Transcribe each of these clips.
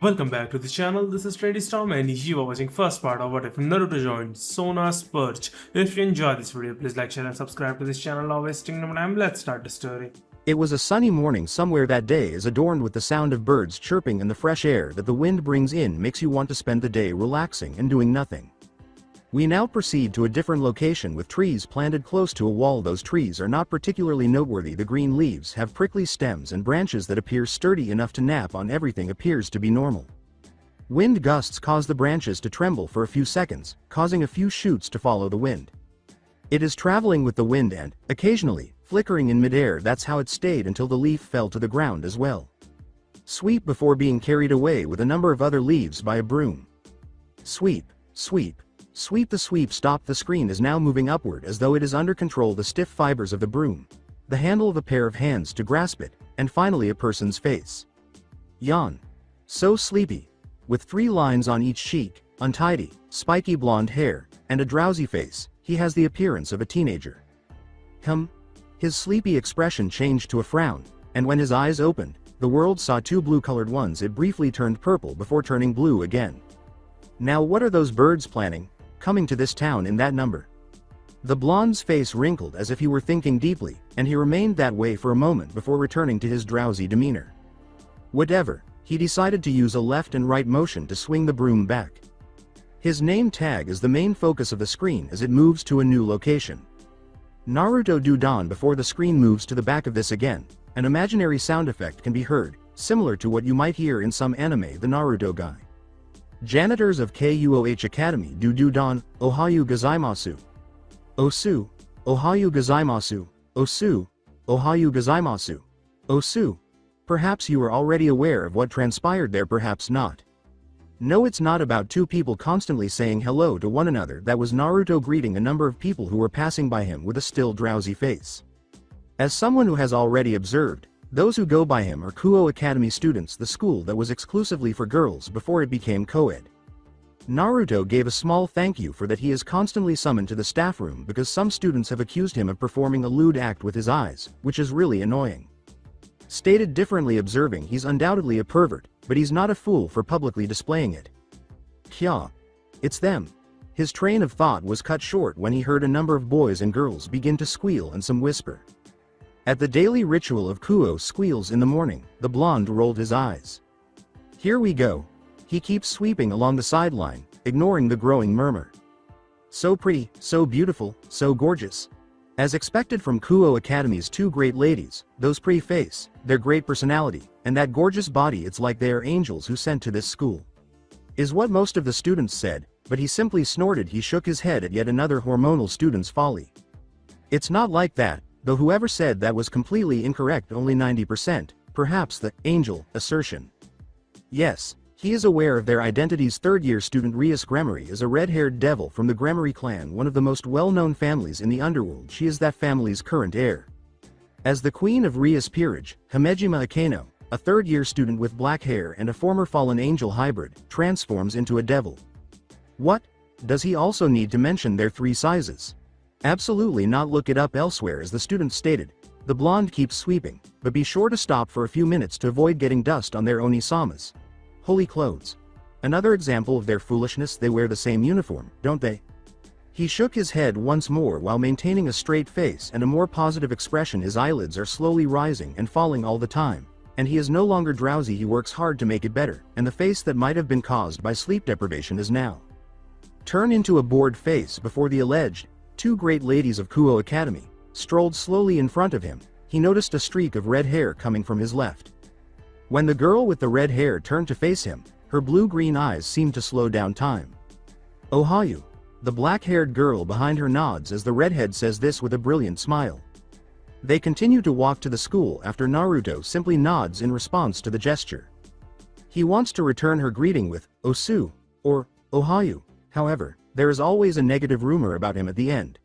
Welcome back to the channel. This is Trendy Storm and you are watching first part of What If Naruto joined Sona's Perch. If you enjoyed this video, please like, share and subscribe to this channel. Now wasting no time, let's start the story. It was a sunny morning somewhere that day is adorned with the sound of birds chirping and the fresh air that the wind brings in makes you want to spend the day relaxing and doing nothing. We now proceed to a different location with trees planted close to a wall. Those trees are not particularly noteworthy. The green leaves have prickly stems and branches that appear sturdy enough to nap on. Everything appears to be normal. Wind gusts cause the branches to tremble for a few seconds, causing a few shoots to follow the wind. It is traveling with the wind and, occasionally, flickering in midair. That's how it stayed until the leaf fell to the ground as well. Sweep before being carried away with a number of other leaves by a broom. Sweep, sweep. Sweep. The sweep stopped. The screen is now moving upward as though it is under control. The stiff fibers of the broom, the handle of a pair of hands to grasp it, and finally a person's face. Yawn. So sleepy. With 3 lines on each cheek, untidy, spiky blonde hair, and a drowsy face, he has the appearance of a teenager. His sleepy expression changed to a frown, and when his eyes opened, the world saw 2 blue-colored ones. It briefly turned purple before turning blue again. Now what are those birds planning, coming to this town in that number? The blonde's face wrinkled as if he were thinking deeply, and he remained that way for a moment before returning to his drowsy demeanor. Whatever, he decided to use a left and right motion to swing the broom back. His name tag is the main focus of the screen as it moves to a new location. Naruto do Don. Before the screen moves to the back of this again, an imaginary sound effect can be heard, similar to what you might hear in some anime. The Naruto guy. Janitors of Kuo Academy do Don, Ohayu gozaimasu. Osu, Ohayu gozaimasu, Osu, Ohayu gozaimasu, Osu. Perhaps you are already aware of what transpired there, perhaps not. No, it's not about 2 people constantly saying hello to one another. That was Naruto greeting a number of people who were passing by him with a still drowsy face. As someone who has already observed, those who go by him are Kuo Academy students, the school that was exclusively for girls before it became co-ed. Naruto gave a small thank you for that. He is constantly summoned to the staff room because some students have accused him of performing a lewd act with his eyes, which is really annoying. Stated differently, observing, he's undoubtedly a pervert, but he's not a fool for publicly displaying it. Kya. It's them. His train of thought was cut short when he heard a number of boys and girls begin to squeal and some whisper. At the daily ritual of Kuo squeals in the morning, the blonde rolled his eyes. Here we go. He keeps sweeping along the sideline, ignoring the growing murmur. So pretty, so beautiful, so gorgeous. As expected from Kuo Academy's 2 great ladies, those pretty face, their great personality, and that gorgeous body, it's like they are angels who sent to this school. Is what most of the students said, but he simply snorted. He shook his head at yet another hormonal student's folly. It's not like that. Though whoever said that was completely incorrect, only 90%, perhaps the angel assertion. Yes, he is aware of their identities. 3rd-year student Rias Gremory is a red-haired devil from the Gremory clan, one of the most well-known families in the underworld. She is that family's current heir. As the queen of Rias Perrage, Himejima Akeno, a 3rd-year student with black hair and a former fallen angel hybrid, transforms into a devil. What? Does he also need to mention their 3 sizes? Absolutely not. Look it up elsewhere. As the student stated, the blonde keeps sweeping, but be sure to stop for a few minutes to avoid getting dust on their onisamas. Holy clothes. Another example of their foolishness. They wear the same uniform, don't they? He shook his head once more while maintaining a straight face and a more positive expression. His eyelids are slowly rising and falling all the time, and he is no longer drowsy. He works hard to make it better, and the face that might have been caused by sleep deprivation is now turned into a bored face. Before the alleged 2 great ladies of Kuo Academy strolled slowly in front of him, he noticed a streak of red hair coming from his left. When the girl with the red hair turned to face him, her blue-green eyes seemed to slow down time. Ohayu. The black-haired girl behind her nods as the redhead says this with a brilliant smile. They continue to walk to the school after Naruto simply nods in response to the gesture. He wants to return her greeting with Osu or Ohayu. However, there is always a negative rumor about him at the end.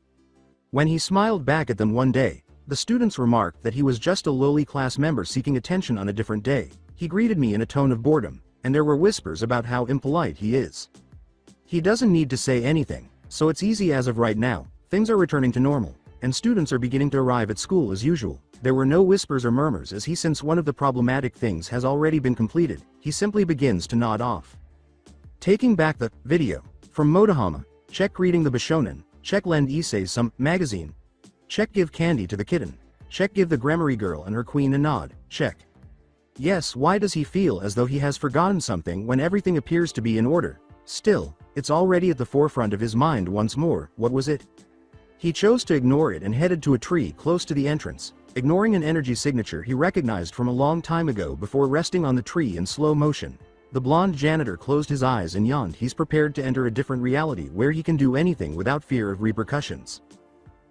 When he smiled back at them one day, the students remarked that he was just a lowly class member seeking attention on a different day. He greeted me in a tone of boredom, and there were whispers about how impolite he is. He doesn't need to say anything, so it's easy. As of right now, things are returning to normal, and students are beginning to arrive at school as usual. There were no whispers or murmurs as since one of the problematic things has already been completed, he simply begins to nod off. Taking back the video from Motohama, check reading the Bishonen, check lend Issei some magazine, check give candy to the kitten, check give the grammary girl and her queen a nod, check. Yes, why does he feel as though he has forgotten something when everything appears to be in order? Still, it's already at the forefront of his mind once more. What was it? He chose to ignore it and headed to a tree close to the entrance, ignoring an energy signature he recognized from a long time ago before resting on the tree in slow motion. The blonde janitor closed his eyes and yawned. He's prepared to enter a different reality where he can do anything without fear of repercussions.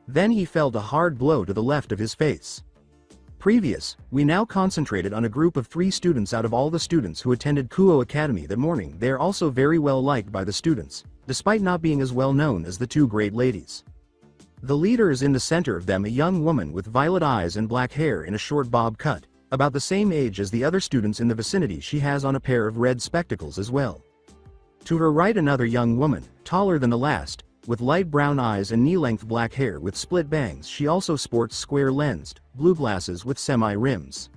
Then he felt a hard blow to the left of his face. We now concentrated on a group of 3 students out of all the students who attended Kuo Academy that morning. They are also very well liked by the students, despite not being as well known as the 2 great ladies. The leader is in the center of them, a young woman with violet eyes and black hair in a short bob cut, about the same age as the other students in the vicinity. She has on a pair of red spectacles as well. To her right another young woman, taller than the last, with light brown eyes and knee-length black hair with split bangs. She also sports square-lensed, blue glasses with semi-rims.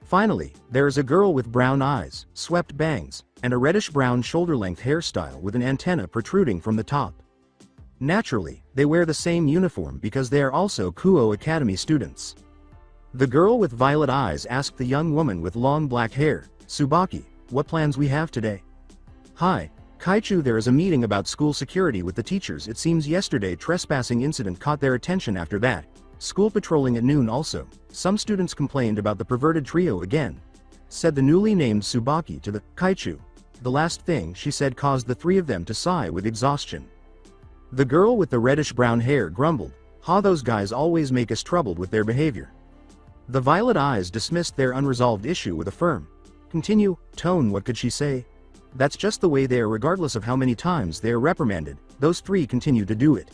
Finally, there is a girl with brown eyes, swept bangs, and a reddish-brown shoulder-length hairstyle with an antenna protruding from the top. Naturally, they wear the same uniform because they are also Kuo Academy students. The girl with violet eyes asked the young woman with long black hair, "Tsubaki, what plans we have today?" "Hi, Kaichu, there is a meeting about school security with the teachers. It seems yesterday trespassing incident caught their attention. After that, school patrolling at noon also. Some students complained about the perverted trio again," said the newly named Tsubaki to the Kaichu. The last thing she said caused the 3 of them to sigh with exhaustion. The girl with the reddish-brown hair grumbled, "Ha, those guys always make us troubled with their behavior." The violet eyes dismissed their unresolved issue with a firm continue tone. What could she say? That's just the way they are, regardless of how many times they are reprimanded. Those 3 continued to do it.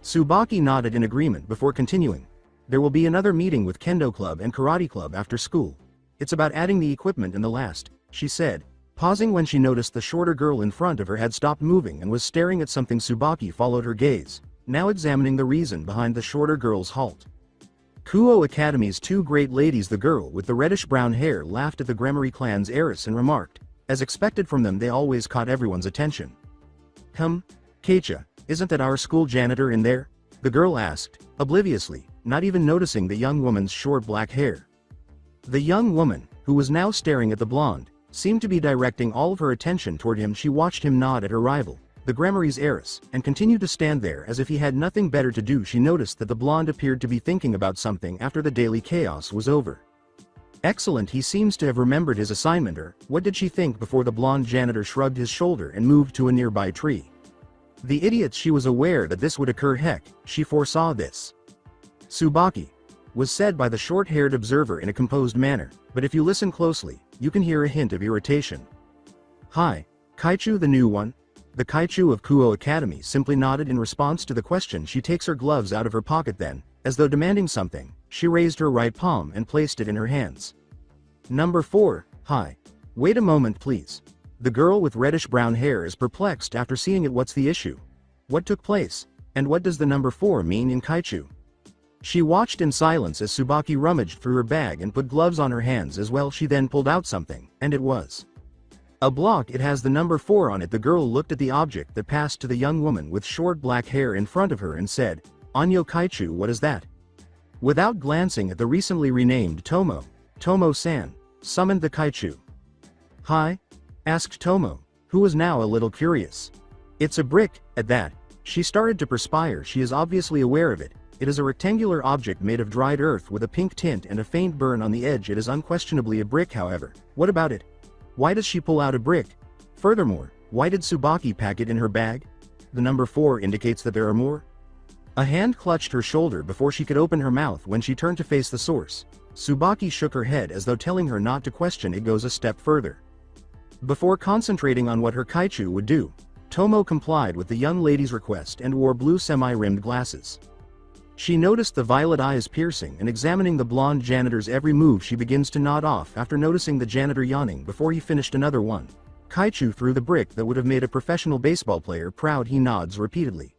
Tsubaki nodded in agreement before continuing. "There will be another meeting with Kendo Club and Karate Club after school. It's about adding the equipment in the last," she said, pausing when she noticed the shorter girl in front of her had stopped moving and was staring at something. Tsubaki followed her gaze, now examining the reason behind the shorter girl's halt. Kuo Academy's 2 great ladies. The girl with the reddish-brown hair laughed at the Grammary clan's heiress and remarked, as expected from them, they always caught everyone's attention. Keicha, isn't that our school janitor in there?" the girl asked, obliviously, not even noticing the young woman's short black hair. The young woman, who was now staring at the blonde, seemed to be directing all of her attention toward him. She watched him nod at her rival, the Grammary's heiress, and continued to stand there as if he had nothing better to do. She noticed that the blonde appeared to be thinking about something after the daily chaos was over. Excellent, he seems to have remembered his assignment. Or what did she think before the blonde janitor shrugged his shoulder and moved to a nearby tree? The idiot, she was aware that this would occur. Heck, she foresaw this. "Tsubaki," was said by the short-haired observer in a composed manner, but if you listen closely, you can hear a hint of irritation. "Hi, Kaichu, the new one?" The Kaichu of Kuo Academy simply nodded in response to the question. She takes her gloves out of her pocket, then, as though demanding something, she raised her right palm and placed it in her hands. "Number 4, hi. Wait a moment please." The girl with reddish-brown hair is perplexed after seeing it. What's the issue? What took place? And what does the number 4 mean in Kaichu? She watched in silence as Tsubaki rummaged through her bag and put gloves on her hands as well. She then pulled out something, and it was a block. It has the number 4 on it. The girl looked at the object that passed to the young woman with short black hair in front of her and said, "Anyo Kaichu, what is that?" Without glancing at the recently renamed Tomo-san, summoned the Kaichu. "Hi?" asked Tomo, who was now a little curious. "It's a brick." At that, she started to perspire. She is obviously aware of it. It is a rectangular object made of dried earth with a pink tint and a faint burn on the edge. It is unquestionably a brick. However, what about it? Why does she pull out a brick? Furthermore, why did Tsubaki pack it in her bag? The number 4 indicates that there are more. A hand clutched her shoulder before she could open her mouth. When she turned to face the source, Tsubaki shook her head as though telling her not to question. It goes a step further. Before concentrating on what her Kaichu would do, Tomo complied with the young lady's request and wore blue semi-rimmed glasses. She noticed the violet eyes piercing and examining the blonde janitor's every move. She begins to nod off after noticing the janitor yawning before he finished another one. Kaichu threw the brick that would have made a professional baseball player proud. He nods repeatedly.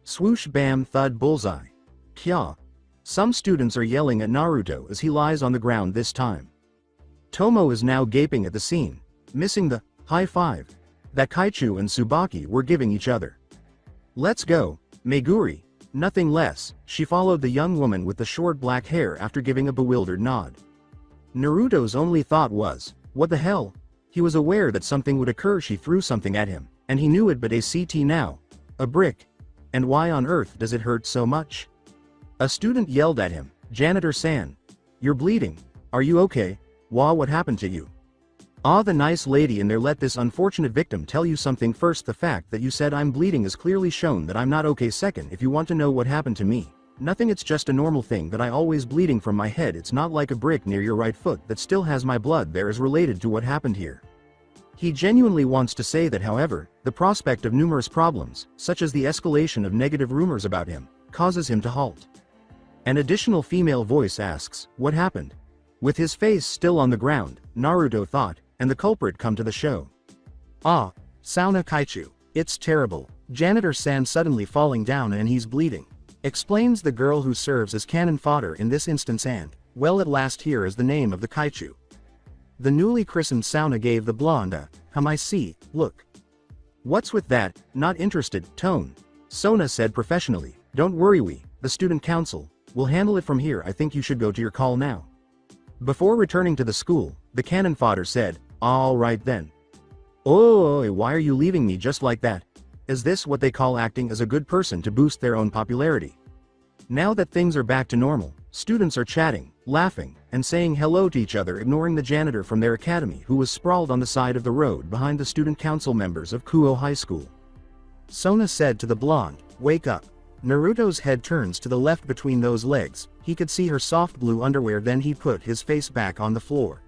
Swoosh, bam, thud, bullseye. Kya. Some students are yelling at Naruto as he lies on the ground this time. Tomoe is now gaping at the scene, missing the high five that Kaichu and Tsubaki were giving each other. Let's go, Meguri, nothing less, she followed the young woman with the short black hair after giving a bewildered nod. Naruto's only thought was, what the hell? He was aware that something would occur. She threw something at him, and he knew it, but ACT now. A brick. And why on earth does it hurt so much? A student yelled at him, Janitor-san. You're bleeding. Are you okay? Wah, what happened to you? Ah, the nice lady in there, let this unfortunate victim tell you something first. The fact that you said I'm bleeding is clearly shown that I'm not okay. Second, if you want to know what happened to me, nothing, it's just a normal thing that I always bleeding from my head. It's not like a brick near your right foot that still has my blood there is related to what happened here. He genuinely wants to say that, however, the prospect of numerous problems, such as the escalation of negative rumors about him, causes him to halt. An additional female voice asks, what happened? With his face still on the ground, Naruto thought, and the culprit come to the show. Ah, Sauna Kaichu, it's terrible. Janitor-san suddenly falling down and he's bleeding. Explains the girl who serves as cannon fodder in this instance, and, well, at last here is the name of the Kaichu. The newly christened Sauna gave the blonde a, I see, look. What's with that, not interested, tone? Sona said professionally, don't worry, the student council, will handle it from here. I think you should go to your call now. Before returning to the school, the cannon fodder said, all right then. Oh, why are you leaving me just like that? Is this what they call acting as a good person to boost their own popularity? Now that things are back to normal, students are chatting, laughing, and saying hello to each other, ignoring the janitor from their academy who was sprawled on the side of the road behind the student council members of Kuo High School. Sona said to the blonde, wake up. Naruto's head turns to the left between those legs. He could see her soft blue underwear, then he put his face back on the floor.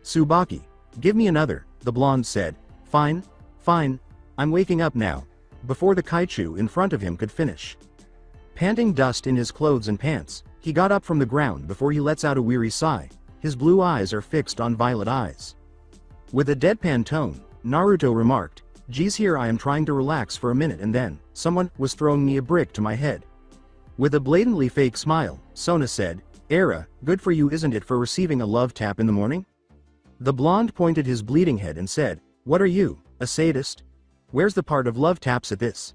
Tsubaki, give me another, the blonde said. Fine, I'm waking up now. Before the Kaichu in front of him could finish. Panting dust in his clothes and pants, he got up from the ground before he lets out a weary sigh. His blue eyes are fixed on Violet eyes. With a deadpan tone, Naruto remarked, geez, here I am trying to relax for a minute and then, someone was throwing me a brick to my head. With a blatantly fake smile, Sona said, Era, good for you isn't it for receiving a love tap in the morning? The blonde pointed his bleeding head and said, what are you, a sadist? Where's the part of love taps at this?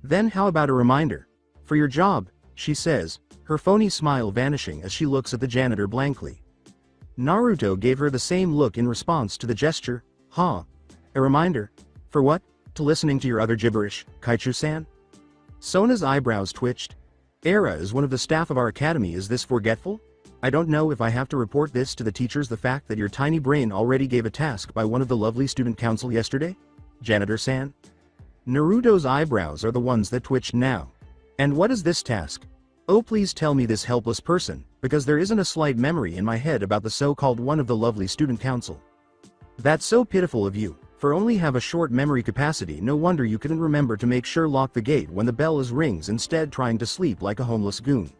Then how about a reminder? For your job, she says, her phony smile vanishing as she looks at the janitor blankly. Naruto gave her the same look in response to the gesture. A reminder? For what? To listening to your other gibberish, Kaichu-san? Sona's eyebrows twitched. Era is one of the staff of our academy. Is this forgetful? I don't know if I have to report this to the teachers, the fact that your tiny brain already gave a task by one of the lovely student council yesterday? Janitor-san? Naruto's eyebrows are the ones that twitched now. And what is this task? Oh, please tell me this helpless person, because there isn't a slight memory in my head about the so-called one of the lovely student council. That's so pitiful of you, for only have a short memory capacity. No wonder you couldn't remember to make sure lock the gate when the bell rings, instead trying to sleep like a homeless goon.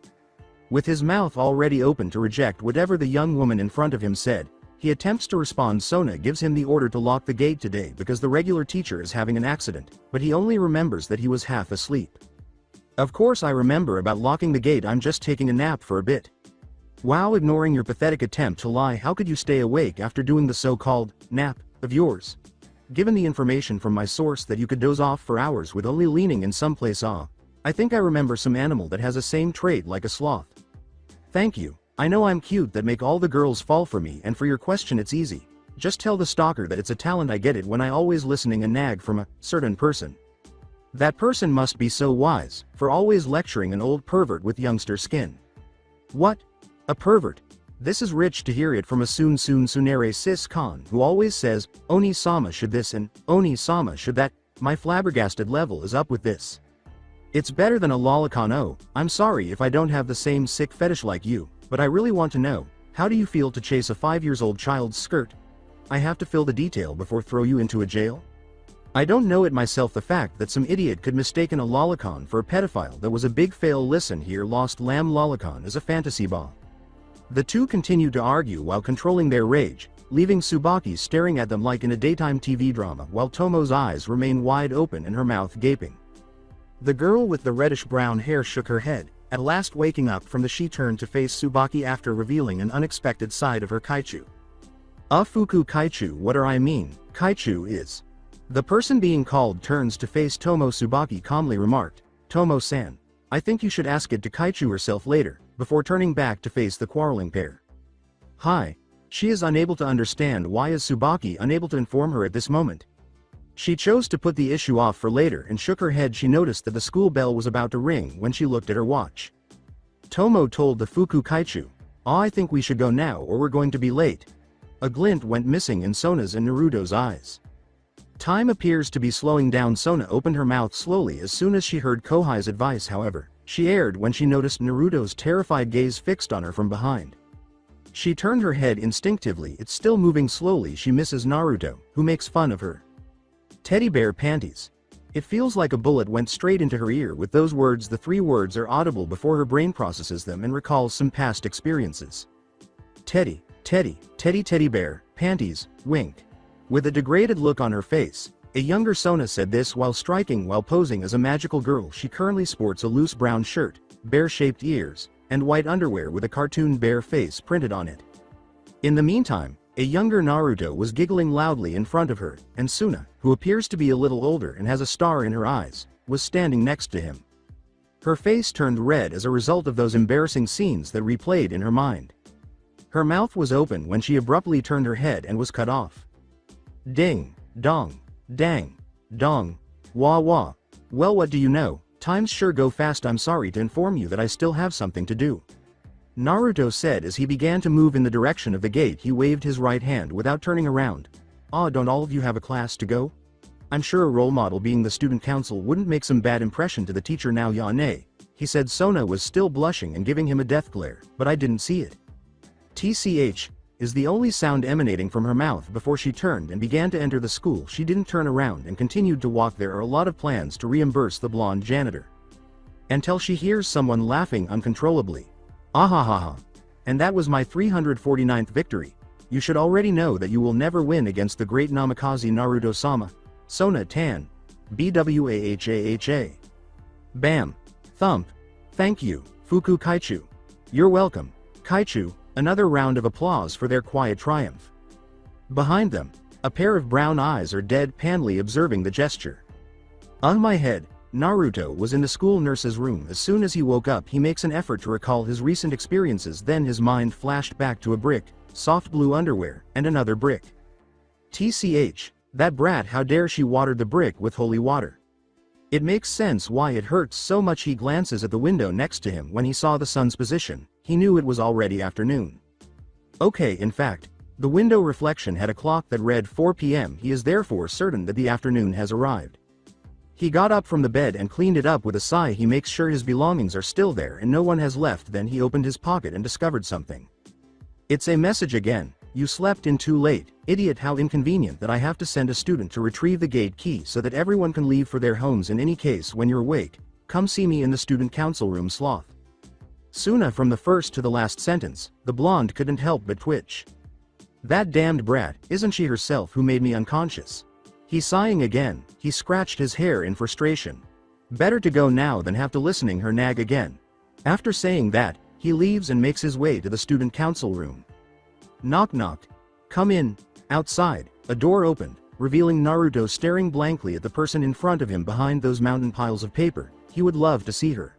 With his mouth already open to reject whatever the young woman in front of him said, he attempts to respond. Sona gives him the order to lock the gate today because the regular teacher is having an accident, but he only remembers that he was half asleep. Of course I remember about locking the gate, I'm just taking a nap for a bit. Wow, ignoring your pathetic attempt to lie, how could you stay awake after doing the so-called nap of yours? Given the information from my source that you could doze off for hours with only leaning in someplace I think I remember some animal that has the same trait like a sloth. Thank you. I know I'm cute that make all the girls fall for me, and for your question it's easy. Just tell the stalker that it's a talent I get it when I always listening a nag from a certain person. That person must be so wise, for always lecturing an old pervert with youngster skin. What? A pervert? This is rich to hear it from a Sunere sis Khan who always says, Oni-sama should this and Oni-sama should that. My flabbergasted level is up with this. It's better than a lolicon. Oh, I'm sorry if I don't have the same sick fetish like you, but I really want to know, how do you feel to chase a 5-year-old child's skirt? I have to fill the detail before throw you into a jail? I don't know it myself. The fact that some idiot could mistaken a lolicon for a pedophile, that was a big fail. Listen here, lost lamb, lolicon is a fantasy ball. The two continued to argue while controlling their rage, leaving Tsubaki staring at them like in a daytime TV drama, while Tomoe's eyes remain wide open and her mouth gaping. The girl with the reddish-brown hair shook her head, at last waking up from the she turned to face Tsubaki after revealing an unexpected side of her kaichu. Fuku kaichu, what do I mean? Kaichu is. The person being called turns to face Tomoe. Tsubaki calmly remarked, Tomoe-san, I think you should ask it to kaichu herself later, before turning back to face the quarreling pair. Hi. She is unable to understand why is Tsubaki unable to inform her at this moment. She chose to put the issue off for later and shook her head. She noticed that the school bell was about to ring when she looked at her watch. Tomoe told the Fuku kaichu, I think we should go now or we're going to be late. A glint went missing in Sona's and Naruto's eyes. Time appears to be slowing down. Sona opened her mouth slowly as soon as she heard Kohai's advice. However, she erred when she noticed Naruto's terrified gaze fixed on her from behind. She turned her head instinctively. It's still moving slowly. She misses Naruto, who makes fun of her. Teddy bear panties. It feels like a bullet went straight into her ear with those words. The 3 words are audible before her brain processes them and recalls some past experiences. Teddy bear, panties, wink. With a degraded look on her face, a younger Sona said this while posing as a magical girl. She currently sports a loose brown shirt, bear-shaped ears, and white underwear with a cartoon bear face printed on it. In the meantime, a younger Naruto was giggling loudly in front of her, and Suna, who appears to be a little older and has a star in her eyes, was standing next to him. Her face turned red as a result of those embarrassing scenes that replayed in her mind. Her mouth was open when she abruptly turned her head and was cut off. Ding, dong, dang, dong, wah wah. Well, what do you know? Times sure go fast. I'm sorry to inform you that I still have something to do. Naruto said as he began to move in the direction of the gate. He waved his right hand without turning around. Don't all of you have a class to go? I'm sure a role model being the student council wouldn't make some bad impression to the teacher now. Yane, he said. Sona was still blushing and giving him a death glare, but I didn't see it. TCH is the only sound emanating from her mouth before she turned and began to enter the school. She didn't turn around and continued to walk. There are a lot of plans to reimburse the blonde janitor. Until she hears someone laughing uncontrollably. Ahahaha. And that was my 349th victory. You should already know that you will never win against the great Namikaze Naruto-sama. Sona Tan. BWAHAHA. Bam. Thump. Thank you, Fuku kaichu. You're welcome, kaichu. Another round of applause for their quiet triumph. Behind them, a pair of brown eyes are deadpanly observing the gesture. On my head, Naruto was in the school nurse's room. As soon as he woke up, he makes an effort to recall his recent experiences. Then his mind flashed back to a brick, soft blue underwear, and another brick. TCH, that brat, how dare she water the brick with holy water. It makes sense why it hurts so much. He glances at the window next to him. When he saw the sun's position, he knew it was already afternoon. Okay, in fact, the window reflection had a clock that read 4 p.m. He is therefore certain that the afternoon has arrived. He got up from the bed and cleaned it up with a sigh. He makes sure his belongings are still there and no one has left. Then he opened his pocket and discovered something. It's a message again. You slept in too late, idiot. How inconvenient that I have to send a student to retrieve the gate key so that everyone can leave for their homes. In any case, when you're awake, come see me in the student council room. Sloth. Suna. From the first to the last sentence, the blonde couldn't help but twitch. That damned brat, isn't she herself who made me unconscious? He's sighing again. He scratched his hair in frustration. Better to go now than have to listening her nag again. After saying that, he leaves and makes his way to the student council room. Knock knock. Come in. Outside, a door opened, revealing Naruto staring blankly at the person in front of him behind those mountain piles of paper. He would love to see her.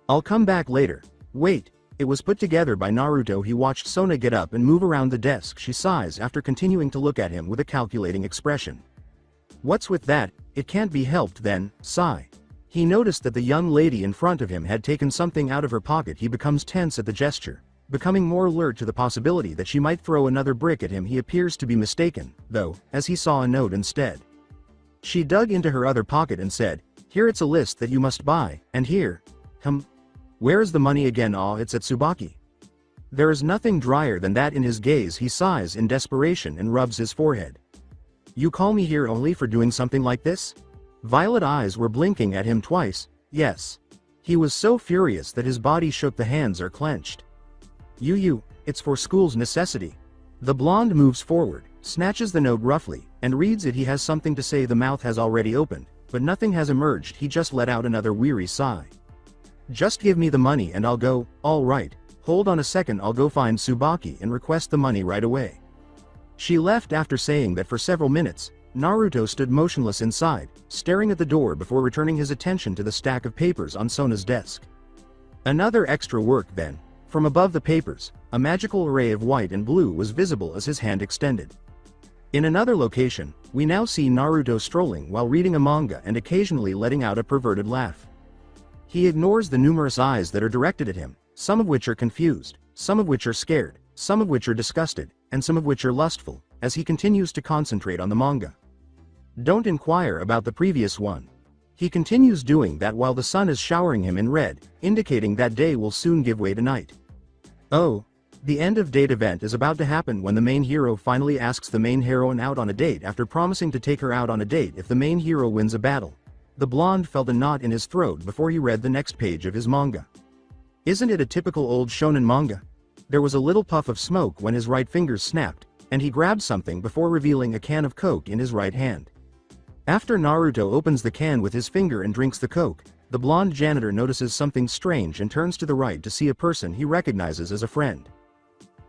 I'll come back later. Wait. It was put together by Naruto. He watched Sona get up and move around the desk. She sighs after continuing to look at him with a calculating expression. What's with that? It can't be helped then, sigh. He noticed that the young lady in front of him had taken something out of her pocket. He becomes tense at the gesture, becoming more alert to the possibility that she might throw another brick at him. He appears to be mistaken, though, as he saw a note instead. She dug into her other pocket and said, "Here, it's a list that you must buy, and here, where is the money again? It's at Tsubaki." There is nothing drier than that in his gaze. He sighs in desperation and rubs his forehead. You call me here only for doing something like this? Violet eyes were blinking at him twice. Yes. He was so furious that his body shook. The hands are clenched. It's for school's necessity. The blonde moves forward, snatches the note roughly, and reads it. He has something to say. The mouth has already opened, but nothing has emerged. He just let out another weary sigh. Just give me the money and I'll go. Alright, hold on a second, I'll go find Tsubaki and request the money right away. She left after saying that for several minutes, Naruto stood motionless inside, staring at the door before returning his attention to the stack of papers on Sona's desk. Another extra work then. From above the papers, a magical array of white and blue was visible as his hand extended. In another location, we now see Naruto strolling while reading a manga and occasionally letting out a perverted laugh. He ignores the numerous eyes that are directed at him, some of which are confused, some of which are scared, some of which are disgusted, and some of which are lustful, as he continues to concentrate on the manga. Don't inquire about the previous one. He continues doing that while the sun is showering him in red, indicating that day will soon give way to night. Oh, the end of date event is about to happen when the main hero finally asks the main heroine out on a date after promising to take her out on a date if the main hero wins a battle. The blonde felt a knot in his throat before he read the next page of his manga. Isn't it a typical old shonen manga? There was a little puff of smoke when his right fingers snapped, and he grabbed something before revealing a can of Coke in his right hand. After Naruto opens the can with his finger and drinks the Coke, the blonde janitor notices something strange and turns to the right to see a person he recognizes as a friend.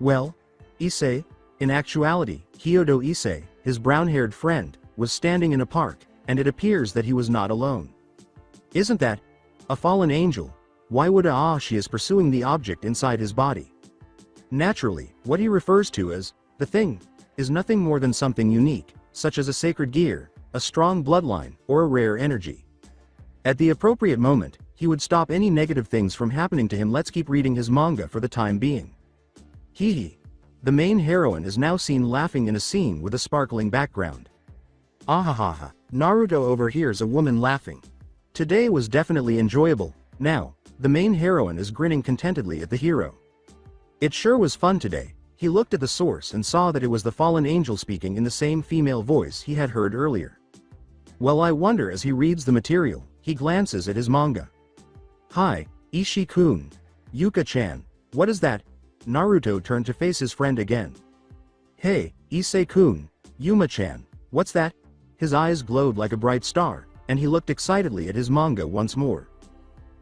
Well, Issei? In actuality, Kyoto Issei, his brown-haired friend, was standing in a park, and it appears that he was not alone. Isn't that a fallen angel? Why would she is pursuing the object inside his body? Naturally, what he refers to as the thing is nothing more than something unique, such as a sacred gear, a strong bloodline, or a rare energy. At the appropriate moment, he would stop any negative things from happening to him. Let's keep reading his manga for the time being. Hee. The main heroine is now seen laughing in a scene with a sparkling background. Ahahaha. Naruto overhears a woman laughing. Today was definitely enjoyable. Now, the main heroine is grinning contentedly at the hero. It sure was fun today. He looked at the source and saw that it was the fallen angel speaking in the same female voice he had heard earlier. Well, I wonder, as he reads the material, he glances at his manga. Hi, Ishii-kun. Yuka-chan. What is that? Naruto turned to face his friend again. Hey, Issei-kun. Yuma-chan. What's that? His eyes glowed like a bright star, and he looked excitedly at his manga once more.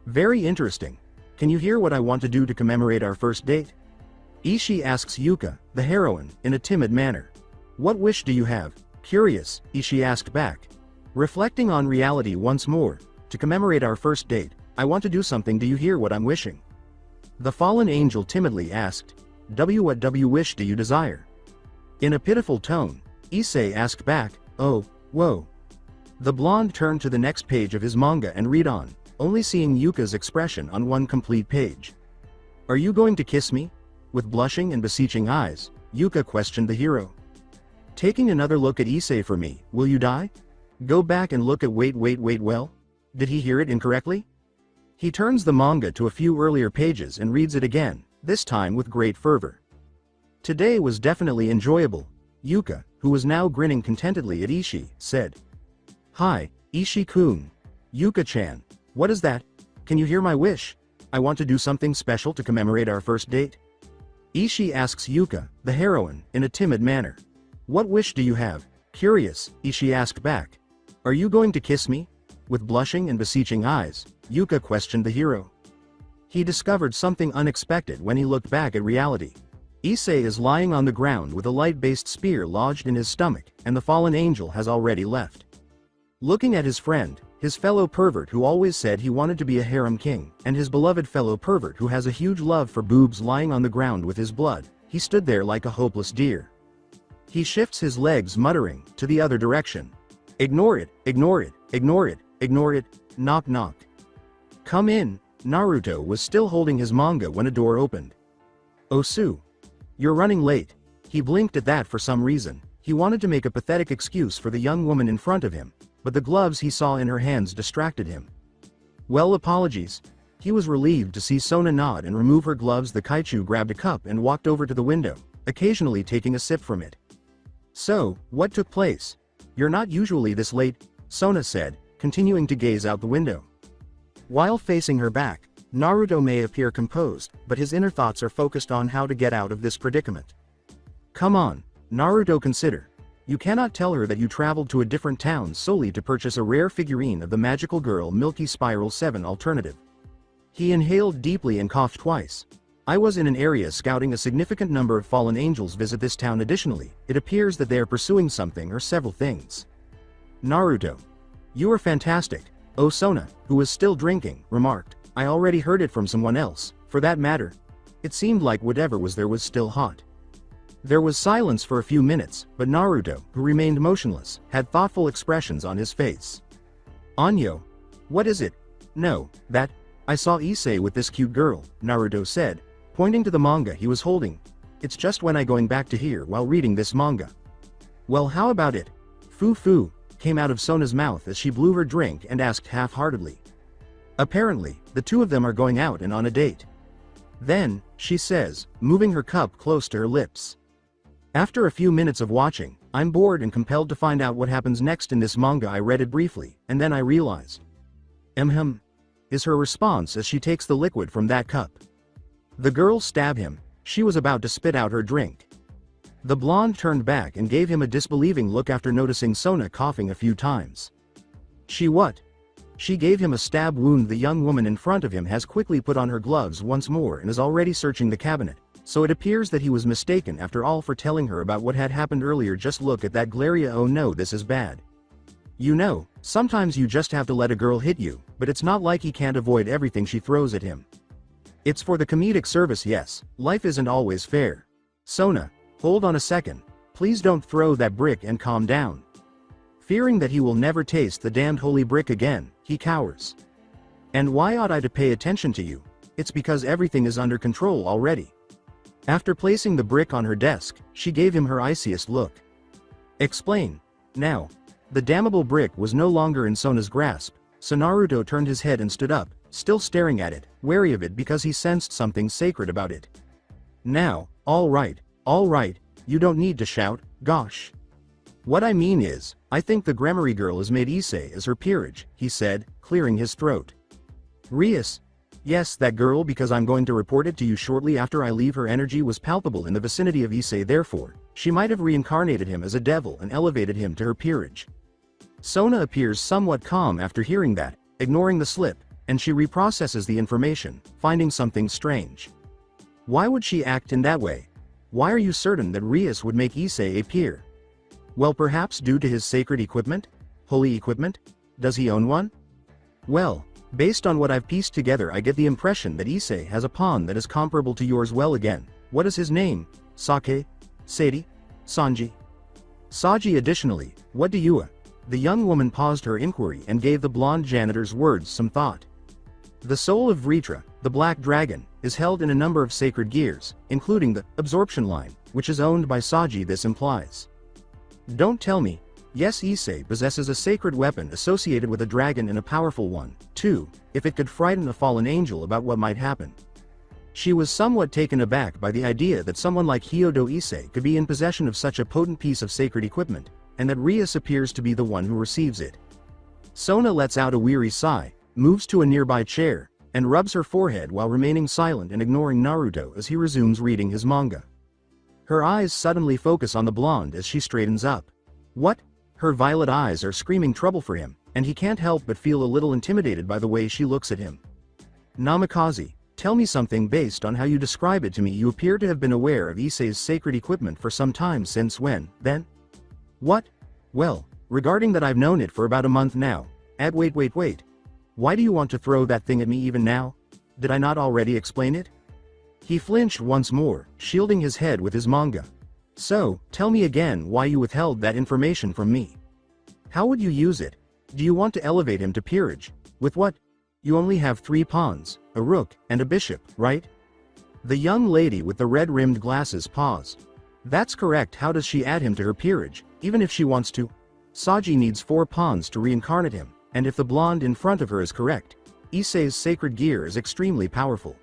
Very interesting. Can you hear what I want to do to commemorate our first date? Ishii asks Yuka, the heroine, in a timid manner. What wish do you have? Curious, Ishii asked back. Reflecting on reality once more, to commemorate our first date, I want to do something. Do you hear what I'm wishing? The fallen angel timidly asked. What wish do you desire? In a pitiful tone, Issei asked back, oh, whoa. The blonde turned to the next page of his manga and read on, only seeing Yuka's expression on one complete page. Are you going to kiss me? With blushing and beseeching eyes, Yuka questioned the hero. Taking another look at Issei. For me, will you die? Go back and look at wait, well? Did he hear it incorrectly? He turns the manga to a few earlier pages and reads it again, this time with great fervor. Today was definitely enjoyable, Yuka, who was now grinning contentedly at Ishii, said. Hi, Ishii-kun. Yuka-chan. What is that? Can you hear my wish? I want to do something special to commemorate our first date. Ishii asks Yuka, the heroine, in a timid manner. What wish do you have? Curious, Ishii asked back. Are you going to kiss me? With blushing and beseeching eyes, Yuka questioned the hero. He discovered something unexpected when he looked back at reality. Issei is lying on the ground with a light-based spear lodged in his stomach, and the fallen angel has already left. Looking at his friend, his fellow pervert who always said he wanted to be a harem king, and his beloved fellow pervert who has a huge love for boobs lying on the ground with his blood, he stood there like a hopeless deer. He shifts his legs muttering, to the other direction. Ignore it, ignore it, ignore it, ignore it, knock knock. Come in. Naruto was still holding his manga when a door opened. Osu. You're running late. He blinked at that for some reason. He wanted to make a pathetic excuse for the young woman in front of him, but the gloves he saw in her hands distracted him. Well, apologies. He was relieved to see Sona nod and remove her gloves. The Kaichu grabbed a cup and walked over to the window, occasionally taking a sip from it. So, what took place? You're not usually this late, Sona said, continuing to gaze out the window. While facing her back, Naruto may appear composed, but his inner thoughts are focused on how to get out of this predicament. Come on, Naruto, consider. You cannot tell her that you traveled to a different town solely to purchase a rare figurine of the magical girl Milky Spiral 7 alternative. He inhaled deeply and coughed twice. I was in an area scouting. A significant number of fallen angels visit this town. Additionally, it appears that they are pursuing something or several things. Naruto. You are fantastic. Oh, Sona, who was still drinking, remarked. I already heard it from someone else, for that matter. It seemed like whatever was there was still hot. There was silence for a few minutes, but Naruto, who remained motionless, had thoughtful expressions on his face. Anyo. What is it? No, that. I saw Issei with this cute girl, Naruto said, pointing to the manga he was holding. It's just when I going back to here while reading this manga. Well, how about it? Foo, came out of Sona's mouth as she blew her drink and asked half-heartedly. Apparently, the two of them are going out and on a date. Then, she says, moving her cup close to her lips. After a few minutes of watching, I'm bored and compelled to find out what happens next in this manga. I read it briefly, and then I realized. Is her response as she takes the liquid from that cup. The girl stabbed him. She was about to spit out her drink. The blonde turned back and gave him a disbelieving look after noticing Sona coughing a few times. She what? She gave him a stab wound. The young woman in front of him has quickly put on her gloves once more and is already searching the cabinet, so it appears that he was mistaken after all for telling her about what had happened earlier. Just look at that glare. Oh no, this is bad. You know, sometimes you just have to let a girl hit you, but it's not like he can't avoid everything she throws at him. It's for the comedic service. Yes, life isn't always fair. Sona, hold on a second. Please don't throw that brick and calm down. Fearing that he will never taste the damned holy brick again, he cowers. And why ought I to pay attention to you? It's because everything is under control already. After placing the brick on her desk, she gave him her iciest look. Explain. Now. The damnable brick was no longer in Sona's grasp, so Naruto turned his head and stood up, still staring at it, wary of it because he sensed something sacred about it. Now, all right, you don't need to shout, gosh. What I mean is, I think the Grammary girl has made Issei as her peerage, he said, clearing his throat. Rias. Yes, that girl, because I'm going to report it to you shortly after I leave. Her energy was palpable in the vicinity of Issei, therefore, she might have reincarnated him as a devil and elevated him to her peerage. Sona appears somewhat calm after hearing that, ignoring the slip, and she reprocesses the information, finding something strange. Why would she act in that way? Why are you certain that Rias would make Issei a peer? Well, perhaps due to his sacred equipment? Holy equipment? Does he own one? Well, based on what I've pieced together, I get the impression that Issei has a pawn that is comparable to yours. Well, again, what is his name? Sake? Sadie? Sanji? Saji. Additionally, what do you? The young woman paused her inquiry and gave the blonde janitor's words some thought. The soul of Vritra, the black dragon, is held in a number of sacred gears, including the absorption line, which is owned by Saji. This implies. Don't tell me. Yes, Issei possesses a sacred weapon associated with a dragon and a powerful one, too, if it could frighten a fallen angel about what might happen. She was somewhat taken aback by the idea that someone like Hyodo Issei could be in possession of such a potent piece of sacred equipment, and that Rias appears to be the one who receives it. Sona lets out a weary sigh, moves to a nearby chair, and rubs her forehead while remaining silent and ignoring Naruto as he resumes reading his manga. Her eyes suddenly focus on the blonde as she straightens up. What? Her violet eyes are screaming trouble for him, and he can't help but feel a little intimidated by the way she looks at him. Namikaze, tell me something based on how you describe it to me. You appear to have been aware of Issei's sacred equipment for some time. Since when, then? What? Well, regarding that, I've known it for about a month now. Wait. Why do you want to throw that thing at me even now? Did I not already explain it? He flinched once more, shielding his head with his manga. So, tell me again why you withheld that information from me. How would you use it? Do you want to elevate him to peerage? With what? You only have 3 pawns, a rook, and a bishop, right? The young lady with the red-rimmed glasses paused. That's correct. How does she add him to her peerage, even if she wants to? Saji needs 4 pawns to reincarnate him, and if the blonde in front of her is correct, Issei's sacred gear is extremely powerful.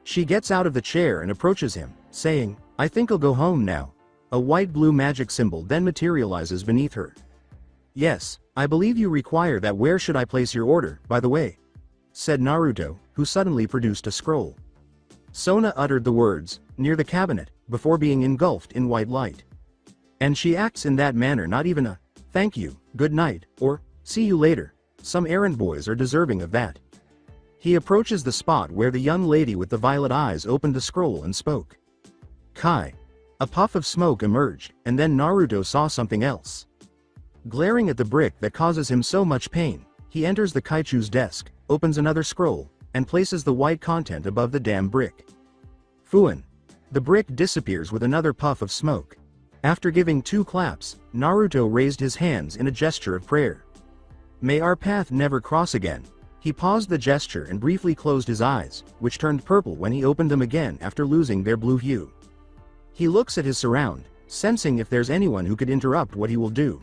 She gets out of the chair and approaches him, saying, I think I'll go home now. A white-blue magic symbol then materializes beneath her. Yes, I believe you require that. Where should I place your order, by the way? Said Naruto, who suddenly produced a scroll. Sona uttered the words, near the cabinet, before being engulfed in white light. And she acts in that manner. Not even a, thank you, good night, or, see you later. Some errand boys are deserving of that. He approaches the spot where the young lady with the violet eyes opened the scroll and spoke. Kai. A puff of smoke emerged, and then Naruto saw something else. Glaring at the brick that causes him so much pain, he enters the Kaichu's desk, opens another scroll, and places the white content above the damn brick. Fuin. The brick disappears with another puff of smoke. After giving 2 claps, Naruto raised his hands in a gesture of prayer. May our path never cross again. He paused the gesture and briefly closed his eyes, which turned purple when he opened them again after losing their blue hue. He looks at his surround, sensing if there's anyone who could interrupt what he will do.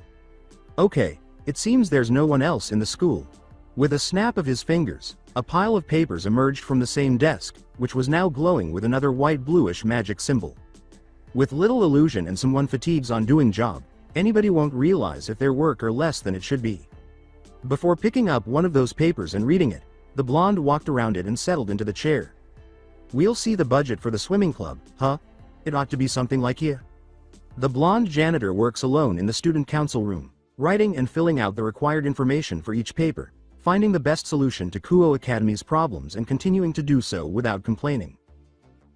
Okay, it seems there's no one else in the school. With a snap of his fingers, a pile of papers emerged from the same desk, which was now glowing with another white-bluish magic symbol. With little illusion and someone fatigues on doing job, anybody won't realize if their work are less than it should be. Before picking up one of those papers and reading it, the blonde walked around it and settled into the chair. We'll see the budget for the swimming club, huh? It ought to be something like here. The blonde janitor works alone in the student council room, writing and filling out the required information for each paper, finding the best solution to Kuo Academy's problems and continuing to do so without complaining.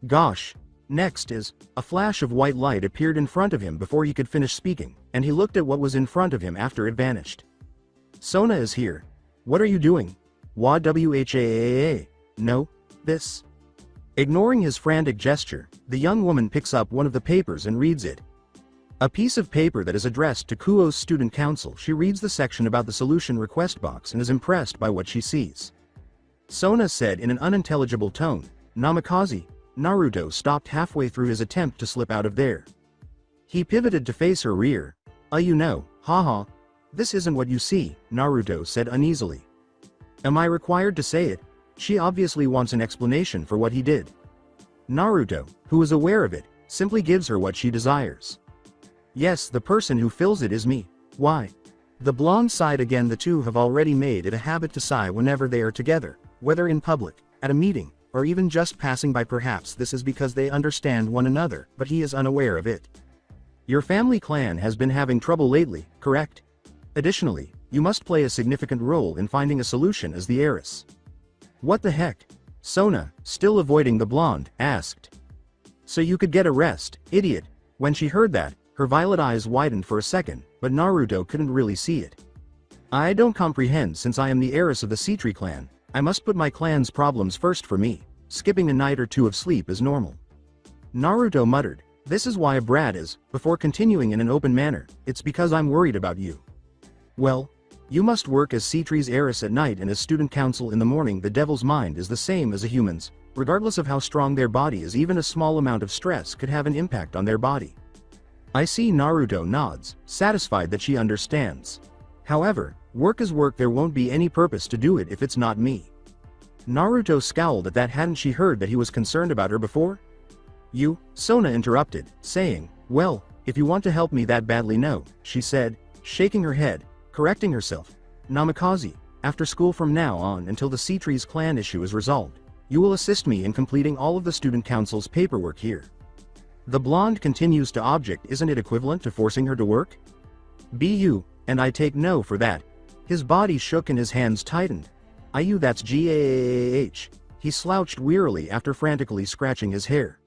Gosh. Next is, a flash of white light appeared in front of him before he could finish speaking, and he looked at what was in front of him after it vanished. Sona is here. What are you doing? Whaa? No, this. Ignoring his frantic gesture, the young woman picks up one of the papers and reads it. A piece of paper that is addressed to Kuo's student council. She reads the section about the solution request box and is impressed by what she sees. Sona said in an unintelligible tone, Namikaze. Naruto stopped halfway through his attempt to slip out of there. He pivoted to face her rear. You know, haha. This isn't what you see, Naruto said uneasily. Am I required to say it? She obviously wants an explanation for what he did. Naruto, who is aware of it, simply gives her what she desires. Yes, the person who fills it is me. Why? The blonde sighed again. The two have already made it a habit to sigh whenever they are together, whether in public, at a meeting, or even just passing by. Perhaps this is because they understand one another, but he is unaware of it. Your family clan has been having trouble lately, correct? Additionally, you must play a significant role in finding a solution as the heiress. What the heck? Sona, still avoiding the blonde, asked. So you could get a rest, idiot. When she heard that, her violet eyes widened for a second, but Naruto couldn't really see it. I don't comprehend. Since I am the heiress of the Citree clan, I must put my clan's problems first. For me, skipping a night or two of sleep is normal. Naruto muttered, this is why a brat is, before continuing in an open manner, it's because I'm worried about you. Well, you must work as Citree's heiress at night and as student council in the morning. The devil's mind is the same as a human's, regardless of how strong their body is. Even a small amount of stress could have an impact on their body. I see. Naruto nods, satisfied that she understands. However, work is work. There won't be any purpose to do it if it's not me. Naruto scowled at that. Hadn't she heard that he was concerned about her before? You, Sona interrupted, saying, well, if you want to help me that badly, no, she said, shaking her head, correcting herself. Namikaze, after school from now on until the Citree's clan issue is resolved, you will assist me in completing all of the student council's paperwork here. The blonde continues to object. Isn't it equivalent to forcing her to work? Bu, and I take no for that. His body shook and his hands tightened. Iu, that's GAAH. He slouched wearily after frantically scratching his hair.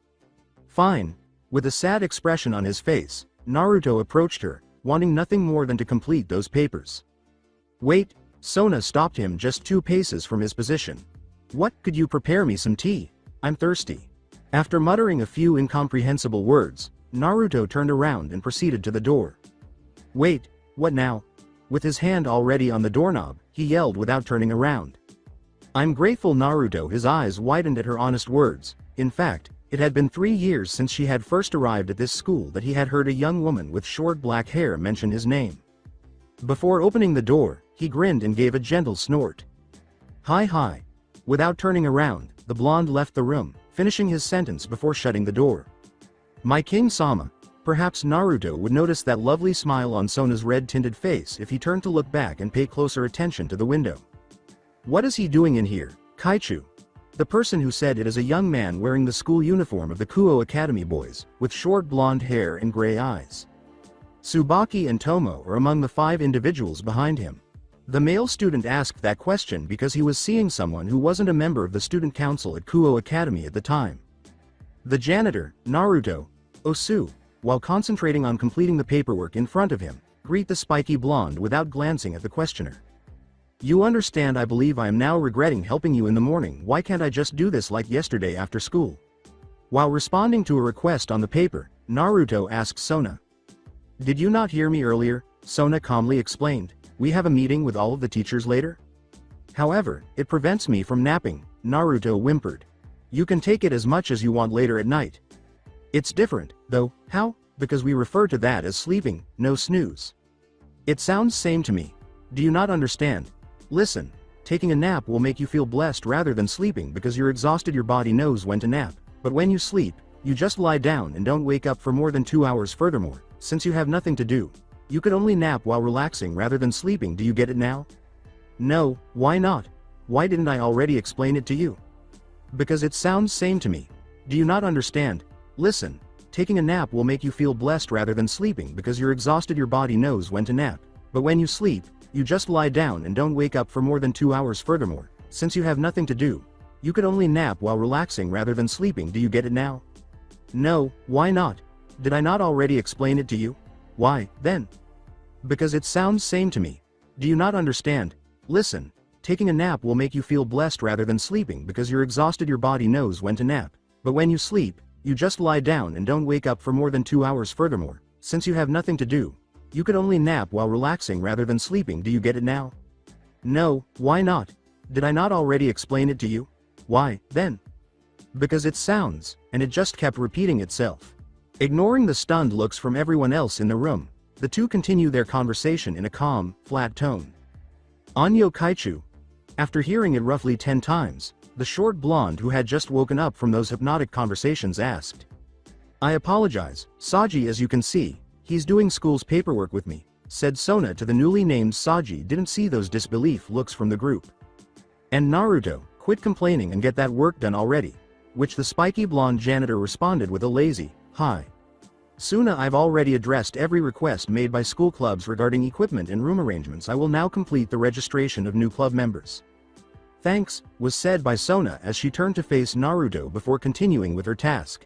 Fine. With a sad expression on his face, Naruto approached her, wanting nothing more than to complete those papers. Wait, Sona stopped him just 2 paces from his position. What, could you prepare me some tea? I'm thirsty. After muttering a few incomprehensible words, Naruto turned around and proceeded to the door. Wait, what now? With his hand already on the doorknob, he yelled without turning around. I'm grateful. Naruto, his eyes widened at her honest words. In fact, it had been 3 years since she had first arrived at this school that he had heard a young woman with short black hair mention his name. Before opening the door, he grinned and gave a gentle snort. Hi. Without turning around, the blonde left the room, finishing his sentence before shutting the door. My king-sama. Perhaps Naruto would notice that lovely smile on Sona's red-tinted face if he turned to look back and pay closer attention to the window. What is he doing in here, Kaichu? The person who said it is a young man wearing the school uniform of the Kuo Academy boys, with short blonde hair and gray eyes. Tsubaki and Tomoe are among the 5 individuals behind him. The male student asked that question because he was seeing someone who wasn't a member of the student council at Kuo Academy at the time. The janitor, Naruto, Osu, while concentrating on completing the paperwork in front of him, greet the spiky blonde without glancing at the questioner. You understand, I believe I am now regretting helping you in the morning. Why can't I just do this like yesterday after school? While responding to a request on the paper, Naruto asked Sona. Did you not hear me earlier? Sona calmly explained. We have a meeting with all of the teachers later. However, it prevents me from napping, Naruto whimpered. You can take it as much as you want later at night. It's different, though. How? Because we refer to that as sleeping, no snooze. It sounds same to me. Do you not understand? Listen, taking a nap will make you feel blessed rather than sleeping because you're exhausted. Your body knows when to nap, but when you sleep, you just lie down and don't wake up for more than 2 hours. Furthermore, since you have nothing to do, you could only nap while relaxing rather than sleeping. Do you get it now? No, why not? Why didn't I already explain it to you? Because it sounds same to me. Do you not understand? Listen, taking a nap will make you feel blessed rather than sleeping because you're exhausted. Your body knows when to nap, but when you sleep, you just lie down and don't wake up for more than 2 hours. Furthermore, since you have nothing to do, you could only nap while relaxing rather than sleeping. Do you get it now? No, why not? Did I not already explain it to you? Why, then? Because it sounds same to me. Do you not understand? Listen, taking a nap will make you feel blessed rather than sleeping because you're exhausted. Your body knows when to nap, but when you sleep, you just lie down and don't wake up for more than 2 hours. Furthermore, since you have nothing to do, you could only nap while relaxing rather than sleeping. Do you get it now? No, why not? Did I not already explain it to you? Why, then? Because it sounds, and it just kept repeating itself. Ignoring the stunned looks from everyone else in the room, the two continue their conversation in a calm, flat tone. Anyo Kaichu. After hearing it roughly 10 times, the short blonde who had just woken up from those hypnotic conversations asked. I apologize, Saji. As you can see, he's doing school's paperwork with me, said Sona to the newly named Saji. Didn't see those disbelief looks from the group. And Naruto, quit complaining and get that work done already, which the spiky blonde janitor responded with a lazy, hi. Sona, I've already addressed every request made by school clubs regarding equipment and room arrangements. I will now complete the registration of new club members. Thanks, was said by Sona as she turned to face Naruto before continuing with her task.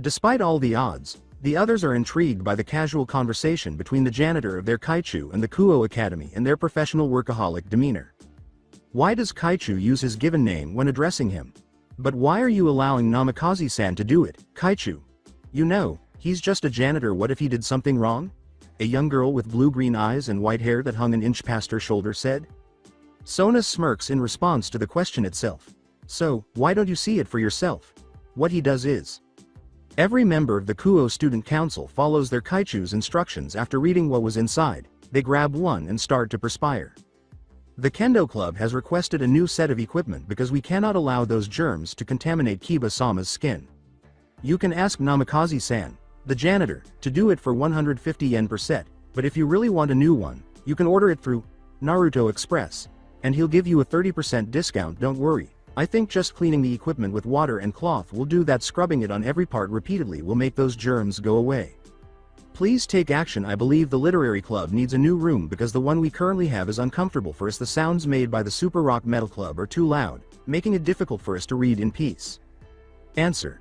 Despite all the odds, the others are intrigued by the casual conversation between the janitor of their Kaichu and the Kuo Academy and their professional workaholic demeanor. Why does Kaichu use his given name when addressing him? But why are you allowing Namikaze-san to do it, Kaichu? You know, he's just a janitor. What if he did something wrong? A young girl with blue-green eyes and white hair that hung an inch past her shoulder said. Sona smirks in response to the question itself. So, why don't you see it for yourself? What he does is, every member of the Kuo Student Council follows their Kaichu's instructions. After reading what was inside, they grab one and start to perspire. The Kendo Club has requested a new set of equipment because we cannot allow those germs to contaminate Kiba-sama's skin. You can ask Namikaze-san, the janitor, to do it for 150 yen per set, but if you really want a new one, you can order it through Naruto Express, and he'll give you a 30% discount. Don't worry, I think just cleaning the equipment with water and cloth will do that. Scrubbing it on every part repeatedly will make those germs go away. Please take action. I believe the literary club needs a new room because the one we currently have is uncomfortable for us. The sounds made by the Super Rock Metal Club are too loud, making it difficult for us to read in peace. Answer.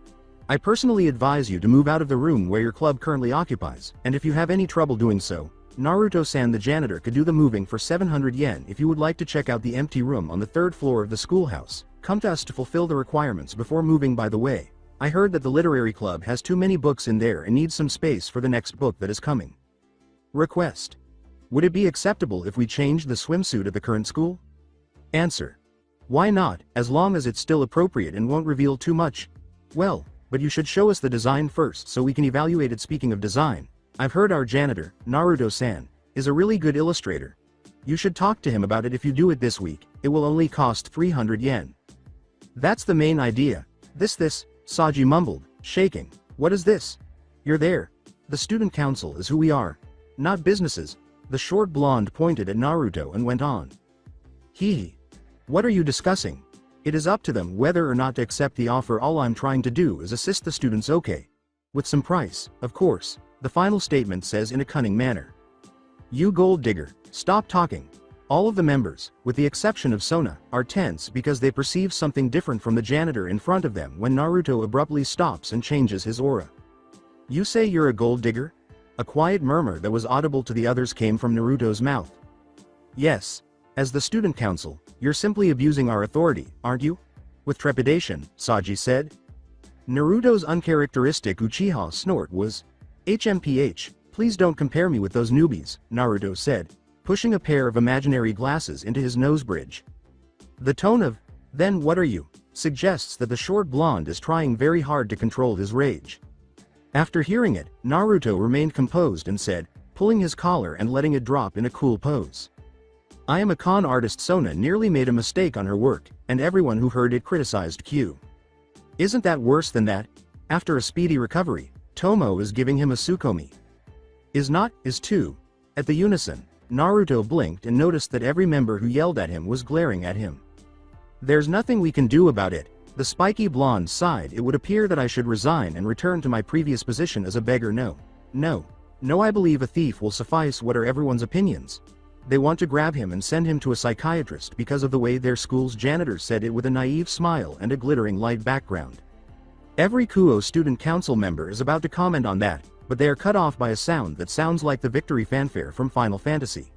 I personally advise you to move out of the room where your club currently occupies, and if you have any trouble doing so, Naruto-san the janitor could do the moving for 700 yen. If you would like to check out the empty room on the 3rd floor of the schoolhouse, come to us to fulfill the requirements before moving. By the way, I heard that the literary club has too many books in there and needs some space for the next book that is coming. Request. Would it be acceptable if we changed the swimsuit at the current school? Answer. Why not, as long as it's still appropriate and won't reveal too much? Well, but you should show us the design first so we can evaluate it. Speaking of design, I've heard our janitor, Naruto-san, is a really good illustrator. You should talk to him about it. If you do it this week, it will only cost 300 yen. That's the main idea. This, Saji mumbled, shaking. What is this? You're there. The student council is who we are, not businesses. The short blonde pointed at Naruto and went on. Hee. What are you discussing? It is up to them whether or not to accept the offer. All I'm trying to do is assist the students, okay? With some price, of course, the final statement says in a cunning manner. You gold digger, stop talking. All of the members, with the exception of Sona, are tense because they perceive something different from the janitor in front of them when Naruto abruptly stops and changes his aura. "You say you're a gold digger?" A quiet murmur that was audible to the others came from Naruto's mouth. "Yes. As the student council, you're simply abusing our authority, aren't you?" With trepidation, Saji said. Naruto's uncharacteristic Uchiha snort was, "HMPH, please don't compare me with those newbies," Naruto said, pushing a pair of imaginary glasses into his nose bridge. The tone of, "Then what are you?" suggests that the short blonde is trying very hard to control his rage. After hearing it, Naruto remained composed and said, pulling his collar and letting it drop in a cool pose. "I am a con artist. Sona nearly made a mistake on her work, and everyone who heard it criticized Q. Isn't that worse than that? After a speedy recovery, Tomoe is giving him a Tsukomi. Is not, is too." At the unison, Naruto blinked and noticed that every member who yelled at him was glaring at him. "There's nothing we can do about it." The spiky blonde sighed. "It would appear that I should resign and return to my previous position as a beggar. No, I believe a thief will suffice. What are everyone's opinions? They want to grab him and send him to a psychiatrist because of the way their school's janitor said it with a naive smile and a glittering light background. Every Kuo student council member is about to comment on that, but they are cut off by a sound that sounds like the victory fanfare from Final Fantasy.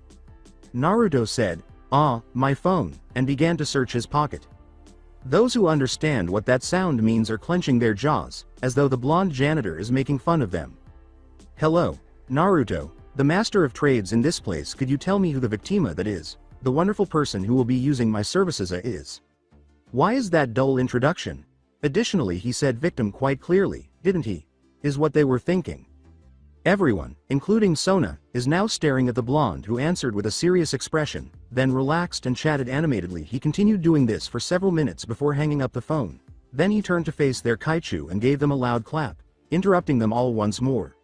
Naruto said, "Ah, my phone," and began to search his pocket. Those who understand what that sound means are clenching their jaws, as though the blonde janitor is making fun of them. "Hello, Naruto, the master of trades in this place. Could you tell me who the victima that is, the wonderful person who will be using my services is? Why is that dull introduction?" Additionally, he said victim quite clearly, didn't he? Is what they were thinking. Everyone, including Sona, is now staring at the blonde who answered with a serious expression, then relaxed and chatted animatedly. He continued doing this for several minutes before hanging up the phone. Then he turned to face their Kaichu and gave them a loud clap, interrupting them all once more.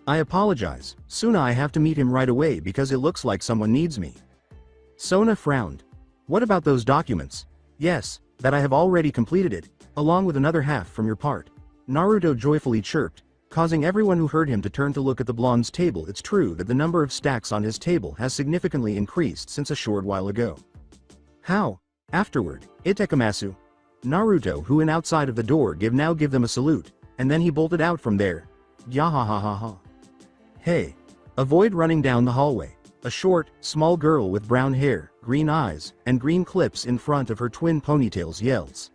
"I apologize, Suna. I have to meet him right away because it looks like someone needs me." Sona frowned. "What about those documents?" "Yes, that I have already completed it, along with another half from your part," Naruto joyfully chirped, causing everyone who heard him to turn to look at the blonde's table. It's true that the number of stacks on his table has significantly increased since a short while ago. "How?" Afterward, "Itekamasu." Naruto, who in outside of the door, give them a salute, and then he bolted out from there. Yahahaha. "Hey. Avoid running down the hallway." A short, small girl with brown hair, green eyes, and green clips in front of her twin ponytails yells.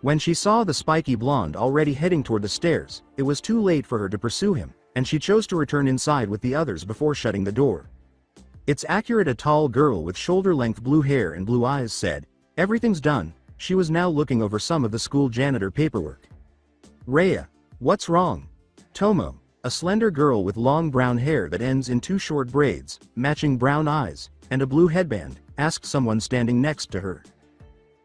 When she saw the spiky blonde already heading toward the stairs, it was too late for her to pursue him, and she chose to return inside with the others before shutting the door. "It's accurate," a tall girl with shoulder-length blue hair and blue eyes said. "Everything's done." She was now looking over some of the school janitor paperwork. "Rhea, what's wrong?" Tomoe, a slender girl with long brown hair that ends in two short braids, matching brown eyes, and a blue headband, asked someone standing next to her.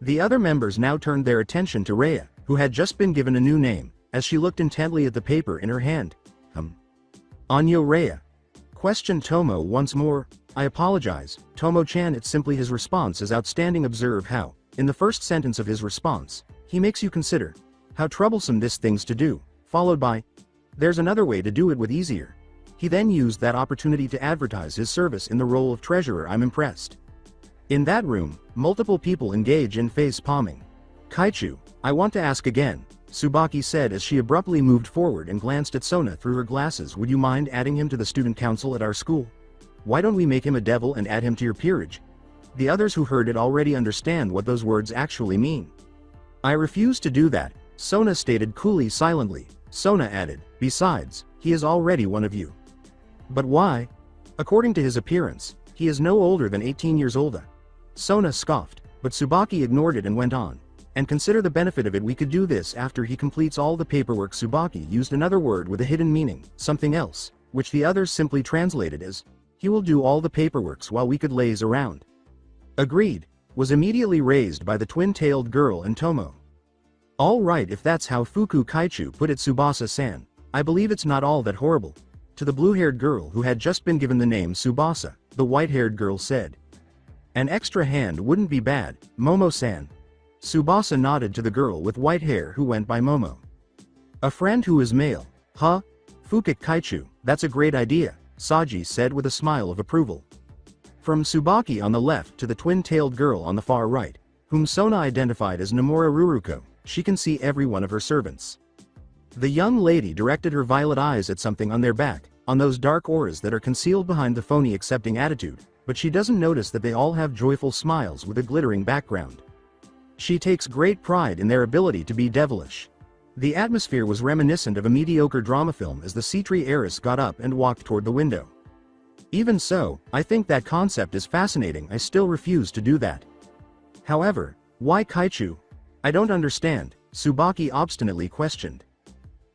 The other members now turned their attention to Rhea, who had just been given a new name, as she looked intently at the paper in her hand. "Anyo Rhea?" questioned Tomoe once more. "I apologize, Tomo-chan." It's simply his response is outstanding. Observe how, in the first sentence of his response, he makes you consider how troublesome this thing's to do, followed by, "There's another way to do it with easier." He then used that opportunity to advertise his service in the role of treasurer. "I'm impressed." In that room, multiple people engage in face palming. "Kaichu, I want to ask again," Tsubaki said as she abruptly moved forward and glanced at Sona through her glasses. "Would you mind adding him to the student council at our school? Why don't we make him a devil and add him to your peerage?" The others who heard it already understand what those words actually mean. "I refuse to do that," Sona stated coolly. Silently, Sona added, "Besides, he is already one of you." "But why?" "According to his appearance, he is no older than 18 years old." Sona scoffed, but Tsubaki ignored it and went on. "And consider the benefit of it. We could do this after he completes all the paperwork." Tsubaki used another word with a hidden meaning, something else, which the others simply translated as, "He will do all the paperworks while we could laze around." "Agreed," was immediately raised by the twin-tailed girl and Tomoe. "All right, if that's how Fuku Kaichu put it, Tsubasa-san, I believe it's not all that horrible." To the blue-haired girl who had just been given the name Tsubasa, the white-haired girl said, "An extra hand wouldn't be bad, Momo-san." Tsubasa nodded to the girl with white hair who went by Momo. "A friend who is male, huh? Fuku Kaichu, that's a great idea," Saji said with a smile of approval. From Tsubaki on the left to the twin-tailed girl on the far right, whom Sona identified as Nomura Ruruko, she can see every one of her servants. The young lady directed her violet eyes at something on their back, on those dark auras that are concealed behind the phony accepting attitude, but she doesn't notice that they all have joyful smiles with a glittering background. She takes great pride in their ability to be devilish. The atmosphere was reminiscent of a mediocre drama film as the Citri heiress got up and walked toward the window. Even so, I think that concept is fascinating. I still refuse to do that. However, why Kaichu? I don't understand, Tsubaki obstinately questioned.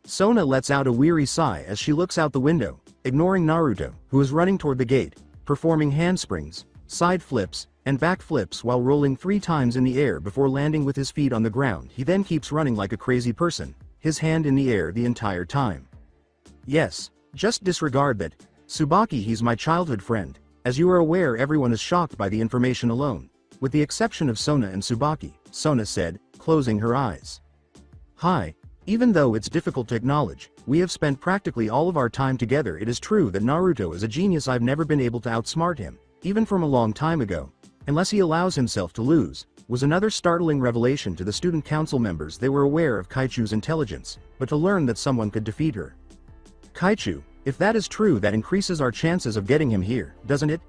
Sona lets out a weary sigh as she looks out the window, ignoring Naruto, who is running toward the gate, performing handsprings, side flips, and back flips while rolling 3 times in the air before landing with his feet on the ground. He then keeps running like a crazy person, his hand in the air the entire time. Yes, just disregard that. Tsubaki, he's my childhood friend. As you are aware, everyone is shocked by the information alone, with the exception of Sona and Tsubaki, Sona said, closing her eyes. Hi. Even though it's difficult to acknowledge, we have spent practically all of our time together. It is true that Naruto is a genius. I've never been able to outsmart him, even from a long time ago, unless he allows himself to lose, was another startling revelation to the student council members. They were aware of Kaichu's intelligence, but to learn that someone could defeat her. Kaichu, if that is true, that increases our chances of getting him here, doesn't it?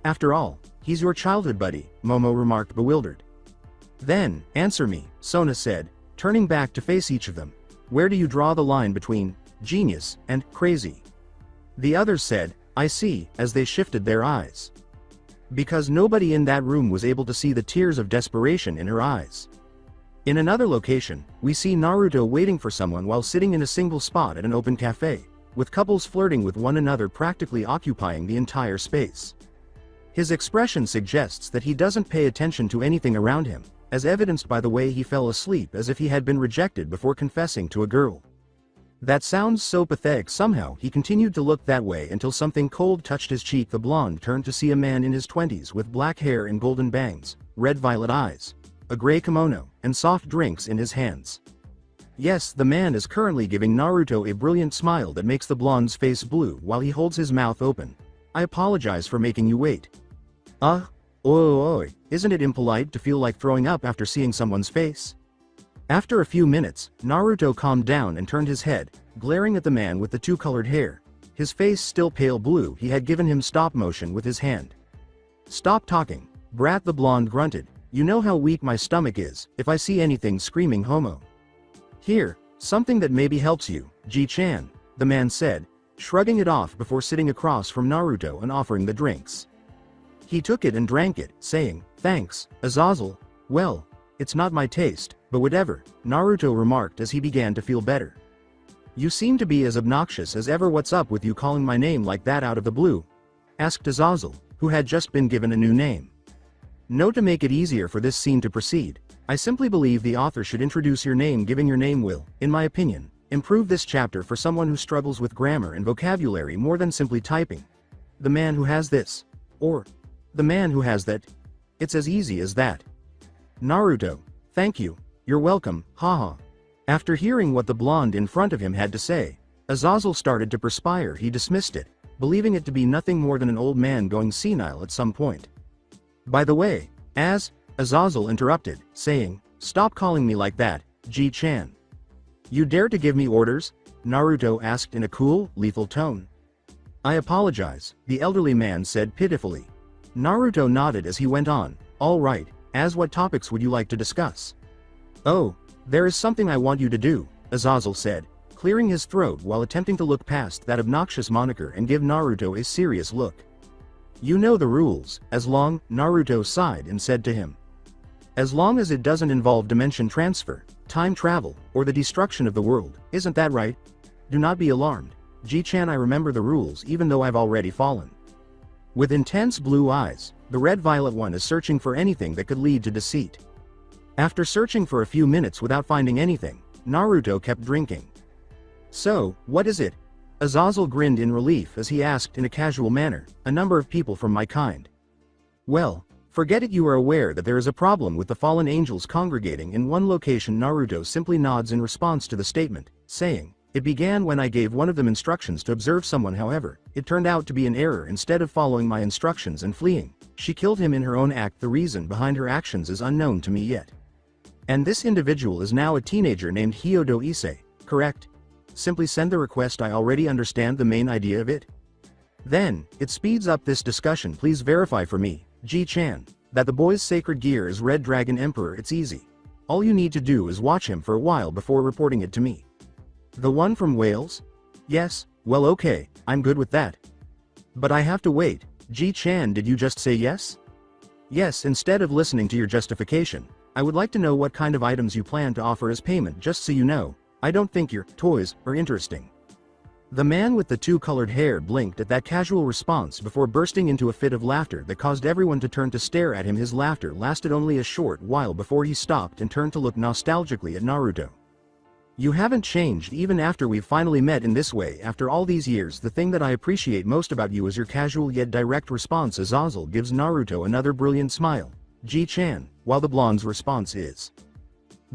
After all, he's your childhood buddy, Momo remarked, bewildered. Then, answer me, Sona said, turning back to face each of them. Where do you draw the line between genius and crazy? The others said, I see, as they shifted their eyes. Because nobody in that room was able to see the tears of desperation in her eyes. In another location, we see Naruto waiting for someone while sitting in a single spot at an open cafe, with couples flirting with one another practically occupying the entire space. His expression suggests that he doesn't pay attention to anything around him, as evidenced by the way he fell asleep as if he had been rejected before confessing to a girl. That sounds so pathetic. Somehow he continued to look that way until something cold touched his cheek. The blonde turned to see a man in his 20s with black hair and golden bangs, red-violet eyes, a gray kimono, and soft drinks in his hands. Yes, the man is currently giving Naruto a brilliant smile that makes the blonde's face blue while he holds his mouth open. I apologize for making you wait. Oi, isn't it impolite to feel like throwing up after seeing someone's face? After a few minutes, Naruto calmed down and turned his head, glaring at the man with the 2-colored hair, his face still pale blue. He had given him stop motion with his hand. Stop talking, brat, the blonde grunted. You know how weak my stomach is if I see anything screaming homo. Here, something that maybe helps you, Ji-chan, the man said, shrugging it off before sitting across from Naruto and offering the drinks. He took it and drank it, saying, thanks, Azazel. Well, it's not my taste, but whatever, Naruto remarked as he began to feel better. You seem to be as obnoxious as ever. What's up with you calling my name like that out of the blue? Asked Azazel, who had just been given a new name. No, to make it easier for this scene to proceed, I simply believe the author should introduce your name. Giving your name will, in my opinion, improve this chapter for someone who struggles with grammar and vocabulary more than simply typing. The man who has this. Or the man who has that. It's as easy as that. Naruto, thank you, you're welcome, haha. After hearing what the blonde in front of him had to say, Azazel started to perspire. He dismissed it, believing it to be nothing more than an old man going senile at some point. By the way, Azazel interrupted, saying, stop calling me like that, Ji-chan. You dare to give me orders? Naruto asked in a cool, lethal tone. I apologize, the elderly man said pitifully. Naruto nodded as he went on, all right, what topics would you like to discuss? Oh, there is something I want you to do, Azazel said, clearing his throat while attempting to look past that obnoxious moniker and give Naruto a serious look. You know the rules, Naruto sighed and said to him. As long as it doesn't involve dimension transfer, time travel, or the destruction of the world, isn't that right? Do not be alarmed, Ji-chan, I remember the rules even though I've already fallen. With intense blue eyes, the red-violet one is searching for anything that could lead to deceit. After searching for a few minutes without finding anything, Naruto kept drinking. So, what is it? Azazel grinned in relief as he asked in a casual manner, a number of people from my kind. Well, forget it, you are aware that there is a problem with the fallen angels congregating in one location. Naruto simply nods in response to the statement, saying, It began when I gave one of them instructions to observe someone, however, it turned out to be an error. Instead of following my instructions and fleeing, she killed him in her own act. The reason behind her actions is unknown to me yet. And this individual is now a teenager named Hyodo Issei, correct? Simply send the request. I already understand the main idea of it. Then, it speeds up this discussion. Please verify for me, G-chan, that the boy's sacred gear is Red Dragon Emperor. It's easy. All you need to do is watch him for a while before reporting it to me. The one from Wales? Yes, well okay, I'm good with that. But I have to wait. G-chan, did you just say yes? Yes. Instead of listening to your justification, I would like to know what kind of items you plan to offer as payment. Just so you know, I don't think your toys are interesting. The man with the two-colored hair blinked at that casual response before bursting into a fit of laughter that caused everyone to turn to stare at him. His laughter lasted only a short while before he stopped and turned to look nostalgically at Naruto. You haven't changed even after we've finally met in this way. After all these years, the thing that I appreciate most about you is your casual yet direct response. Azazel gives Naruto another brilliant smile. G-chan, while the blonde's response is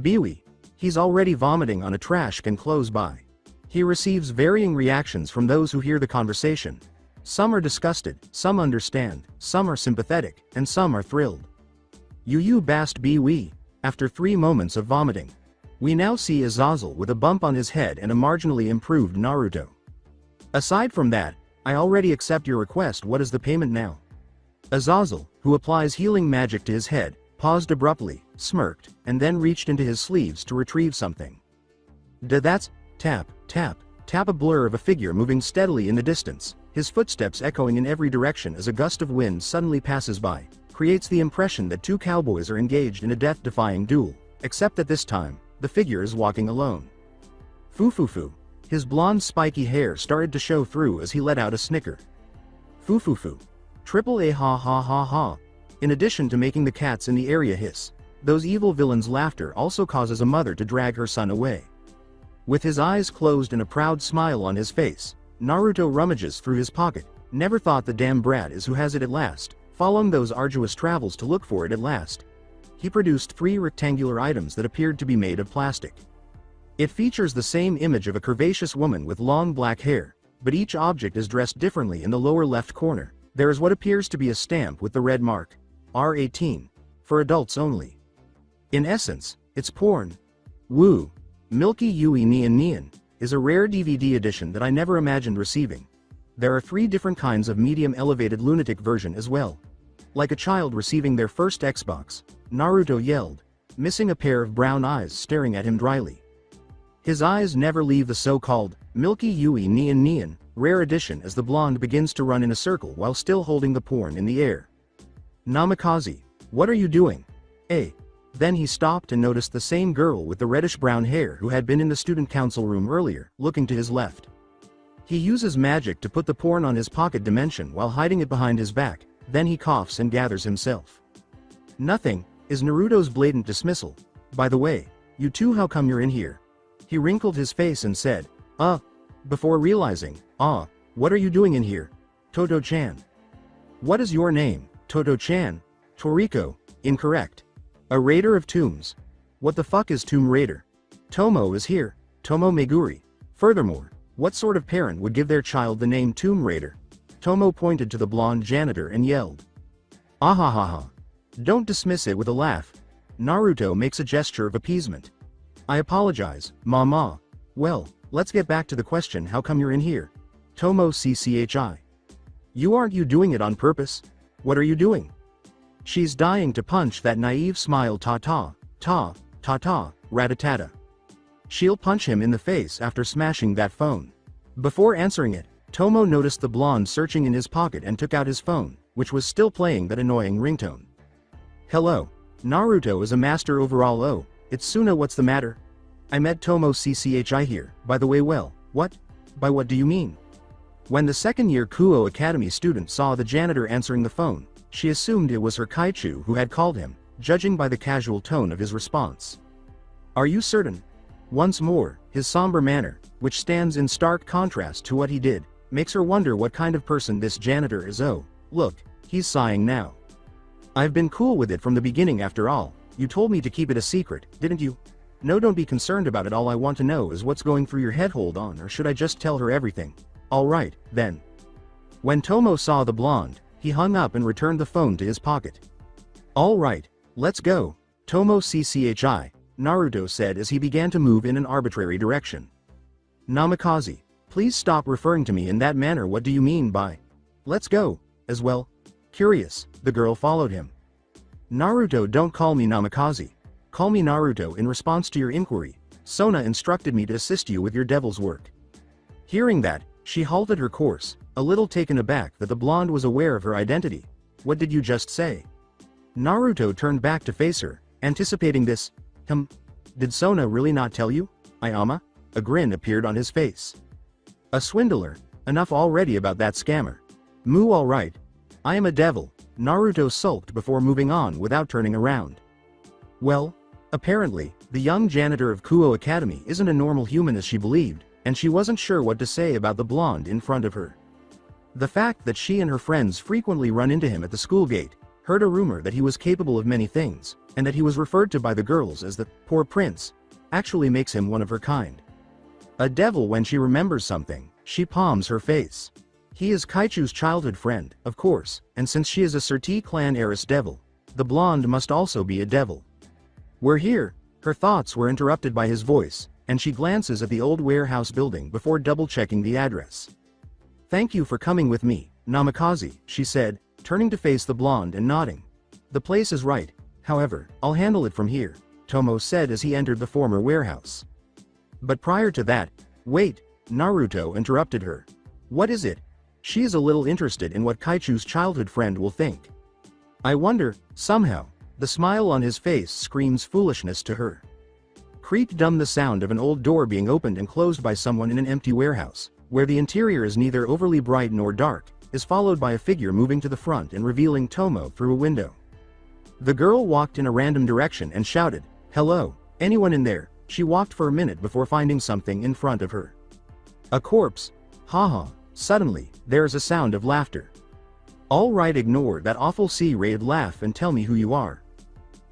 Biwi. He's already vomiting on a trash can close by. He receives varying reactions from those who hear the conversation. Some are disgusted, some understand, some are sympathetic, and some are thrilled. You bast Biwi. After 3 moments of vomiting, we now see Azazel with a bump on his head and a marginally improved Naruto. Aside from that, I already accept your request. What is the payment now? Azazel, who applies healing magic to his head, paused abruptly, smirked, and then reached into his sleeves to retrieve something. That's tap, tap, tap. A blur of a figure moving steadily in the distance, his footsteps echoing in every direction as a gust of wind suddenly passes by, creates the impression that 2 cowboys are engaged in a death-defying duel, except that this time, the figure is walking alone. Foo. His blonde spiky hair started to show through as he let out a snicker. Foo. Triple A ha ha ha ha. In addition to making the cats in the area hiss, those evil villains' laughter also causes a mother to drag her son away. With his eyes closed and a proud smile on his face, Naruto rummages through his pocket. Never thought the damn brat is who has it at last, following those arduous travels to look for it at last. He produced 3 rectangular items that appeared to be made of plastic. It features the same image of a curvaceous woman with long black hair, but each object is dressed differently. In the lower left corner, there is what appears to be a stamp with the red mark, R18, for adults only. In essence, it's porn. Woo. Milky Yui Neon is a rare DVD edition that I never imagined receiving. There are 3 different kinds of medium elevated lunatic version as well. Like a child receiving their first Xbox, Naruto yelled, missing a pair of brown eyes staring at him dryly. His eyes never leave the so-called Milky Yui Neon rare edition as the blonde begins to run in a circle while still holding the porn in the air. Namikaze, what are you doing? Then he stopped and noticed the same girl with the reddish-brown hair who had been in the student council room earlier, looking to his left. He uses magic to put the porn on his pocket dimension while hiding it behind his back, then he coughs and gathers himself. Nothing, is Naruto's blatant dismissal. By the way, you two, how come you're in here? He wrinkled his face and said, before realizing, what are you doing in here? Toto-chan. What is your name? Toto-chan. Toriko, incorrect. A raider of tombs. What the fuck is Tomb Raider? Tomo is here, Tomo Meguri. Furthermore, what sort of parent would give their child the name Tomb Raider? Tomo pointed to the blonde janitor and yelled. Ahahaha. Don't dismiss it with a laugh. Naruto makes a gesture of appeasement. I apologize, Mama. Well, let's get back to the question, how come you're in here? Tomo cchi. Aren't you doing it on purpose? What are you doing? She's dying to punch that naive smile. Ratatata. She'll punch him in the face after smashing that phone. Before answering it, Tomo noticed the blonde searching in his pocket and took out his phone, which was still playing that annoying ringtone. Hello. Naruto is a master overall. Oh, it's Suna, what's the matter? I met Tomo cchi here, by the way. Well, what? By what do you mean? When the second-year Kuo Academy student saw the janitor answering the phone, she assumed it was her Kaichu who had called him, judging by the casual tone of his response. Are you certain? Once more, his somber manner, which stands in stark contrast to what he did, makes her wonder what kind of person this janitor is. Oh, look, he's sighing now. I've been cool with it from the beginning after all. You told me to keep it a secret, didn't you? No, don't be concerned about it, all I want to know is what's going through your head. Hold on, or should I just tell her everything? Alright, then. When Tomoe saw the blonde, he hung up and returned the phone to his pocket. Alright, let's go. Tomoe cchi, Naruto said as he began to move in an arbitrary direction. Namikaze, please stop referring to me in that manner. What do you mean by let's go, as well? Curious, the girl followed him. Naruto, don't call me Namikaze. Call me Naruto. In response to your inquiry, Sona instructed me to assist you with your devil's work. Hearing that, she halted her course, a little taken aback that the blonde was aware of her identity. What did you just say? Naruto turned back to face her, anticipating this. Did Sona really not tell you? Ayama? A grin appeared on his face. A swindler, enough already about that scammer. Moo, alright. I am a devil, Naruto sulked before moving on without turning around. Well, apparently, the young janitor of Kuo Academy isn't a normal human as she believed, and she wasn't sure what to say about the blonde in front of her. The fact that she and her friends frequently run into him at the school gate, heard a rumor that he was capable of many things, and that he was referred to by the girls as the poor prince, actually makes him one of her kind. A devil. When she remembers something, she palms her face. He is Kaichu's childhood friend, of course, and since she is a Surti clan heiress devil, the blonde must also be a devil. We're here. Her thoughts were interrupted by his voice, and she glances at the old warehouse building before double-checking the address. Thank you for coming with me, Namikaze, she said, turning to face the blonde and nodding. The place is right, however, I'll handle it from here, Tomoe said as he entered the former warehouse. But prior to that, wait, Naruto interrupted her. What is it? She is a little interested in what Kaichu's childhood friend will think. I wonder, somehow, the smile on his face screams foolishness to her. Creak dumb. The sound of an old door being opened and closed by someone in an empty warehouse, where the interior is neither overly bright nor dark, is followed by a figure moving to the front and revealing Tomoe through a window. The girl walked in a random direction and shouted, "Hello, anyone in there?" She walked for a minute before finding something in front of her. A corpse. Haha. Suddenly, there's a sound of laughter. Alright, ignore that awful C-rated laugh and tell me who you are.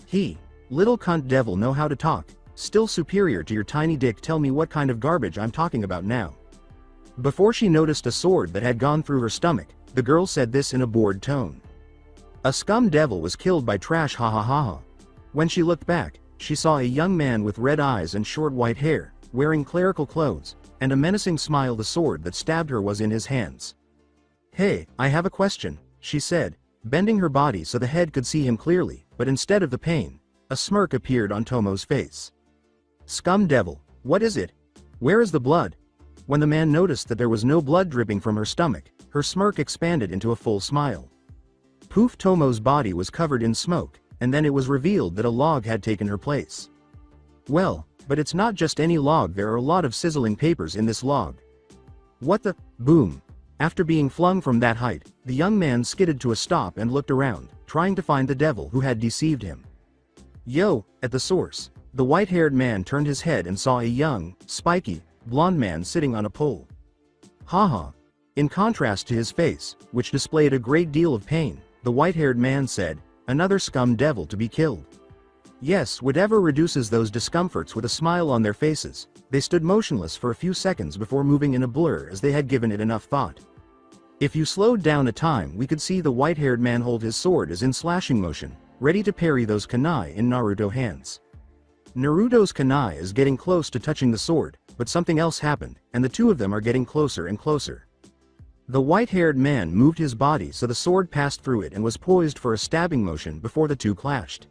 He. Little cunt devil, know how to talk. Still superior to your tiny dick. Tell me what kind of garbage I'm talking about now. Before she noticed a sword that had gone through her stomach, the girl said this in a bored tone. A scum devil was killed by trash, ha ha ha ha. When she looked back, she saw a young man with red eyes and short white hair, wearing clerical clothes, and a menacing smile. The sword that stabbed her was in his hands. Hey, I have a question, she said, bending her body so the head could see him clearly, but instead of the pain, a smirk appeared on Tomoe's face. Scum devil, what is it? Where is the blood? When the man noticed that there was no blood dripping from her stomach, her smirk expanded into a full smile. Poof, Tomoe's body was covered in smoke, and then it was revealed that a log had taken her place. Well, but it's not just any log, there are a lot of sizzling papers in this log. What the? Boom. After being flung from that height, the young man skidded to a stop and looked around, trying to find the devil who had deceived him. Yo, at the source, the white-haired man turned his head and saw a young, spiky, blonde man sitting on a pole. Haha. In contrast to his face, which displayed a great deal of pain, the white-haired man said, another scum devil to be killed. Yes, whatever reduces those discomforts. With a smile on their faces, they stood motionless for a few seconds before moving in a blur as they had given it enough thought. If you slowed down a time, we could see the white-haired man hold his sword as in slashing motion, ready to parry those kunai in Naruto's hands. Naruto's kunai is getting close to touching the sword, but something else happened, and the two of them are getting closer and closer. The white-haired man moved his body so the sword passed through it and was poised for a stabbing motion before the two clashed.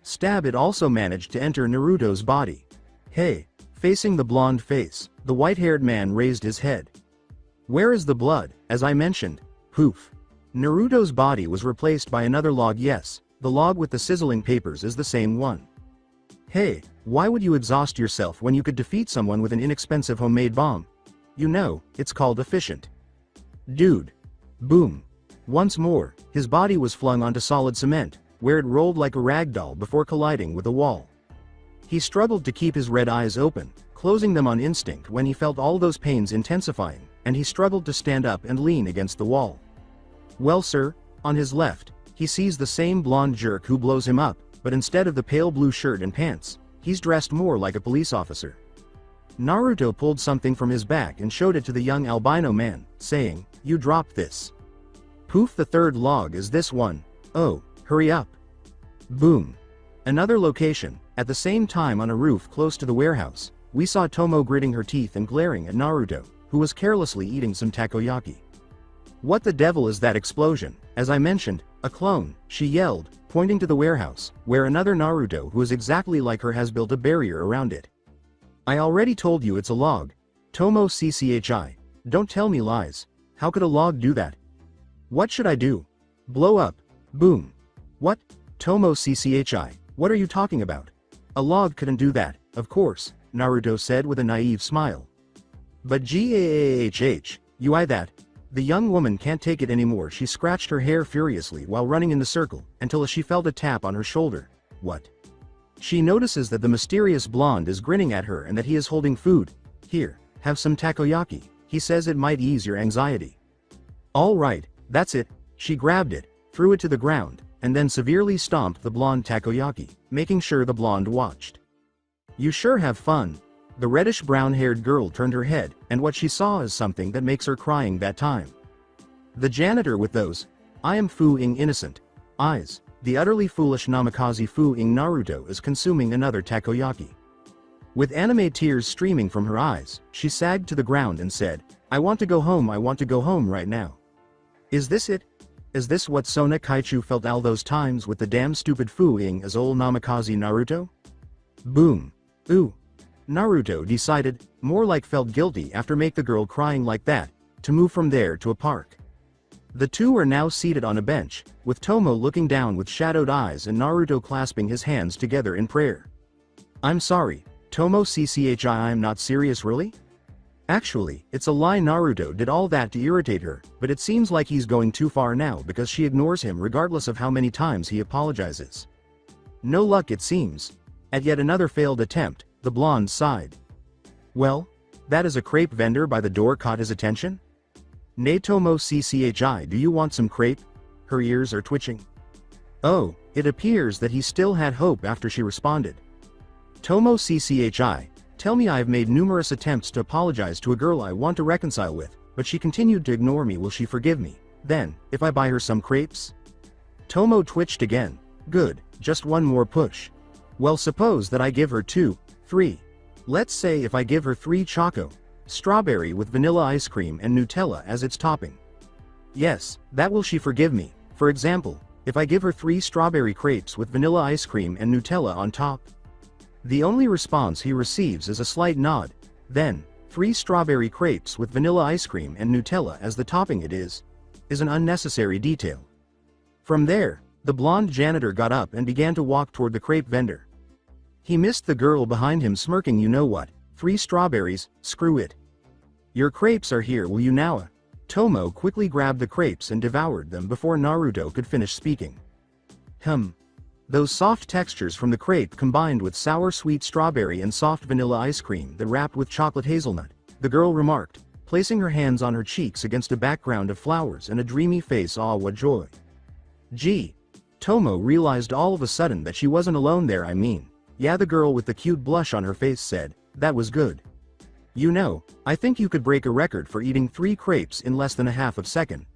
Stab. It also managed to enter Naruto's body. Hey, facing the blonde face, the white-haired man raised his head. Where is the blood? As I mentioned, poof. Naruto's body was replaced by another log. Yes, the log with the sizzling papers is the same one. Hey, why would you exhaust yourself when you could defeat someone with an inexpensive homemade bomb? You know, it's called efficient. Dude. Boom. Once more, his body was flung onto solid cement, where it rolled like a rag doll before colliding with a wall. He struggled to keep his red eyes open, closing them on instinct when he felt all those pains intensifying, and he struggled to stand up and lean against the wall. Well, sir, on his left, he sees the same blonde jerk who blows him up, but instead of the pale blue shirt and pants, he's dressed more like a police officer. Naruto pulled something from his back and showed it to the young albino man, saying, "You dropped this." Poof, the third log is this one. Oh, hurry up. Boom. Another location, at the same time on a roof close to the warehouse, we saw Tomoe gritting her teeth and glaring at Naruto, who was carelessly eating some takoyaki. What the devil is that explosion? As I mentioned, a clone, she yelled, pointing to the warehouse, where another Naruto who is exactly like her has built a barrier around it. I already told you it's a log. Tomoe cchi. Don't tell me lies. How could a log do that? What should I do? Blow up. Boom. What? Tomoe cchi. What are you talking about? A log couldn't do that, of course, Naruto said with a naive smile. But gaahh, you eye that? The young woman can't take it anymore. She scratched her hair furiously while running in the circle, until she felt a tap on her shoulder. What? She notices that the mysterious blonde is grinning at her and that he is holding food. Here, have some takoyaki, he says, it might ease your anxiety. All right, that's it. She grabbed it, threw it to the ground, and then severely stomped the blonde takoyaki, making sure the blonde watched. You sure have fun. The reddish brown-haired girl turned her head, and what she saw is something that makes her crying that time. The janitor with those, I am fu-ing innocent, eyes. The utterly foolish Namikaze fu-ing Naruto is consuming another takoyaki. With anime tears streaming from her eyes, she sagged to the ground and said, I want to go home right now. Is this it? Is this what Sona Kaichu felt all those times with the damn stupid fu-ing as old Namikaze Naruto? Boom. Ooh. Naruto decided, more like felt guilty after make the girl crying like that, to move from there to a park. The two are now seated on a bench, with Tomoe looking down with shadowed eyes and Naruto clasping his hands together in prayer. I'm sorry, Tomoe cchi, I'm not serious really? Actually, it's a lie. Naruto did all that to irritate her, but it seems like he's going too far now because she ignores him regardless of how many times he apologizes. No luck it seems. At yet another failed attempt, the blonde sighed. Well, that is a crepe vendor by the door caught his attention? Nay Tomoe cchi, do you want some crepe? Her ears are twitching. Oh, it appears that he still had hope after she responded. Tomoe cchi, tell me I have made numerous attempts to apologize to a girl I want to reconcile with, but she continued to ignore me. Will she forgive me, then, if I buy her some crepes? Tomoe twitched again. Good, just one more push. Well, suppose that I give her 2, 3. Let's say if I give her 3 choco. Strawberry with vanilla ice cream and Nutella as its topping. Yes, that will she forgive me. For example, if I give her 3 strawberry crepes with vanilla ice cream and Nutella on top. The only response he receives is a slight nod. Then, 3 strawberry crepes with vanilla ice cream and Nutella as the topping is an unnecessary detail. From there, the blonde janitor got up and began to walk toward the crepe vendor. He missed the girl behind him smirking. You know what? 3 strawberries, screw it. Your crepes are here, will you now? Tomoe quickly grabbed the crepes and devoured them before Naruto could finish speaking. Those soft textures from the crepe combined with sour sweet strawberry and soft vanilla ice cream that wrapped with chocolate hazelnut, the girl remarked, placing her hands on her cheeks against a background of flowers and a dreamy face. Ah, what joy. Gee. Tomoe realized all of a sudden that she wasn't alone there. I mean, yeah, the girl with the cute blush on her face said, that was good. You know, I think you could break a record for eating 3 crepes in less than a half of a second.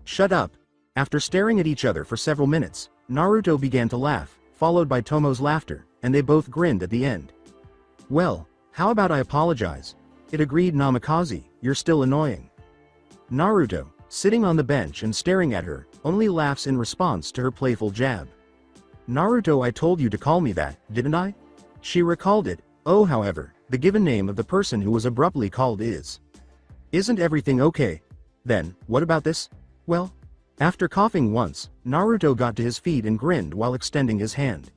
Shut up. After staring at each other for several minutes, Naruto began to laugh, followed by Tomoe's laughter, and they both grinned at the end. Well, how about I apologize? It agreed Namikaze, you're still annoying. Naruto, sitting on the bench and staring at her, only laughs in response to her playful jab. Naruto, I told you to call me that, didn't I? She recalled it. Oh, however, the given name of the person who was abruptly called is. Isn't everything okay? Then, what about this? Well, after coughing once, Naruto got to his feet and grinned while extending his hand.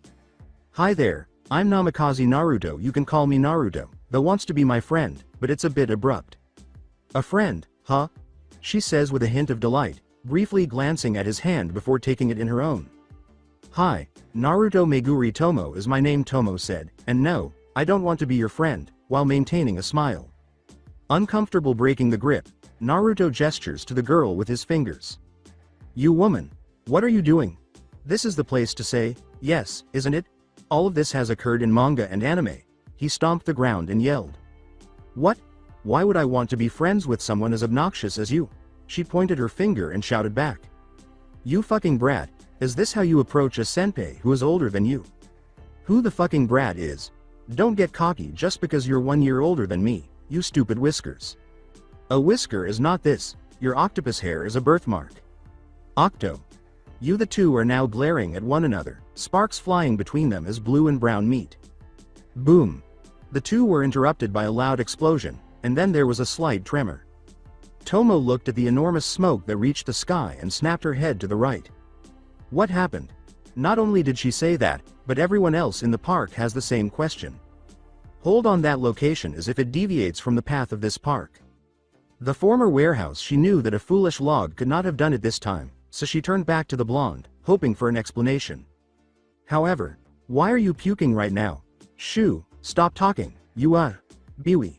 Hi there, I'm Namikaze Naruto. You can call me Naruto, though wants to be my friend, but it's a bit abrupt. A friend, huh? She says with a hint of delight, briefly glancing at his hand before taking it in her own. Hi, Naruto Meguri Tomoe is my name, Tomoe said, and no, I don't want to be your friend, while maintaining a smile. Uncomfortable breaking the grip, Naruto gestures to the girl with his fingers. You woman, what are you doing? This is the place to say, yes, isn't it? All of this has occurred in manga and anime. He stomped the ground and yelled. What? Why would I want to be friends with someone as obnoxious as you? She pointed her finger and shouted back. You fucking brat, is this how you approach a senpai who is older than you? Who the fucking brat is? Don't get cocky just because you're 1 year older than me, you stupid whiskers. A whisker is not this, your octopus hair is a birthmark. Octo. You the two are now glaring at one another, sparks flying between them as blue and brown meet. Boom. The two were interrupted by a loud explosion, and then there was a slight tremor. Tomo looked at the enormous smoke that reached the sky and snapped her head to the right. What happened? Not only did she say that, but everyone else in the park has the same question. Hold on that location as if it deviates from the path of this park. The former warehouse, she knew that a foolish log could not have done it this time, so she turned back to the blonde, hoping for an explanation. However, why are you puking right now? Shoo, stop talking, you Biwi.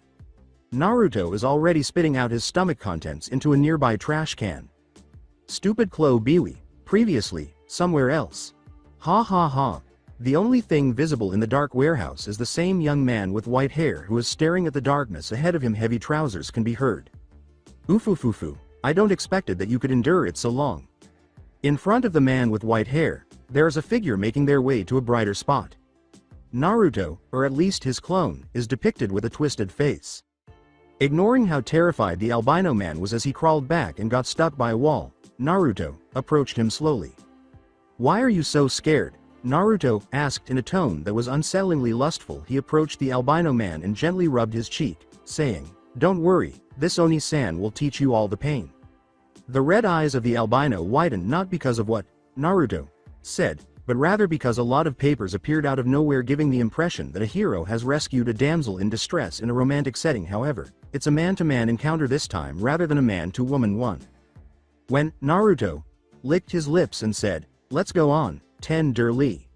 Naruto is already spitting out his stomach contents into a nearby trash can. Stupid Kuo Biwi, previously, somewhere else. Ha ha ha. The only thing visible in the dark warehouse is the same young man with white hair who is staring at the darkness ahead of him. Heavy trousers can be heard. Oofufufu, I don't expected that you could endure it so long. In front of the man with white hair, there is a figure making their way to a brighter spot. Naruto, or at least his clone, is depicted with a twisted face. Ignoring how terrified the albino man was as he crawled back and got stuck by a wall, Naruto approached him slowly. Why are you so scared? Naruto asked in a tone that was unsettlingly lustful. He approached the albino man and gently rubbed his cheek, saying, Don't worry, this Oni-san will teach you all the pain. The red eyes of the albino widened not because of what Naruto said, but rather because a lot of papers appeared out of nowhere, giving the impression that a hero has rescued a damsel in distress in a romantic setting. However, it's a man-to-man encounter this time rather than a man-to-woman one. When Naruto licked his lips and said, Let's go on, tenderly.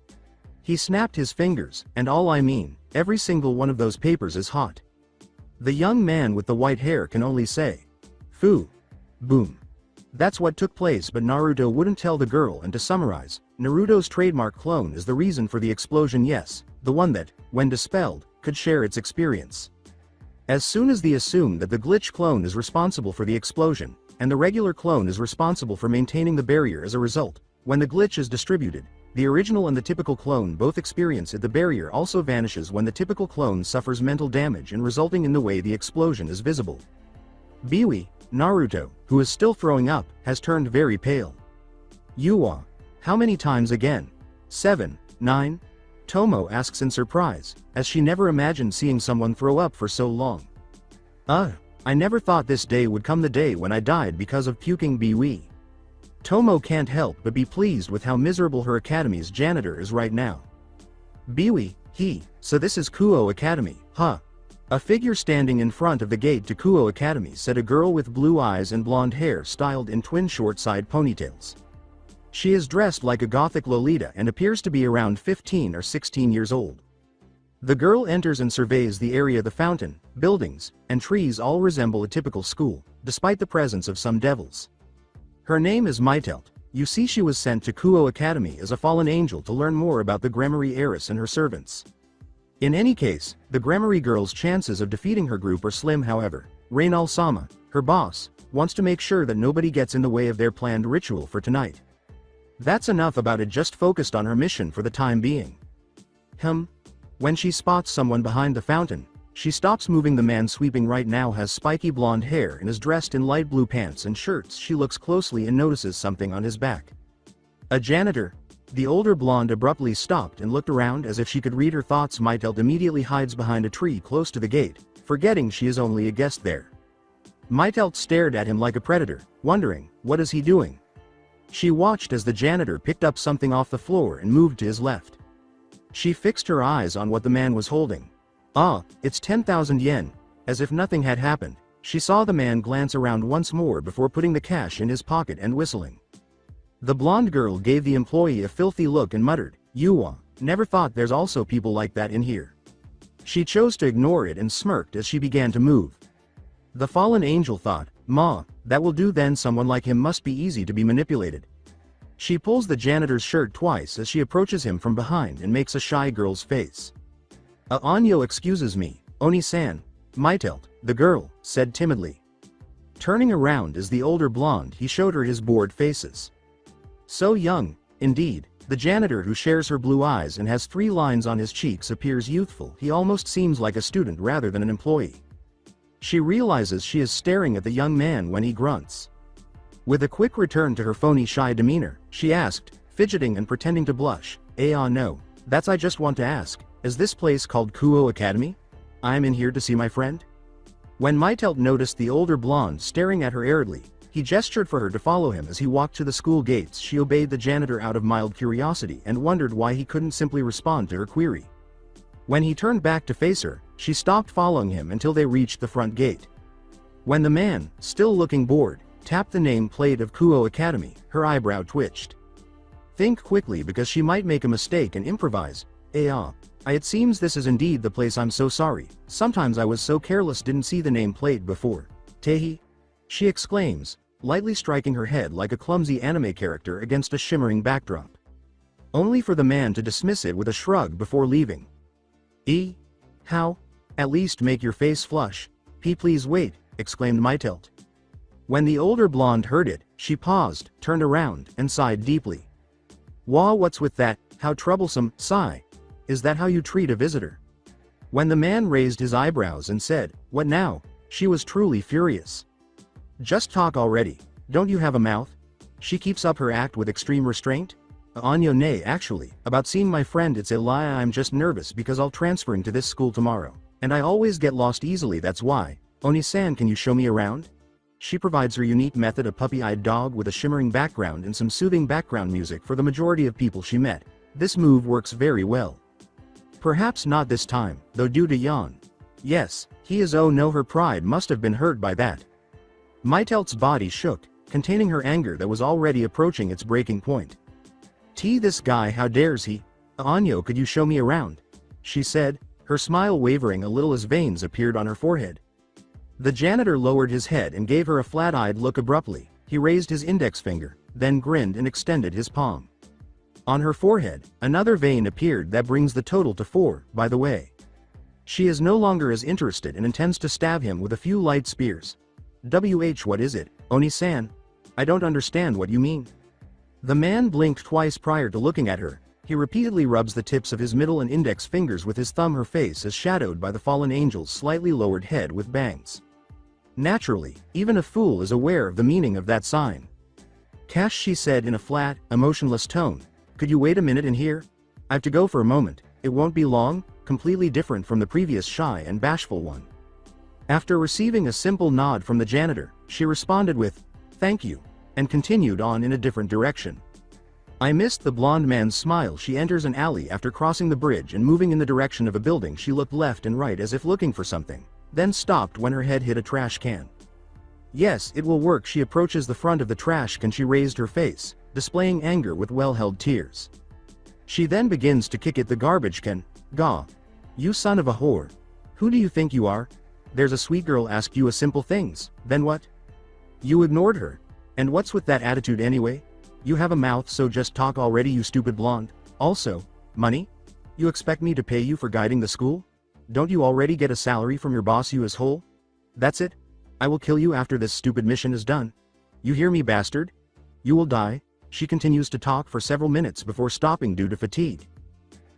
He snapped his fingers, and all I mean, every single one of those papers is hot. The young man with the white hair can only say, Foo. Boom. That's what took place, but Naruto wouldn't tell the girl, and to summarize, Naruto's trademark clone is the reason for the explosion. Yes, the one that, when dispelled, could share its experience. As soon as they assume that the glitch clone is responsible for the explosion, and the regular clone is responsible for maintaining the barrier as a result, when the glitch is distributed, the original and the typical clone both experience it. The barrier also vanishes when the typical clone suffers mental damage and resulting in the way the explosion is visible. Biwi, Naruto, who is still throwing up, has turned very pale. Yuwa. How many times again? 7, 9? Tomo asks in surprise, as she never imagined seeing someone throw up for so long. I never thought this day would come, the day when I died because of puking. Biwi. Tomo can't help but be pleased with how miserable her academy's janitor is right now. Biwi, so this is Kuo Academy, huh? A figure standing in front of the gate to Kuo Academy, said a girl with blue eyes and blonde hair styled in twin short-side ponytails. She is dressed like a gothic Lolita and appears to be around 15 or 16 years old. The girl enters and surveys the area. The fountain, buildings, and trees all resemble a typical school, despite the presence of some devils. Her name is Mittelt. You see, she was sent to Kuo Academy as a fallen angel to learn more about the Gremory heiress and her servants. In any case, the Gremory girl's chances of defeating her group are slim. However, Reynal-sama, her boss, wants to make sure that nobody gets in the way of their planned ritual for tonight. That's enough about it. Just focused on her mission for the time being. When she spots someone behind the fountain, she stops moving. The man sweeping right now has spiky blonde hair and is dressed in light blue pants and shirts. She looks closely and notices something on his back. A janitor. The older blonde abruptly stopped and looked around as if she could read her thoughts. Mittelt immediately hides behind a tree close to the gate, forgetting she is only a guest there. Mittelt stared at him like a predator, wondering, what is he doing? She watched as the janitor picked up something off the floor and moved to his left. She fixed her eyes on what the man was holding. It's 10,000 yen. As if nothing had happened, she saw the man glance around once more before putting the cash in his pocket and whistling. The blonde girl gave the employee a filthy look and muttered, Yuwa, never thought there's also people like that in here. She chose to ignore it and smirked as she began to move. The fallen angel thought, that will do then, someone like him must be easy to be manipulated. She pulls the janitor's shirt twice as she approaches him from behind and makes a shy girl's face. Anyo excuses me, Oni-san. Mittelt, the girl, said timidly. Turning around as the older blonde, he showed her his bored faces. So young, indeed. The janitor, who shares her blue eyes and has 3 lines on his cheeks, appears youthful. He almost seems like a student rather than an employee. She realizes she is staring at the young man when he grunts. With a quick return to her phony shy demeanor, she asked, fidgeting and pretending to blush, no, that's I just want to ask, is this place called Kuo Academy? I'm in here to see my friend? When Mittelt noticed the older blonde staring at her aridly, he gestured for her to follow him. As he walked to the school gates, she obeyed the janitor out of mild curiosity and wondered why he couldn't simply respond to her query. When he turned back to face her, she stopped following him until they reached the front gate. When the man, still looking bored, tapped the name plate of Kuo Academy, her eyebrow twitched. Think quickly, because she might make a mistake and improvise. It seems this is indeed the place. I'm so sorry. Sometimes I was so careless, didn't see the name plate before. Tehi? She exclaims, lightly striking her head like a clumsy anime character against a shimmering backdrop. Only for the man to dismiss it with a shrug before leaving. How? At least make your face flush. Please wait, exclaimed Mittelt. When the older blonde heard it, she paused, turned around, and sighed deeply. Wah, what's with that? How troublesome. Sigh. Is that how you treat a visitor? When the man raised his eyebrows and said, what now? She was truly furious. Just talk already. Don't you have a mouth? She keeps up her act with extreme restraint. Anyo, nay, actually, about seeing my friend, it's a lie. I'm just nervous because I'll transferring to this school tomorrow, and I always get lost easily, that's why. Oni-san, can you show me around? She provides her unique method, a puppy-eyed dog with a shimmering background and some soothing background music for the majority of people she met. This move works very well. Perhaps not this time, though, due to Yan. Yes, he is. Oh no, her pride must have been hurt by that. Mittelt's body shook, containing her anger that was already approaching its breaking point. This guy, how dares he? Anyo, could you show me around? She said, her smile wavering a little as veins appeared on her forehead. The janitor lowered his head and gave her a flat-eyed look abruptly. He raised his index finger, then grinned and extended his palm. On her forehead, another vein appeared that brings the total to 4, by the way. She is no longer as interested and intends to stab him with a few light spears. What is it, Oni-san? I don't understand what you mean. The man blinked twice prior to looking at her. He repeatedly rubs the tips of his middle and index fingers with his thumb. Her face is shadowed by the fallen angel's slightly lowered head with bangs. Naturally, even a fool is aware of the meaning of that sign. Cash, she said in a flat, emotionless tone. Could you wait a minute in here? I've to go for a moment. It won't be long. Completely different from the previous shy and bashful one. After receiving a simple nod from the janitor, she responded with, thank you, and continued on in a different direction. I missed the blonde man's smile. She enters an alley after crossing the bridge and moving in the direction of a building. She looked left and right as if looking for something, then stopped when her head hit a trash can. Yes, it will work. She approaches the front of the trash can. She raised her face, displaying anger with well-held tears. She then begins to kick at the garbage can. Gah! You son of a whore! Who do you think you are? There's a sweet girl asked you a simple things, then what? You ignored her. And what's with that attitude anyway? You have a mouth, so just talk already, you stupid blonde. Also, money? You expect me to pay you for guiding the school? Don't you already get a salary from your boss, you asshole? That's it? I will kill you after this stupid mission is done. You hear me, bastard? You will die. She continues to talk for several minutes before stopping due to fatigue.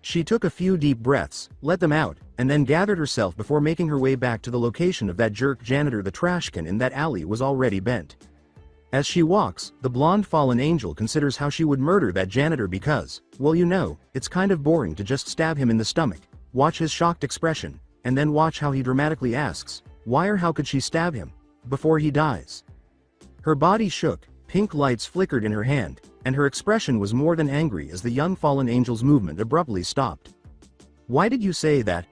She took a few deep breaths, let them out, and then gathered herself before making her way back to the location of that jerk janitor. The trash can in that alley was already bent. As she walks, the blonde fallen angel considers how she would murder that janitor because, well, you know, it's kind of boring to just stab him in the stomach, watch his shocked expression, and then watch how he dramatically asks, why or how could she stab him, before he dies. Her body shook, pink lights flickered in her hand, and her expression was more than angry as the young fallen angel's movement abruptly stopped. Why did you say that?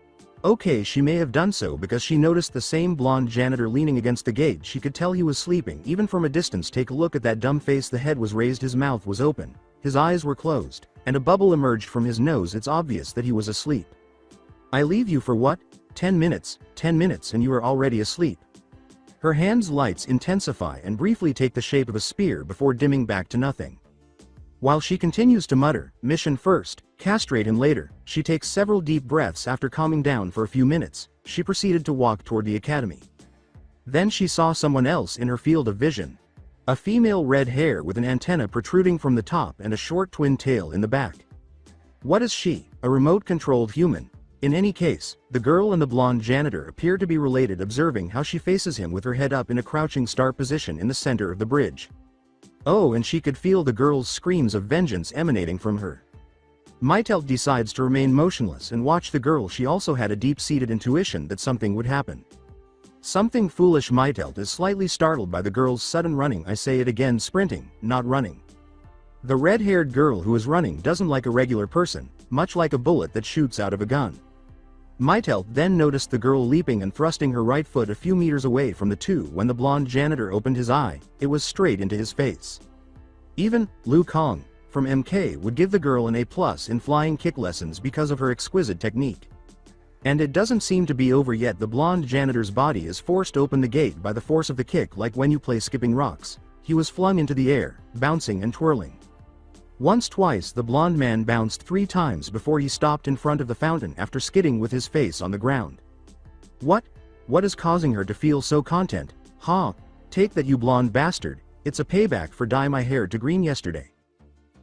Okay, she may have done so because she noticed the same blonde janitor leaning against the gate. She could tell he was sleeping even from a distance. Take a look at that dumb face. The head was raised, his mouth was open, his eyes were closed, and a bubble emerged from his nose. It's obvious that he was asleep. I leave you for what? 10 minutes, and you are already asleep. Her hand's lights intensify and briefly take the shape of a spear before dimming back to nothing. While she continues to mutter, "Mission first, castrate him later," she takes several deep breaths. After calming down for a few minutes, she proceeded to walk toward the academy. Then she saw someone else in her field of vision. A female, red hair with an antenna protruding from the top and a short twin tail in the back. What is she? A remote-controlled human? In any case, the girl and the blonde janitor appear to be related, observing how she faces him with her head up in a crouching start position in the center of the bridge. Oh, and she could feel the girl's screams of vengeance emanating from her. Mittelt decides to remain motionless and watch the girl. She also had a deep-seated intuition that something would happen. Something foolish. Mittelt is slightly startled by the girl's sudden running. I say it again, sprinting, not running. The red-haired girl who is running doesn't like a regular person, much like a bullet that shoots out of a gun. Mittelt then noticed the girl leaping and thrusting her right foot a few meters away from the two. When the blonde janitor opened his eye, it was straight into his face. Even Liu Kong from MK would give the girl an A+ in flying kick lessons because of her exquisite technique. And it doesn't seem to be over yet. The blonde janitor's body is forced open the gate by the force of the kick, like when you play skipping rocks. He was flung into the air, bouncing and twirling. Once, twice, the blonde man bounced 3 times before he stopped in front of the fountain after skidding with his face on the ground. What is causing her to feel so content? Take that, you blonde bastard. It's a payback for dye my hair to green yesterday.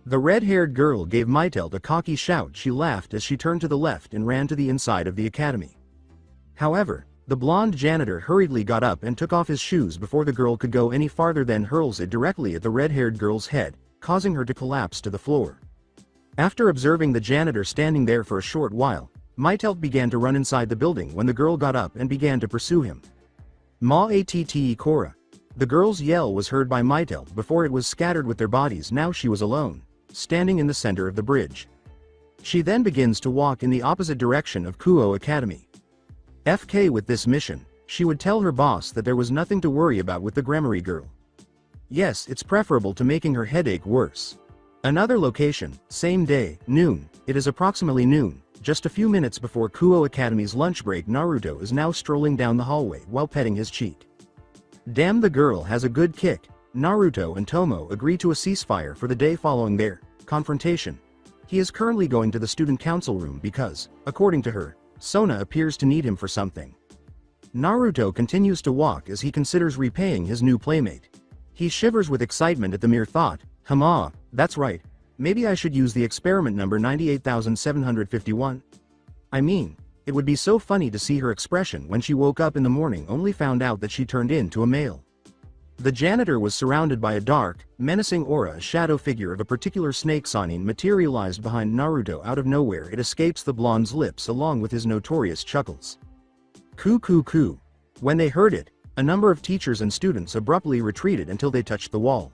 The red-haired girl gave Mittelt a cocky shout. She laughed as she turned to the left and ran to the inside of the academy. However, the blonde janitor hurriedly got up and took off his shoes before the girl could go any farther, then hurls it directly at the red-haired girl's head, causing her to collapse to the floor. After observing the janitor standing there for a short while, Mittelt began to run inside the building when the girl got up and began to pursue him. Ma-att Cora. The girl's yell was heard by Mittelt before it was scattered with their bodies. Now she was alone, standing in the center of the bridge. She then begins to walk in the opposite direction of Kuo Academy. FK with this mission, she would tell her boss that there was nothing to worry about with the Gremory girl. Yes, it's preferable to making her headache worse. Another location, same day, noon. It is approximately noon, just a few minutes before Kuo Academy's lunch break. Naruto is now strolling down the hallway while petting his cheek. Damn, the girl has a good kick. Naruto and Tomoe agree to a ceasefire for the day following their confrontation. He is currently going to the student council room because, according to her, Sona appears to need him for something. Naruto continues to walk as he considers repaying his new playmate. He shivers with excitement at the mere thought. That's right. Maybe I should use the experiment number 98,751. I mean, it would be so funny to see her expression when she woke up in the morning, only found out that she turned into a male. The janitor was surrounded by a dark, menacing aura. A shadow figure of a particular snake Sanin materialized behind Naruto out of nowhere. It escapes the blonde's lips along with his notorious chuckles. Coo. When they heard it, a number of teachers and students abruptly retreated until they touched the wall.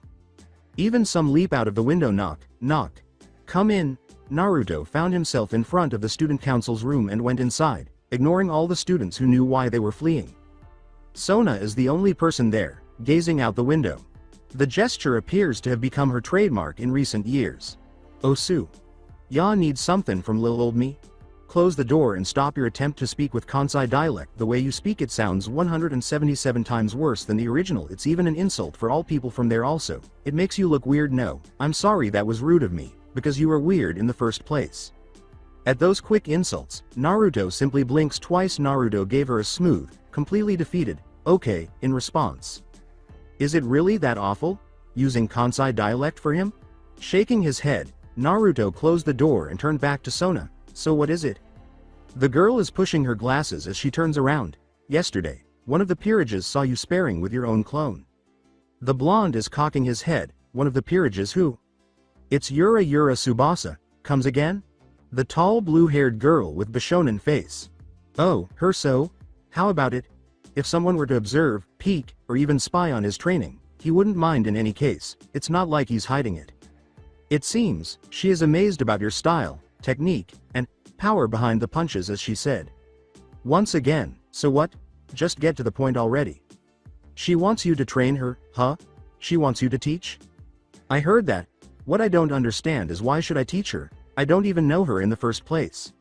Even some leap out of the window. Knock. Come in. Naruto found himself in front of the student council's room and went inside, ignoring all the students who knew why they were fleeing. Sona is the only person there, gazing out the window. The gesture appears to have become her trademark in recent years. Osu. Ya need something from lil old me? Close the door and stop your attempt to speak with Kansai dialect. The way you speak it sounds 177 times worse than the original. It's even an insult for all people from there also. It makes you look weird. No, I'm sorry, that was rude of me, because you were weird in the first place. At those quick insults, Naruto simply blinks twice. Naruto gave her a smooth, completely defeated, okay, in response. Is it really that awful? Using Kansai dialect for him? Shaking his head, Naruto closed the door and turned back to Sona. So what is it? The girl is pushing her glasses as she turns around. Yesterday, one of the Perrages saw you sparring with your own clone. The blonde is cocking his head. One of the Perrages who? It's Yura Tsubasa, comes again? The tall blue-haired girl with Bishonen face. Oh, her so? How about it? If someone were to observe, peek, or even spy on his training, he wouldn't mind in any case. It's not like he's hiding it. It seems, she is amazed about your style, technique, and power behind the punches, as she said. Once again, so what? Just get to the point already. She wants you to train her, huh? She wants you to teach? I heard that. What I don't understand is why should I teach her? I don't even know her in the first place.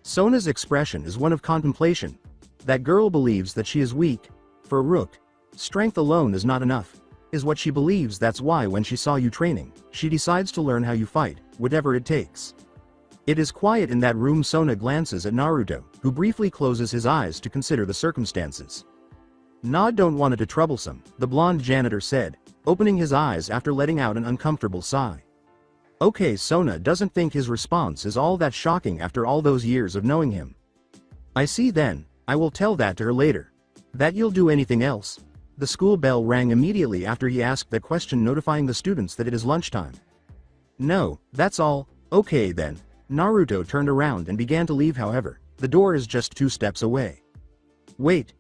Sona's expression is one of contemplation. That girl believes that she is weak. For Rook, strength alone is not enough. is what she believes. That's why when she saw you training, she decides to learn how you fight, whatever it takes. It is quiet in that room. Sona glances at Naruto, who briefly closes his eyes to consider the circumstances. Nah, don't want it to troublesome, the blonde janitor said, opening his eyes after letting out an uncomfortable sigh. Okay, Sona doesn't think his response is all that shocking after all those years of knowing him. I see then, I will tell that to her later. That you'll do anything else? The school bell rang immediately after he asked that question, notifying the students that it is lunchtime. No, that's all. Okay then. Naruto turned around and began to leave. However, the door is just 2 steps away. Wait.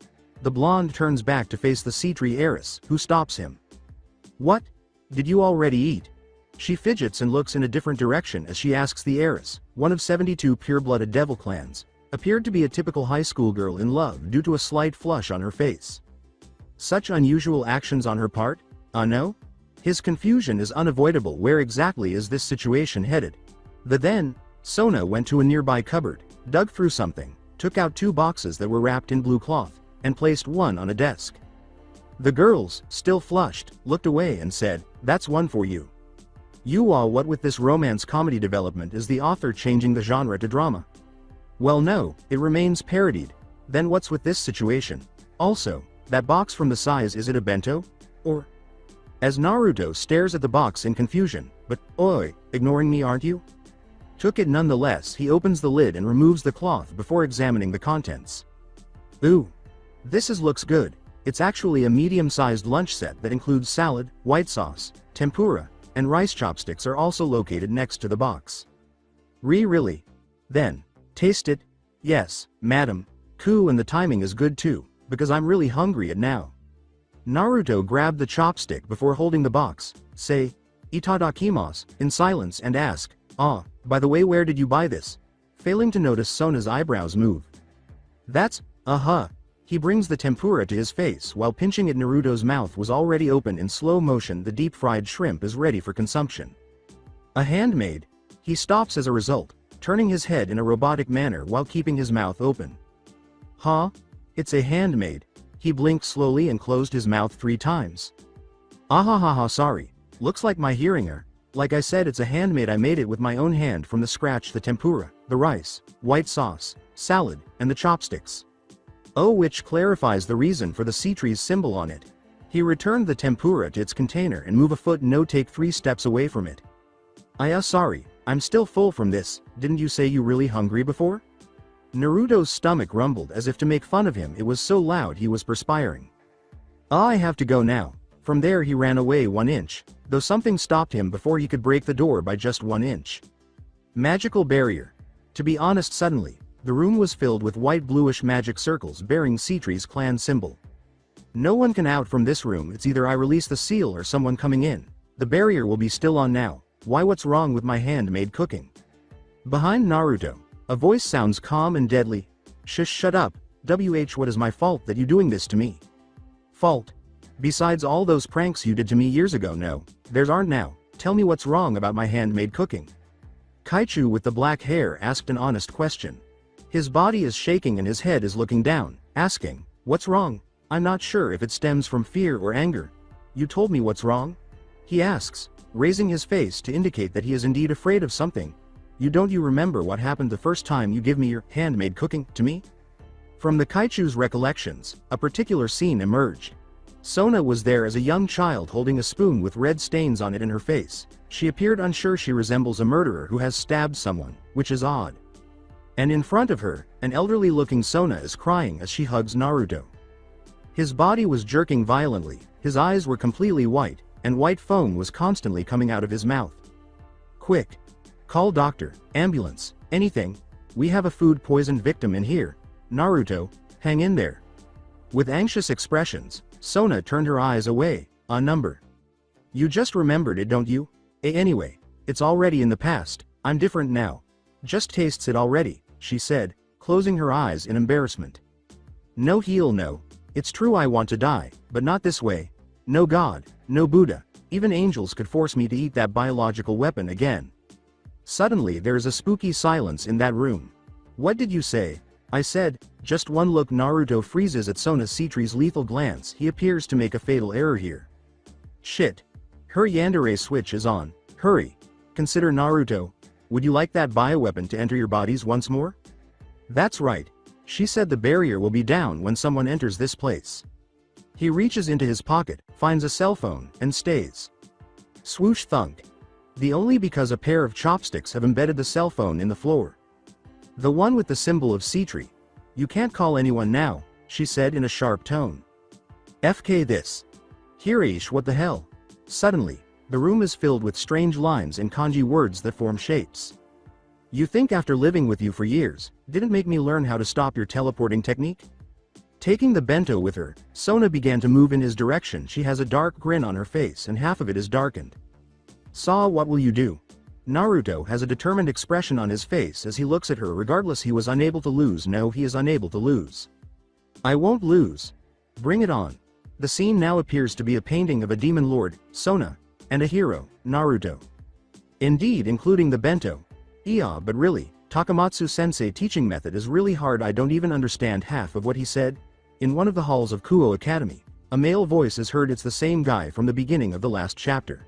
The blonde turns back to face the C-tree heiress, who stops him. What? Did you already eat? She fidgets and looks in a different direction as she asks. The heiress, one of 72 pure-blooded devil clans, appeared to be a typical high school girl in love due to a slight flush on her face. Such unusual actions on her part? No? His confusion is unavoidable. Where exactly is this situation headed? Then, Sona went to a nearby cupboard, dug through something, took out 2 boxes that were wrapped in blue cloth, and placed one on a desk. The girls, still flushed, looked away and said, "That's one for you." You all, what with this romance comedy development? Is the author changing the genre to drama? Well, no, it remains parodied. Then what's with this situation? Also, that box from the size, is it a bento? Or? As Naruto stares at the box in confusion, but, oi, ignoring me aren't you? Took it nonetheless. He opens the lid and removes the cloth before examining the contents. Ooh. Looks good. It's actually a medium-sized lunch set that includes salad, white sauce, tempura, and rice. Chopsticks are also located next to the box. Really? Then, taste it? Yes, madam. Cool, and the timing is good too, because I'm really hungry at now. Naruto grabbed the chopstick before holding the box, say, "Itadakimasu," in silence and ask, by the way, where did you buy this? Failing to notice Sona's eyebrows move. That's, He brings the tempura to his face while pinching it. Naruto's mouth was already open in slow motion. The deep-fried shrimp is ready for consumption. A handmade? He stops as a result, turning his head in a robotic manner while keeping his mouth open. Huh? It's a handmade? He blinked slowly and closed his mouth 3 times. Sorry. Looks like my hearing error. Like I said, it's a handmade. I made it with my own hand from the scratch. The tempura, the rice, white sauce, salad, and the chopsticks. Oh, which clarifies the reason for the C-tree's symbol on it. He returned the tempura to its container and moved a foot, take 3 steps away from it. Sorry, I'm still full from this. Didn't you say you really hungry before? Naruto's stomach rumbled as if to make fun of him. It was so loud he was perspiring. I have to go now. From there he ran away 1 inch, though something stopped him before he could break the door by just 1 inch. Magical barrier. To be honest, suddenly, the room was filled with white bluish magic circles bearing C-tree's clan symbol. No one can out from this room. It's either I release the seal or someone coming in. The barrier will be still on now. Why, what's wrong with my handmade cooking? Behind Naruto, a voice sounds calm and deadly. Shut up. What is my fault that you doing this to me? Fault? Besides all those pranks you did to me years ago? No, there aren't now. Tell me what's wrong about my handmade cooking. Kaichu with the black hair asked an honest question. His body is shaking and his head is looking down, asking, what's wrong? I'm not sure if it stems from fear or anger. You told me what's wrong? He asks, raising his face to indicate that he is indeed afraid of something. You remember what happened the first time you give me your handmade cooking to me? From the Kaichu's recollections, a particular scene emerged. Sona was there as a young child holding a spoon with red stains on it in her face. She appeared unsure. She resembles a murderer who has stabbed someone, which is odd. And in front of her, an elderly-looking Sona is crying as she hugs Naruto. His body was jerking violently, his eyes were completely white, and white foam was constantly coming out of his mouth. Quick! Call doctor, ambulance, anything. We have a food poisoned victim in here. Naruto, hang in there. With anxious expressions, Sona turned her eyes away. A number. You just remembered it, don't you? Anyway, it's already in the past. I'm different now. Just tastes it already, she said, closing her eyes in embarrassment. No heal, no. It's true I want to die, but not this way. No God, no Buddha, even angels could force me to eat that biological weapon again. Suddenly there is a spooky silence in that room. What did you say? I said, just one look. Naruto freezes at Sona's C-tree's lethal glance. He appears to make a fatal error here. Shit. Her yandere switch is on. Hurry. Consider Naruto. Would you like that bioweapon to enter your bodies once more? That's right. She said the barrier will be down when someone enters this place. He reaches into his pocket, finds a cell phone, and stays. Swoosh thunk. The only because a pair of chopsticks have embedded the cell phone in the floor. The one with the symbol of C-tree. You can't call anyone now, she said in a sharp tone. FK this. Hirish, what the hell? Suddenly, the room is filled with strange lines and kanji words that form shapes. You think after living with you for years, didn't make me learn how to stop your teleporting technique? Taking the bento with her, Sona began to move in his direction. She has a dark grin on her face and half of it is darkened. Saw, what will you do? Naruto has a determined expression on his face as he looks at her. Regardless, he was unable to lose. No, he is unable to lose. I won't lose. Bring it on. The scene now appears to be a painting of a demon lord, Sona, and a hero, Naruto. Indeed, including the bento. Yeah, but really, Takamatsu-sensei teaching method is really hard. I don't even understand half of what he said. In one of the halls of Kuo Academy, a male voice is heard. It's the same guy from the beginning of the last chapter.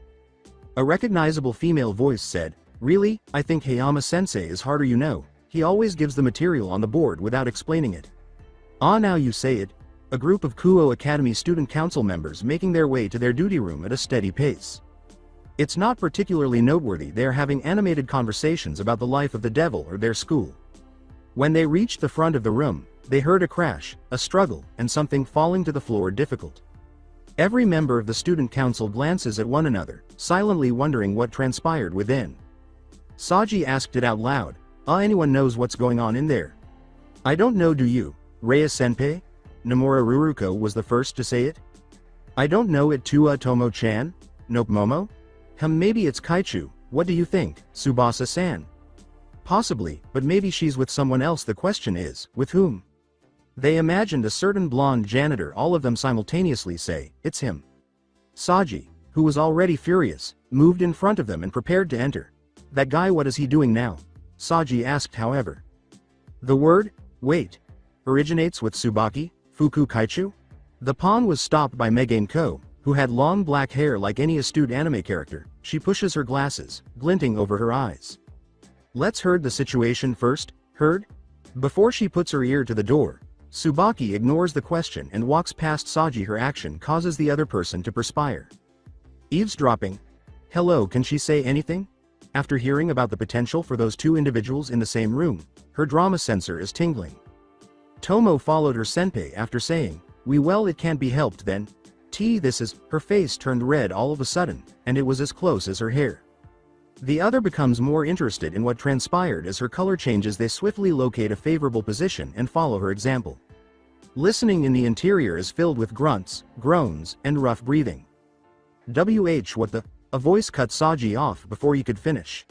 A recognizable female voice said, really, I think Hayama-sensei is harder, you know. He always gives the material on the board without explaining it. Ah, now you say it. A group of Kuo Academy student council members making their way to their duty room at a steady pace. It's not particularly noteworthy. They are having animated conversations about the life of the devil or their school. When they reached the front of the room, they heard a crash, a struggle, and something falling to the floor difficult. Every member of the student council glances at one another, silently wondering what transpired within. Saji asked it out loud, anyone knows what's going on in there? I don't know, do you, Rias-senpai? Nomura Ruruko was the first to say it. I don't know it, Tua Tomo-chan? Nope, Momo? Maybe it's Kaichu, what do you think, Tsubasa-san? Possibly, but maybe she's with someone else. The question is, with whom? They imagined a certain blonde janitor. All of them simultaneously say, it's him. Saji, who was already furious, moved in front of them and prepared to enter. That guy, what is he doing now? Saji asked. However, the word, wait, originates with Tsubaki, Fuku Kaichu? The pawn was stopped by Megane Ko, who had long black hair like any astute anime character. She pushes her glasses, glinting over her eyes. Let's heard the situation first, heard? Before she puts her ear to the door, Tsubaki ignores the question and walks past Saji. Her action causes the other person to perspire. Eavesdropping. Hello, can she say anything? After hearing about the potential for those two individuals in the same room, her drama sensor is tingling. Tomo followed her senpai after saying, well, it can't be helped then. This is, her face turned red all of a sudden, and it was as close as her hair. The other becomes more interested in what transpired as her color changes. They swiftly locate a favorable position and follow her example. Listening in the interior is filled with grunts, groans, and rough breathing. What the? A voice cut Saji off before he could finish.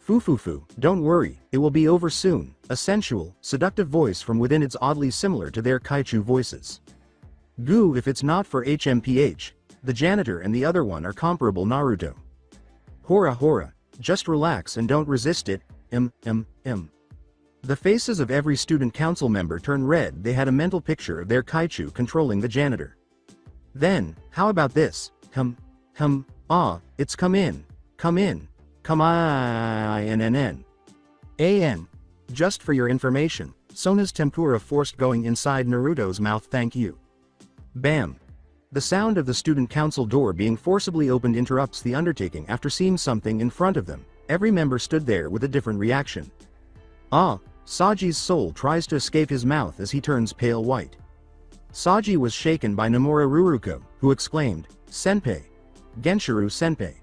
Fufufu, don't worry, it will be over soon, a sensual, seductive voice from within. It's oddly similar to their Kaichu voices. Goo, if it's not for HMPH, the janitor and the other one are comparable. Naruto. Hora, just relax and don't resist it, The faces of every student council member turn red. They had a mental picture of their Kaichu controlling the janitor. Then, how about this, it's come in, Just for your information, Sona's tempura forced going inside Naruto's mouth, thank you. Bam. The sound of the student council door being forcibly opened interrupts the undertaking. After seeing something in front of them, every member stood there with a different reaction. Saji's soul tries to escape his mouth as he turns pale white. Saji was shaken by Nomura Ruruko, who exclaimed, Senpai. Genshiro Senpai.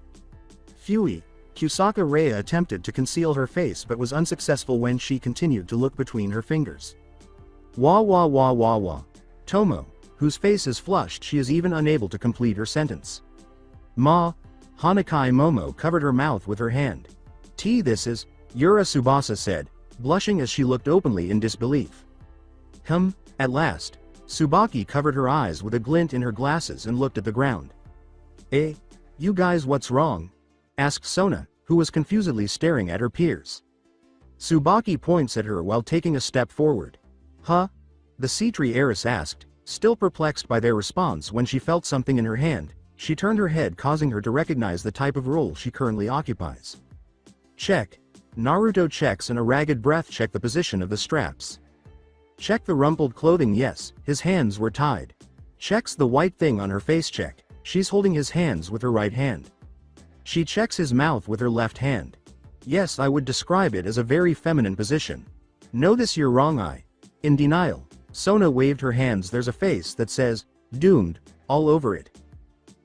Phewie. Kusaka Rhea attempted to conceal her face but was unsuccessful when she continued to look between her fingers. Wah. Tomo, whose face is flushed, she is even unable to complete her sentence. Hanakai Momo covered her mouth with her hand. This is, Yura Tsubasa said, blushing as she looked openly in disbelief. At last, Tsubaki covered her eyes with a glint in her glasses and looked at the ground. You guys, what's wrong? Asked Sona, who was confusedly staring at her peers. Tsubaki points at her while taking a step forward. The C-tree heiress asked, still perplexed by their response when she felt something in her hand. She turned her head, causing her to recognize the type of role she currently occupies. Check. Naruto checks, and a ragged breath. Check the position of the straps. Check the rumpled clothing. Yes, his hands were tied. Checks the white thing on her face. Check. She's holding his hands with her right hand. She checks his mouth with her left hand. Yes, I would describe it as a very feminine position. No, this you're wrong. In denial. Sona waved her hands. There's a face that says, doomed, all over it.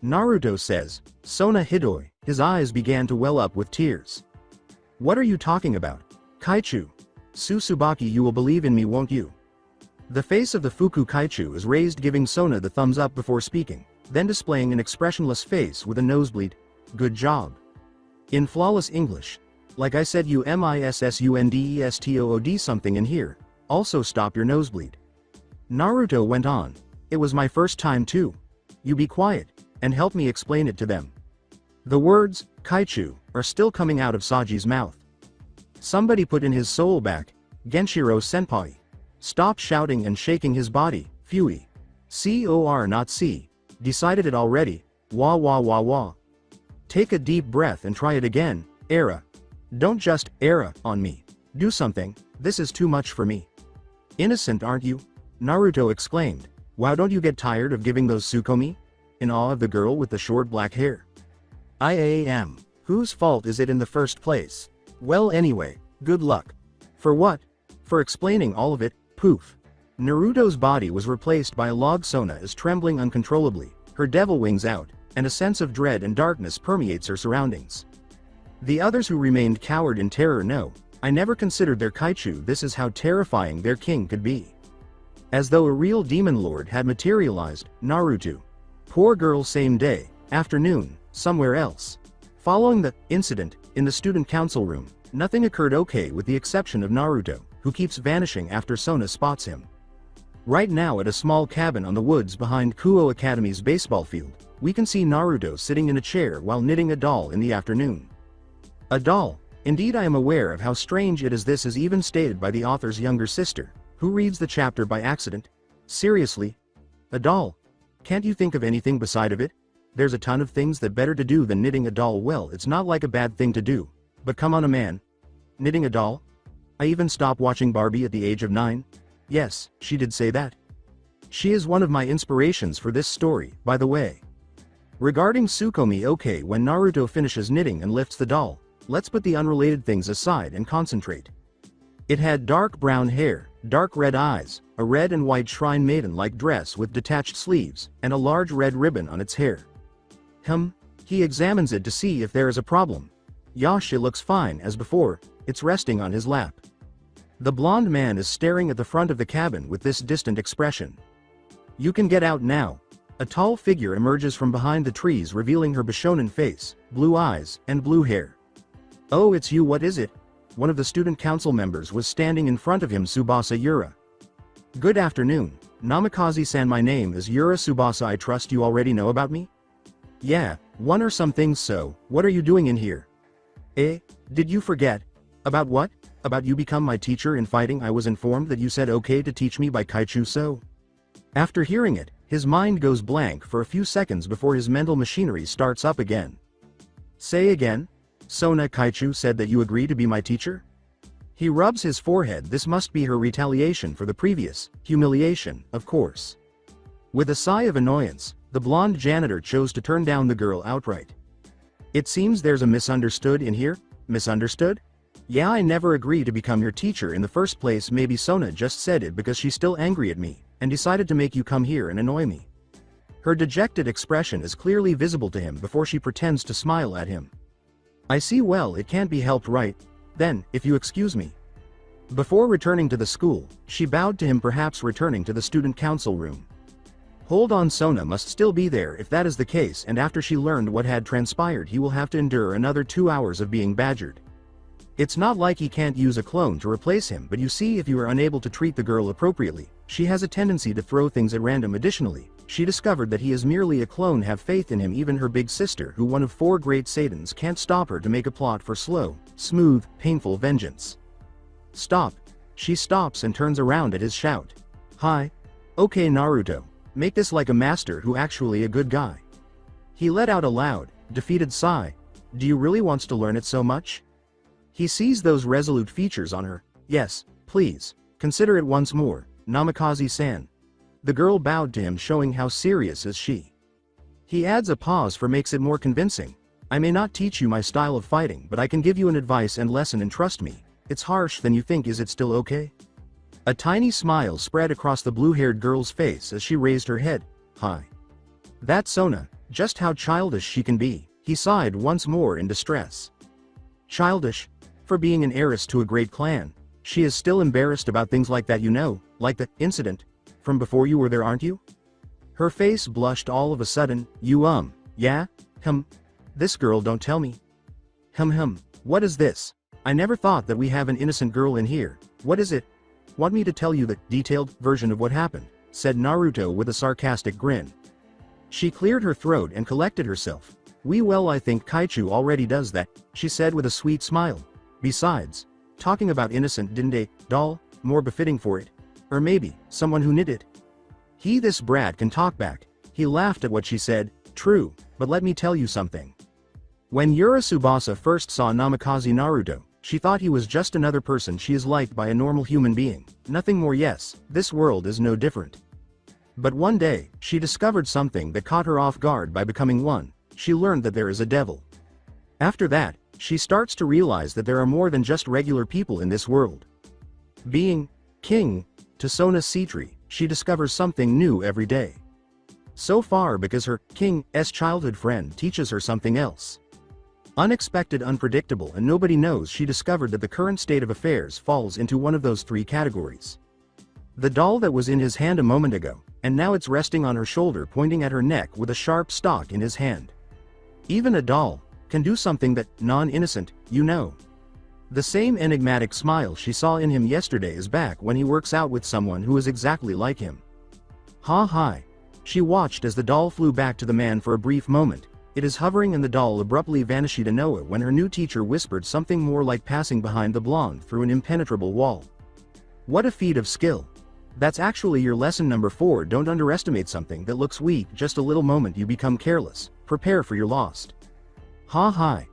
Naruto says, Sona Hidoi. His eyes began to well up with tears. What are you talking about? Kaichu. Tsubaki, you will believe in me, won't you? The face of the Fuku Kaichu is raised, giving Sona the thumbs up before speaking, then displaying an expressionless face with a nosebleed. Good job. In flawless English. Like I said, you missunderstood something in here. Also stop your nosebleed. Naruto went on. It was my first time too. You be quiet, and help me explain it to them. The words, Kaichu, are still coming out of Saji's mouth. Somebody put in his soul back. Genshiro senpai. Stop shouting and shaking his body, Fui. Cor not C. Decided it already. Wah wah wah wah. Take a deep breath and try it again, Era. Don't just, Era, on me. Do something, this is too much for me. Innocent, aren't you? Naruto exclaimed. Wow, don't you get tired of giving those Tsukomi? In awe of the girl with the short black hair. I am. Whose fault is it in the first place? Well, anyway, good luck. For what? For explaining all of it. Poof. Naruto's body was replaced by a log. Sona is trembling uncontrollably, her devil wings out, and a sense of dread and darkness permeates her surroundings. The others who remained cowered in terror. No, I never considered their Kaichu. This is how terrifying their king could be. As though a real demon lord had materialized. Naruto. Poor girl. Same day, afternoon, somewhere else. Following the incident in the student council room, nothing occurred okay with the exception of Naruto, who keeps vanishing after Sona spots him. Right now at a small cabin on the woods behind Kuo Academy's baseball field, we can see Naruto sitting in a chair while knitting a doll in the afternoon. A doll. Indeed, I am aware of how strange it is. This is even stated by the author's younger sister, who reads the chapter by accident. Seriously? A doll? Can't you think of anything beside of it? There's a ton of things that better to do than knitting a doll. Well, it's not like a bad thing to do. But come on, a man. Knitting a doll? I even stopped watching Barbie at the age of 9. Yes, she did say that. She is one of my inspirations for this story, by the way. Regarding Tsukomi, okay, when Naruto finishes knitting and lifts the doll, let's put the unrelated things aside and concentrate. It had dark brown hair, dark red eyes, a red and white shrine maiden-like dress with detached sleeves, and a large red ribbon on its hair. He examines it to see if there is a problem. Yosh, it looks fine as before, it's resting on his lap. The blonde man is staring at the front of the cabin with this distant expression. You can get out now. A tall figure emerges from behind the trees, revealing her Bishonen face, blue eyes, and blue hair. Oh, it's you. What is it? One of the student council members was standing in front of him. Tsubasa Yura. Good afternoon, Namikaze-san. My name is Yura Tsubasa. I trust you already know about me? Yeah, one or some things. So, what are you doing in here? Did you forget? About what? About you become my teacher in fighting. I was informed that you said okay to teach me by Kaichu. So? After hearing it, his mind goes blank for a few seconds before his mental machinery starts up again. Say again? Sona Kaichu said that you agree to be my teacher? He rubs his forehead. This must be her retaliation for the previous humiliation, of course. With a sigh of annoyance, the blonde janitor chose to turn down the girl outright. It seems there's a misunderstood in here. Misunderstood? Yeah, I never agreed to become your teacher in the first place. Maybe Sona just said it because she's still angry at me, and decided to make you come here and annoy me. Her dejected expression is clearly visible to him before she pretends to smile at him. I see. Well, it can't be helped, right? Then, if you excuse me. Before returning to the school, she bowed to him, perhaps returning to the student council room. Hold on, Sona must still be there if that is the case, and after she learned what had transpired, he will have to endure another 2 hours of being badgered. It's not like he can't use a clone to replace him, but you see, if you are unable to treat the girl appropriately, she has a tendency to throw things at random. Additionally, she discovered that he is merely a clone. Have faith in him. Even her big sister, who one of 4 great Satans, can't stop her to make a plot for slow, smooth, painful vengeance. Stop. She stops and turns around at his shout. Hi. Okay, Naruto. Make this like a master who actually a good guy. He let out a loud, defeated sigh. Do you really want to learn it so much? He sees those resolute features on her. Yes, please, consider it once more, Namikaze-san. The girl bowed to him, showing how serious is she. He adds a pause for makes it more convincing. I may not teach you my style of fighting, but I can give you an advice and lesson, and trust me, it's harsh than you think. Is it still okay? A tiny smile spread across the blue-haired girl's face as she raised her head. Hi. That's Sona, just how childish she can be. He sighed once more in distress. Childish? For being an heiress to a great clan. She is still embarrassed about things like that, you know, like the incident from before you were there, aren't you? Her face blushed all of a sudden. Yeah? This girl, don't tell me. What is this? I never thought that we have an innocent girl in here. What is it? Want me to tell you the detailed version of what happened? Said Naruto with a sarcastic grin. She cleared her throat and collected herself. I think Kaichu already does that, she said with a sweet smile. Besides, talking about innocent, didn't a doll more befitting for it? Or maybe someone who knit it? This brat can talk back. He laughed at what she said. True, but let me tell you something. When Tsubasa first saw Namikaze Naruto, she thought he was just another person she is liked by a normal human being. Nothing more. Yes, this world is no different. But one day, she discovered something that caught her off guard. By becoming one, she learned that there is a devil. After that, she starts to realize that there are more than just regular people in this world. Being king to Sona's tree, she discovers something new every day. So far, because her king's childhood friend teaches her something else. Unexpected, unpredictable, and nobody knows, she discovered that the current state of affairs falls into one of those three categories. The doll that was in his hand a moment ago, and now it's resting on her shoulder, pointing at her neck with a sharp stalk in his hand. Even a doll can do something that non-innocent, you know. The same enigmatic smile she saw in him yesterday is back when he works out with someone who is exactly like him. Hi. She watched as the doll flew back to the man for a brief moment. It is hovering and the doll abruptly vanished to Noah when her new teacher whispered something more like passing behind the blonde through an impenetrable wall. What a feat of skill. That's actually your lesson number 4. Don't underestimate something that looks weak. Just a little moment you become careless. Prepare for your lost. Hi.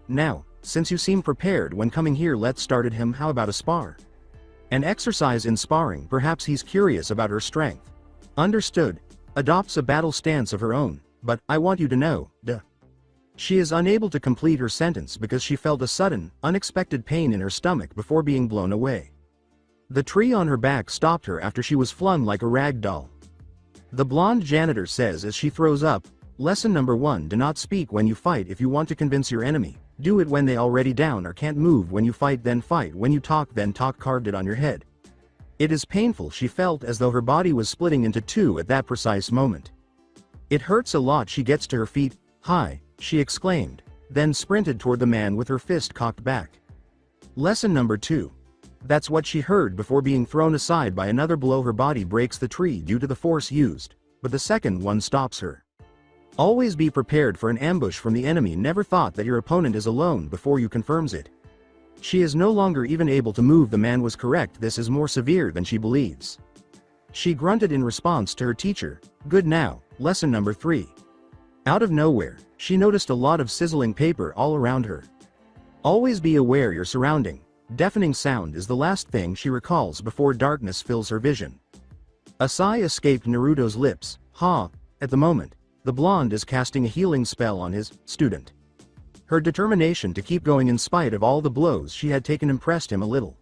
Now, since you seem prepared when coming here, let's start at him. How about a spar? An exercise in sparring. Perhaps he's curious about her strength. Understood. Adopts a battle stance of her own. But, I want you to know, She is unable to complete her sentence because she felt a sudden, unexpected pain in her stomach before being blown away. The tree on her back stopped her after she was flung like a rag doll. The blonde janitor says as she throws up, Lesson number 1: do not speak when you fight. If you want to convince your enemy, do it when they already down or can't move. When you fight, then fight. When you talk, then talk. Carved it on your head. It is painful. She felt as though her body was splitting into two at that precise moment. It hurts a lot. She gets to her feet. Hi, she exclaimed, then sprinted toward the man with her fist cocked back. Lesson number 2. That's what she heard before being thrown aside by another blow. Her body breaks the tree due to the force used, but the second one stops her. Always be prepared for an ambush from the enemy. Never thought that your opponent is alone before you confirms it. She is no longer even able to move. The man was correct. This is more severe than she believes. She grunted in response to her teacher. Good now. Lesson number 3. Out of nowhere, she noticed a lot of sizzling paper all around her. Always be aware your surrounding. Deafening sound is the last thing she recalls before darkness fills her vision. A sigh escaped Naruto's lips. At the moment, the blonde is casting a healing spell on his student. Her determination to keep going in spite of all the blows she had taken impressed him a little.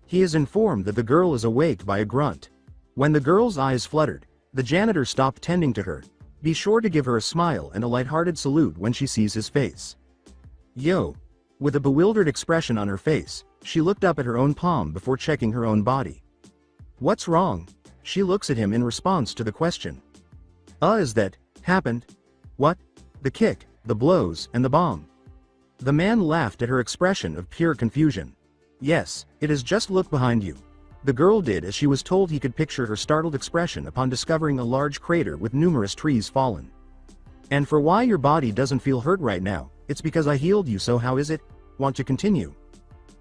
He is informed that the girl is awake by a grunt. When the girl's eyes fluttered, the janitor stopped tending to her. Be sure to give her a smile and a lighthearted salute when she sees his face. Yo! With a bewildered expression on her face, she looked up at her own palm before checking her own body. What's wrong? She looks at him in response to the question. Is that happened? What? The kick, the blows, and the bomb. The man laughed at her expression of pure confusion. Yes, it is just look behind you. The girl did as she was told. He could picture her startled expression upon discovering a large crater with numerous trees fallen. And for why your body doesn't feel hurt right now, it's because I healed you. So how is it? Want to continue?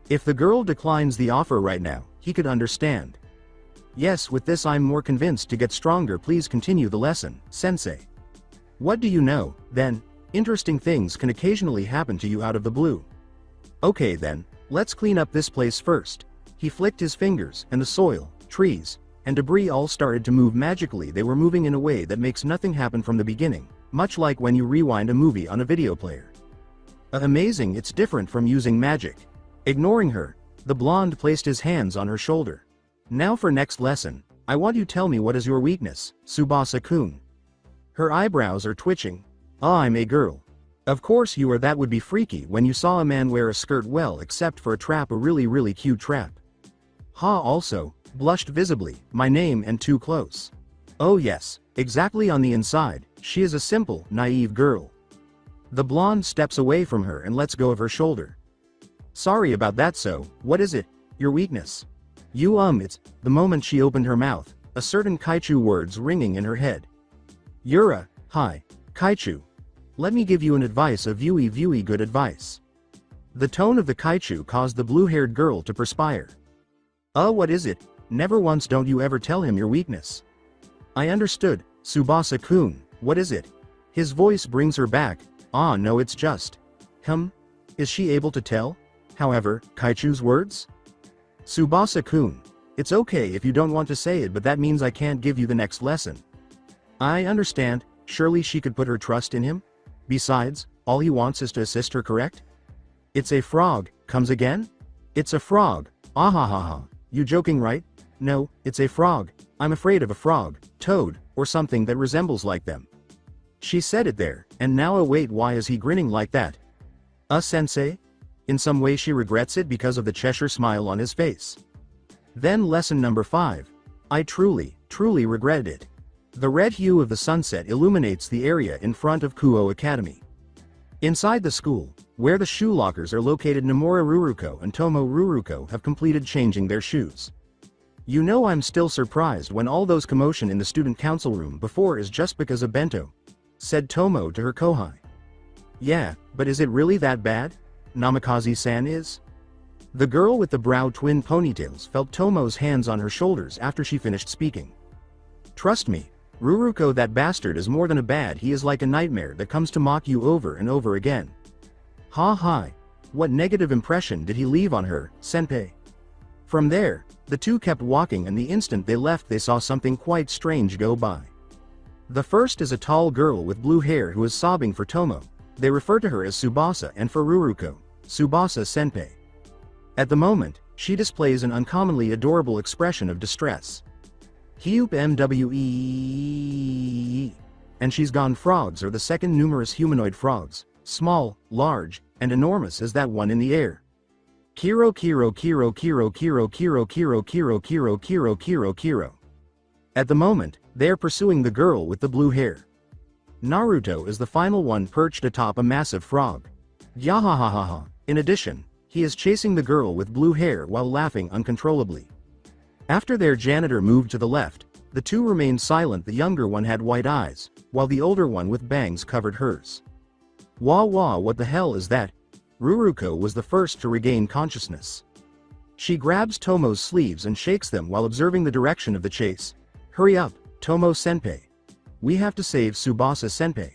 If the girl declines the offer right now, he could understand. Yes, with this I'm more convinced to get stronger. Please continue the lesson, sensei. What do you know, then? Interesting things can occasionally happen to you out of the blue. Okay then, let's clean up this place first. He flicked his fingers, and the soil, trees, and debris all started to move magically. They were moving in a way that makes nothing happen from the beginning, much like when you rewind a movie on a video player. Amazing, it's different from using magic. Ignoring her, the blonde placed his hands on her shoulder. Now for next lesson, I want you tell me what is your weakness, Tsubasa-kun. Her eyebrows are twitching. Ah, I'm a girl. Of course you are. That would be freaky when you saw a man wear a skirt, well, except for a trap, a really cute trap. Ha also, blushed visibly, my name and too close. Oh yes, exactly on the inside, she is a simple, naive girl. The blonde steps away from her and lets go of her shoulder. Sorry about that, so, what is it? Your weakness? It's, the moment she opened her mouth, a certain kaichu words ringing in her head. Yura, hi, kaichu. Let me give you an advice, a viewy good advice. The tone of the kaichu caused the blue-haired girl to perspire. What is it? Never once don't you ever tell him your weakness. I understood, Tsubasa-kun, what is it? His voice brings her back. Ah no, it's just. Is she able to tell? However, kaichu's words? Tsubasa-kun, it's okay if you don't want to say it, but that means I can't give you the next lesson. I understand, surely she could put her trust in him? Besides, all he wants is to assist her, correct? It's a frog, comes again? It's a frog, ahahaha, you joking right? No, it's a frog, I'm afraid of a frog, toad, or something that resembles like them. She said it there, and now wait, why is he grinning like that? Sensei? In some way she regrets it because of the Cheshire smile on his face. Then lesson number 5. I truly regretted it. The red hue of the sunset illuminates the area in front of Kuo Academy. Inside the school, where the shoe lockers are located, Nomura Ruruko and Tomo Ruruko have completed changing their shoes. You know, I'm still surprised when all those commotion in the student council room before is just because of bento, said Tomo to her kohai. Yeah, but is it really that bad? Namikaze-san is? The girl with the brow twin ponytails felt Tomo's hands on her shoulders after she finished speaking. Trust me, Ruruko, that bastard is more than a bad, he is like a nightmare that comes to mock you over and over again. Ha. What negative impression did he leave on her, senpai? From there, the two kept walking, and the instant they left they saw something quite strange go by. The first is a tall girl with blue hair who is sobbing for Tomo. They refer to her as Tsubasa, and for Ruruko, Tsubasa senpai. At the moment, she displays an uncommonly adorable expression of distress. Hyup MWE. And she's gone. Frogs are the second numerous humanoid frogs, small, large, and enormous as that one in the air. Kiro. At the moment, they are pursuing the girl with the blue hair. Naruto is the final one perched atop a massive frog. Yahahaha. In addition, he is chasing the girl with blue hair while laughing uncontrollably. After their janitor moved to the left, the two remained silent. The younger one had white eyes, while the older one with bangs covered hers. Wah, what the hell is that? Ruruko was the first to regain consciousness. She grabs Tomo's sleeves and shakes them while observing the direction of the chase. Hurry up, Tomo-senpai. We have to save Tsubasa-senpai.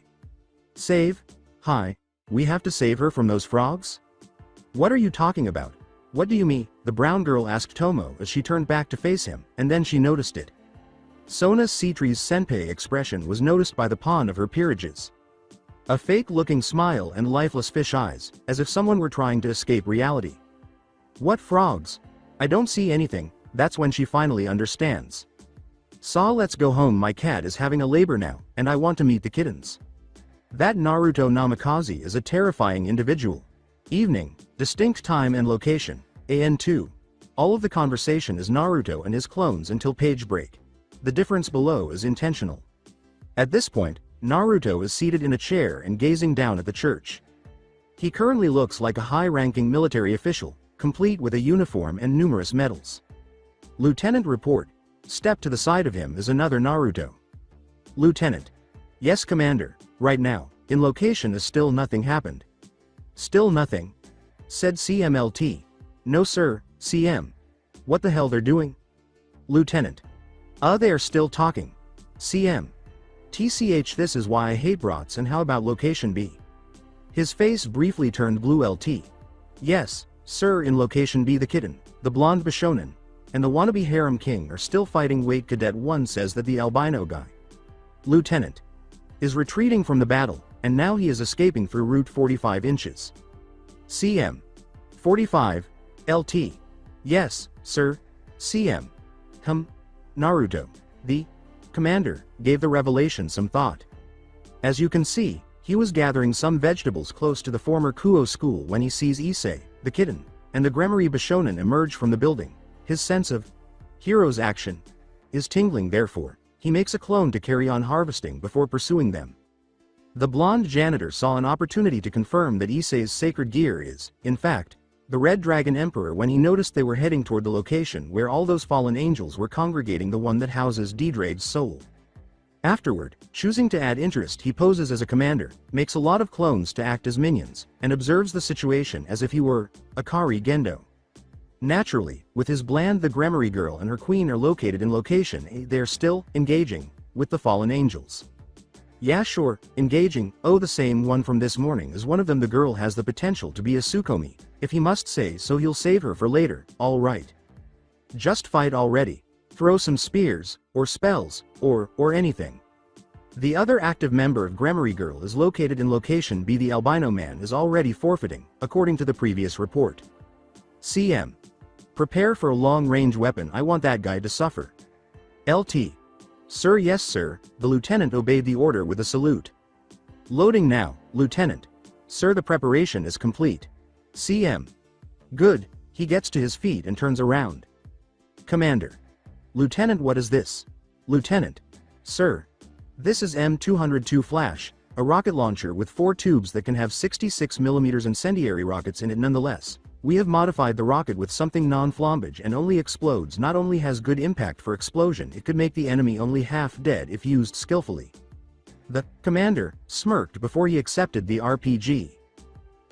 Save? Hi, we have to save her from those frogs? What are you talking about? What do you mean? The brown girl asked Tomo as she turned back to face him, and then she noticed it. Sona Citri's senpai expression was noticed by the pawn of her peerages. A fake-looking smile and lifeless fish eyes, as if someone were trying to escape reality. What frogs? I don't see anything. That's when she finally understands. Let's go home. My cat is having a labor now, and I want to meet the kittens. That Naruto Namikaze is a terrifying individual. Evening, distinct time and location, AN2. All of the conversation is Naruto and his clones until page break. The difference below is intentional. At this point, Naruto is seated in a chair and gazing down at the church. He currently looks like a high-ranking military official, complete with a uniform and numerous medals. Lieutenant report. Step to the side of him is another Naruto. Lieutenant. Yes, Commander. Right now, in location is still nothing happened. Still nothing? Said CMLT. No sir, CM. What the hell they're doing? Lieutenant. They are still talking. CM. TCH, this is why I hate brats, and how about location B? His face briefly turned blue. LT. Yes, sir, in location B the kitten, the blonde Bishonen, and the wannabe harem king are still fighting. Wait, Cadet 1 says that the albino guy, Lieutenant, is retreating from the battle, and now he is escaping through Route 45 inches. CM. 45, LT. Yes, sir, CM. Naruto, the commander, gave the revelation some thought. As you can see, he was gathering some vegetables close to the former Kuo school when he sees Issei, the kitten, and the Gremory Bishonen emerge from the building. His sense of hero's action is tingling. Therefore, he makes a clone to carry on harvesting before pursuing them. The blonde janitor saw an opportunity to confirm that Issei's sacred gear is, in fact, the Red Dragon Emperor when he noticed they were heading toward the location where all those fallen angels were congregating, the one that houses Dedrade's soul. Afterward, choosing to add interest, he poses as a commander, makes a lot of clones to act as minions, and observes the situation as if he were Akari Gendo. Naturally, with his bland, the Gremory girl and her queen are located in location A. They're still engaging with the fallen angels. Yeah, sure, engaging. Oh, the same one from this morning is one of them. The girl has the potential to be a Tsukomi. If he must say so, he'll save her for later. All right. Just fight already. Throw some spears, or spells, or anything. The other active member of Gremory Girl is located in location B. The albino man is already forfeiting, according to the previous report. CM. Prepare for a long-range weapon. I want that guy to suffer. LT. Sir, yes sir. The lieutenant obeyed the order with a salute. Loading now, Lieutenant. Sir, the preparation is complete. CM. Good. He gets to his feet and turns around. Commander. Lieutenant, what is this? Lieutenant. Sir. This is M202 Flash, a rocket launcher with 4 tubes that can have 66mm incendiary rockets in it. Nonetheless, we have modified the rocket with something non-flambage and only explodes. Not only has good impact for explosion, it could make the enemy only half dead if used skillfully. The commander smirked before he accepted the RPG.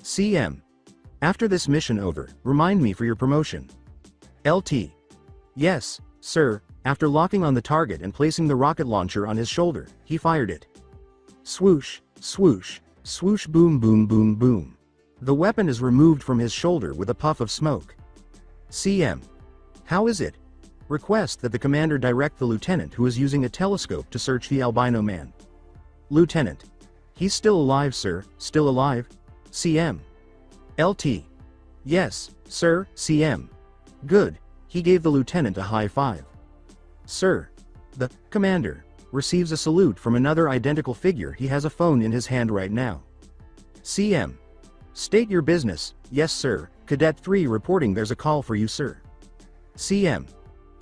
CM. After this mission over, remind me for your promotion. LT. Yes, sir. After locking on the target and placing the rocket launcher on his shoulder, he fired it. Swoosh, swoosh, swoosh, boom, boom, boom, boom. The weapon is removed from his shoulder with a puff of smoke. CM. How is it? Request that the commander direct the lieutenant, who is using a telescope, to search the albino man. Lieutenant. He's still alive, sir. Still alive? CM. LT. Yes, sir. CM. Good. He gave the lieutenant a high five. Sir. The commander receives a salute from another identical figure. He has a phone in his hand right now. CM. State your business. Yes sir. Cadet 3 reporting. There's a call for you, sir. CM.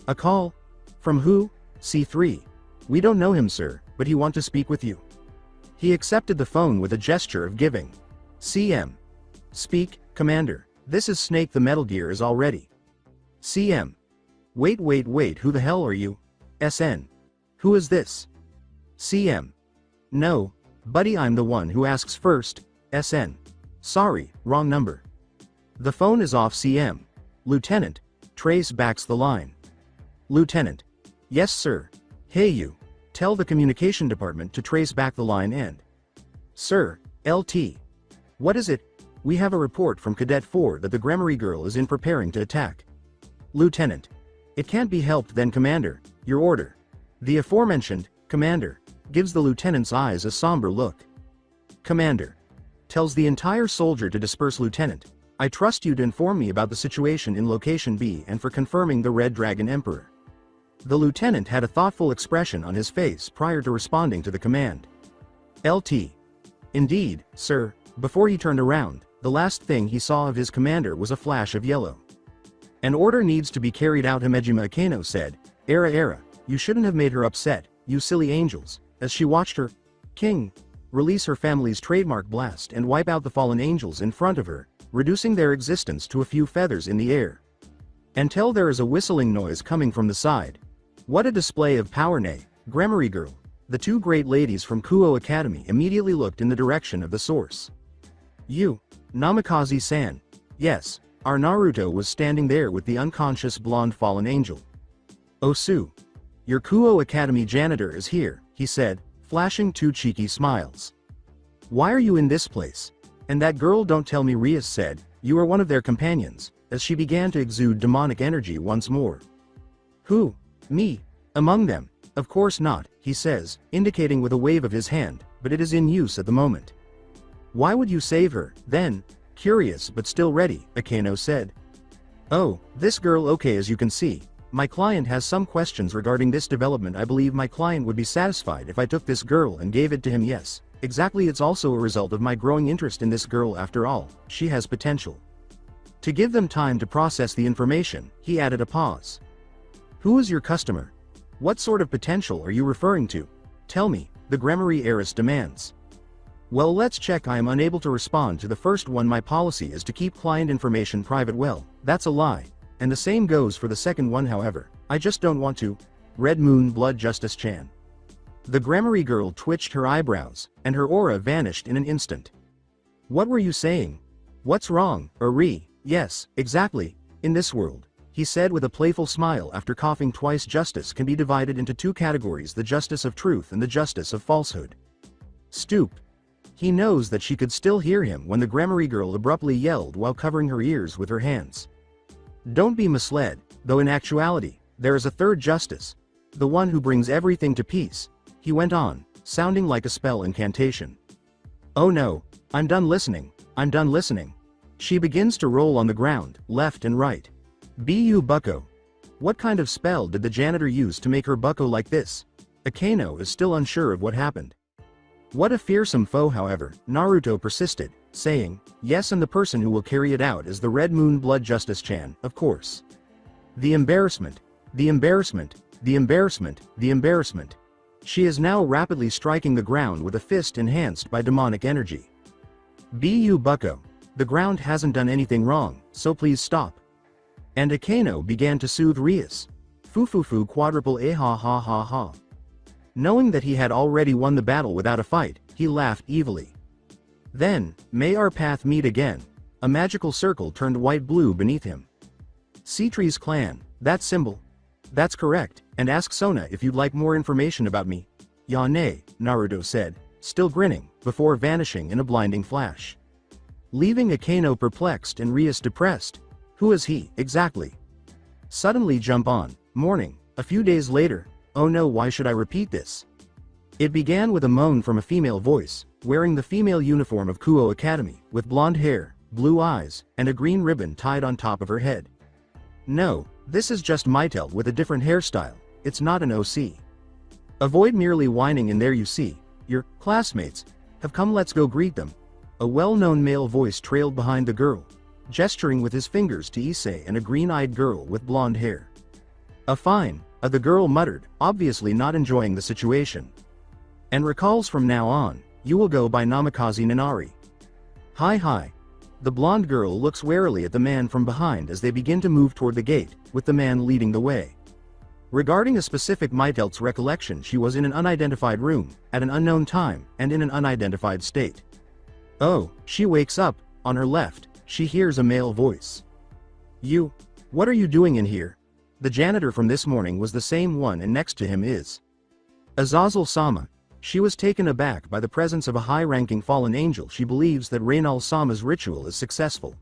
A call? From who? C3. We don't know him, sir, but he wants to speak with you. He accepted the phone with a gesture of giving. CM. Speak, Commander. This is Snake. The Metal Gear is all ready. CM. Wait, who the hell are you? SN. Who is this? CM. No, buddy, I'm the one who asks first. SN. Sorry, wrong number. The phone is off. CM. Lieutenant. Trace backs the line. Lieutenant. Yes sir. Hey you. Tell the communication department to trace back the line and... Sir, LT. What is it? We have a report from Cadet 4 that the Gremory girl is in preparing to attack. Lieutenant. It can't be helped then, Commander. Your order. The aforementioned, Commander, gives the lieutenant's eyes a somber look. Commander. Tells the entire soldier to disperse. Lieutenant. I trust you to inform me about the situation in location B and for confirming the Red Dragon Emperor. The lieutenant had a thoughtful expression on his face prior to responding to the command. LT. Indeed, sir. Before he turned around, the last thing he saw of his commander was a flash of yellow. An order needs to be carried out. Himejima Akeno said, Era, you shouldn't have made her upset, you silly angels, as she watched her king release her family's trademark blast and wipe out the fallen angels in front of her, reducing their existence to a few feathers in the air. Until there is a whistling noise coming from the side. What a display of power. Nay, Gremory girl. The two great ladies from Kuo Academy immediately looked in the direction of the source. You, Namikaze-san. Yes, our Naruto was standing there with the unconscious blonde fallen angel. Osu. Your Kuo Academy janitor is here, he said, flashing 2 cheeky smiles. "Why are you in this place? And that girl, don't tell me," Rias said. "You are one of their companions," as she began to exude demonic energy once more. "Who? Me? Among them? Of course not," he says, indicating with a wave of his hand, "but it is in use at the moment." "Why would you save her, then?" "Curious but still ready," Akeno said. "Oh, this girl, okay, as you can see. My client has some questions regarding this development. I believe my client would be satisfied if I took this girl and gave it to him. Yes, exactly, it's also a result of my growing interest in this girl. After all, she has potential." To give them time to process the information, he added a pause. "Who is your customer? What sort of potential are you referring to? Tell me," the Gremory heiress demands. "Well, let's check. I am unable to respond to the first one. My policy is to keep client information private." "Well, that's a lie. And the same goes for the second one, however. I just don't want to." Red Moon Blood Justice Chan. The Gremory girl twitched her eyebrows, and her aura vanished in an instant. "What were you saying? What's wrong, Uri?" "Yes, exactly. In this world," he said with a playful smile after coughing twice, "justice can be divided into 2 categories, the justice of truth and the justice of falsehood." Stoop. He knows that she could still hear him when the Gremory girl abruptly yelled while covering her ears with her hands. "Don't be misled, though in actuality, there is a third justice. The one who brings everything to peace," he went on, sounding like a spell incantation. "Oh no, I'm done listening, I'm done listening." She begins to roll on the ground, left and right. "Bu bucko. What kind of spell did the janitor use to make her bucko like this?" Akeno is still unsure of what happened. "What a fearsome foe," however, Naruto persisted, saying, "Yes, and the person who will carry it out is the Red Moon Blood Justice Chan, of course." The embarrassment, the embarrassment, the embarrassment, the embarrassment. She is now rapidly striking the ground with a fist enhanced by demonic energy. "Bu bucko. The ground hasn't done anything wrong, so please stop." And Akeno began to soothe Rias. "Fufufu quadruple a ha ha ha ha." Knowing that he had already won the battle without a fight, he laughed evilly. Then, "May our path meet again." A magical circle turned white-blue beneath him. "Cetri's clan, that symbol?" "That's correct, and ask Sona if you'd like more information about me." "Yane," Naruto said, still grinning, before vanishing in a blinding flash. Leaving Akeno perplexed and Rias depressed. Who is he, exactly? Suddenly jump on, morning, a few days later. Oh no, why should I repeat this? It began with a moan from a female voice, wearing the female uniform of Kuo Academy, with blonde hair, blue eyes, and a green ribbon tied on top of her head. "No, this is just Mittelt with a different hairstyle, it's not an OC. Avoid merely whining, and there you see, your classmates have come, let's go greet them." A well-known male voice trailed behind the girl, gesturing with his fingers to Issei and a green-eyed girl with blonde hair. Fine, the girl muttered, obviously not enjoying the situation. And recalls, "From now on, you will go by Namikaze Nanari." Hi. The blonde girl looks warily at the man from behind as they begin to move toward the gate, with the man leading the way. Regarding a specific Mittelt's recollection, she was in an unidentified room, at an unknown time, and in an unidentified state. Oh, she wakes up, on her left, she hears a male voice. "You? What are you doing in here?" The janitor from this morning was the same one, and next to him is Azazel-sama. She was taken aback by the presence of a high-ranking fallen angel. She believes that Reynal-sama's ritual is successful.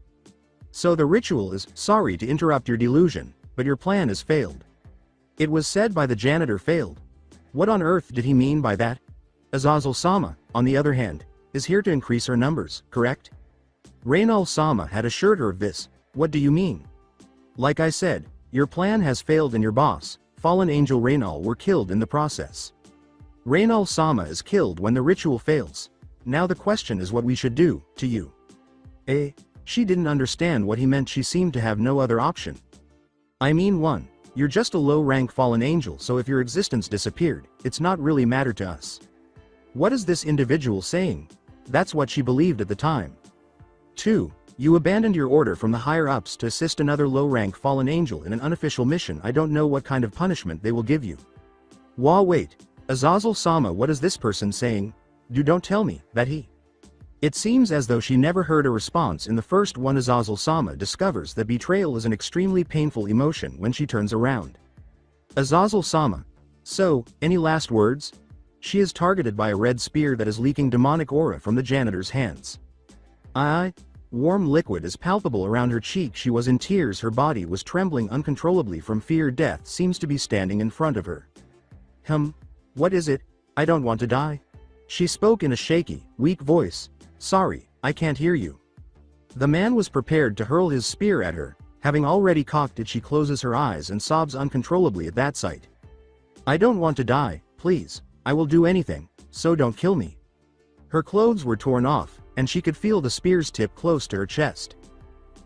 "So the ritual is, sorry to interrupt your delusion, but your plan has failed." It was said by the janitor failed. What on earth did he mean by that? Azazel-sama, on the other hand, is here to increase her numbers, correct? Reynal-sama had assured her of this. What do you mean? Like I said, your plan has failed and your boss, fallen angel Reynal, were killed in the process. Reynal-sama is killed when the ritual fails. Now the question is what we should do to you. She didn't understand what he meant. She seemed to have no other option. I mean, one, you're just a low-rank fallen angel, so if your existence disappeared, it's not really matter to us. What is this individual saying? That's what she believed at the time. 2. You abandoned your order from the higher-ups to assist another low-rank fallen angel in an unofficial mission. I don't know what kind of punishment they will give you. Wait. Azazel-sama, what is this person saying? Don't tell me that he... It seems as though she never heard a response in the first one. Azazel-sama discovers that betrayal is an extremely painful emotion when she turns around. Azazel-sama. So, any last words? She is targeted by a red spear that is leaking demonic aura from the janitor's hands. Warm liquid is palpable around her cheek. She was in tears. Her body was trembling uncontrollably from fear. Death seems to be standing in front of her. What is it? I don't want to die. She spoke in a shaky, weak voice. Sorry, I can't hear you. The man was prepared to hurl his spear at her. Having already cocked it, she closes her eyes and sobs uncontrollably at that sight. I don't want to die, please. I will do anything, so don't kill me. Her clothes were torn off, and she could feel the spear's tip close to her chest.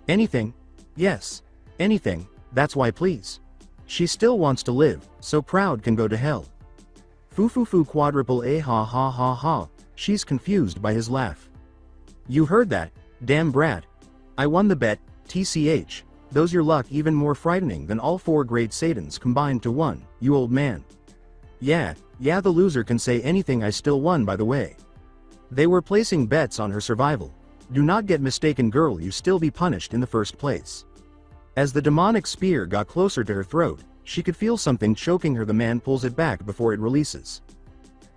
Anything? Yes. Anything, that's why, please. She still wants to live, so proud can go to hell. Foo quadruple A ha ha ha ha. She's confused by his laugh. You heard that, damn brat. I won the bet, TCH. Those your luck even more frightening than all 4 great Satans combined to one, you old man. Yeah, the loser can say anything. I still won, by the way. They were placing bets on her survival. Do not get mistaken, girl, you still be punished in the first place. As the demonic spear got closer to her throat, she could feel something choking her. The man pulls it back before it releases.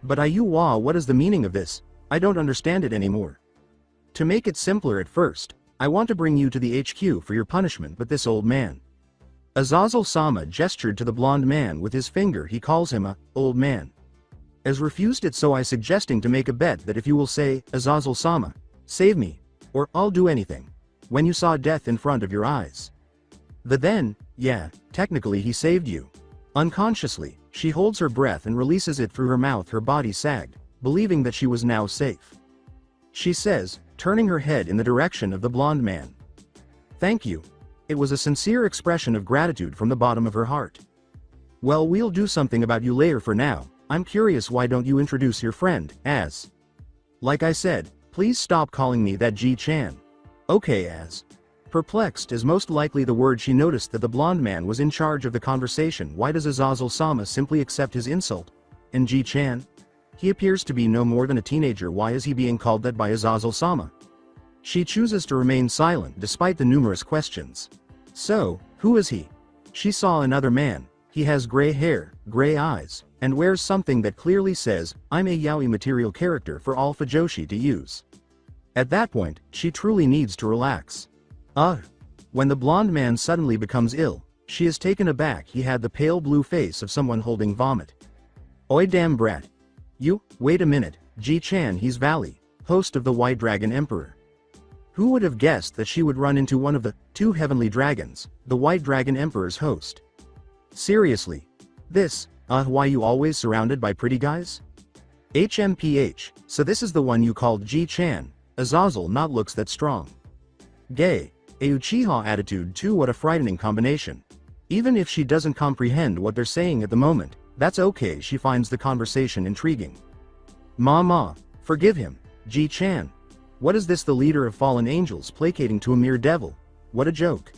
But what is the meaning of this? I don't understand it anymore. To make it simpler at first, I want to bring you to the HQ for your punishment, but this old man. Azazel-sama gestured to the blonde man with his finger. He calls him a old man. As refused it, so I suggesting to make a bet that if you will say, Azazel-sama, save me, or I'll do anything, when you saw death in front of your eyes. Technically he saved you. Unconsciously, she holds her breath and releases it through her mouth. Her body sagged, believing that she was now safe. She says, turning her head in the direction of the blonde man. Thank you. It was a sincere expression of gratitude from the bottom of her heart. Well, we'll do something about you later. For now, I'm curious, why don't you introduce your friend, as? Like I said, please stop calling me that, G-chan. Okay, as. Perplexed is most likely the word, she noticed that the blonde man was in charge of the conversation. Why does Azazel-sama simply accept his insult? And G-chan? He appears to be no more than a teenager. Why is he being called that by Azazel-sama? She chooses to remain silent despite the numerous questions. So, who is he? She saw another man. He has gray hair, gray eyes, and wears something that clearly says, I'm a yaoi material character for all Fujoshi to use. At that point, she truly needs to relax. When the blonde man suddenly becomes ill, she is taken aback. He had the pale blue face of someone holding vomit. Oi, damn brat. Wait a minute, G-chan, he's Vali, host of the White Dragon Emperor. Who would have guessed that she would run into one of the 2 heavenly dragons, the White Dragon Emperor's host? Seriously? This, why you always surrounded by pretty guys? HMPH, so this is the one you called G-chan. Azazel not looks that strong. Gay, a Uchiha attitude too. What a frightening combination. Even if she doesn't comprehend what they're saying at the moment, that's okay. She finds the conversation intriguing. Mama, forgive him, G-chan. What is this, the leader of fallen angels placating to a mere devil? What a joke.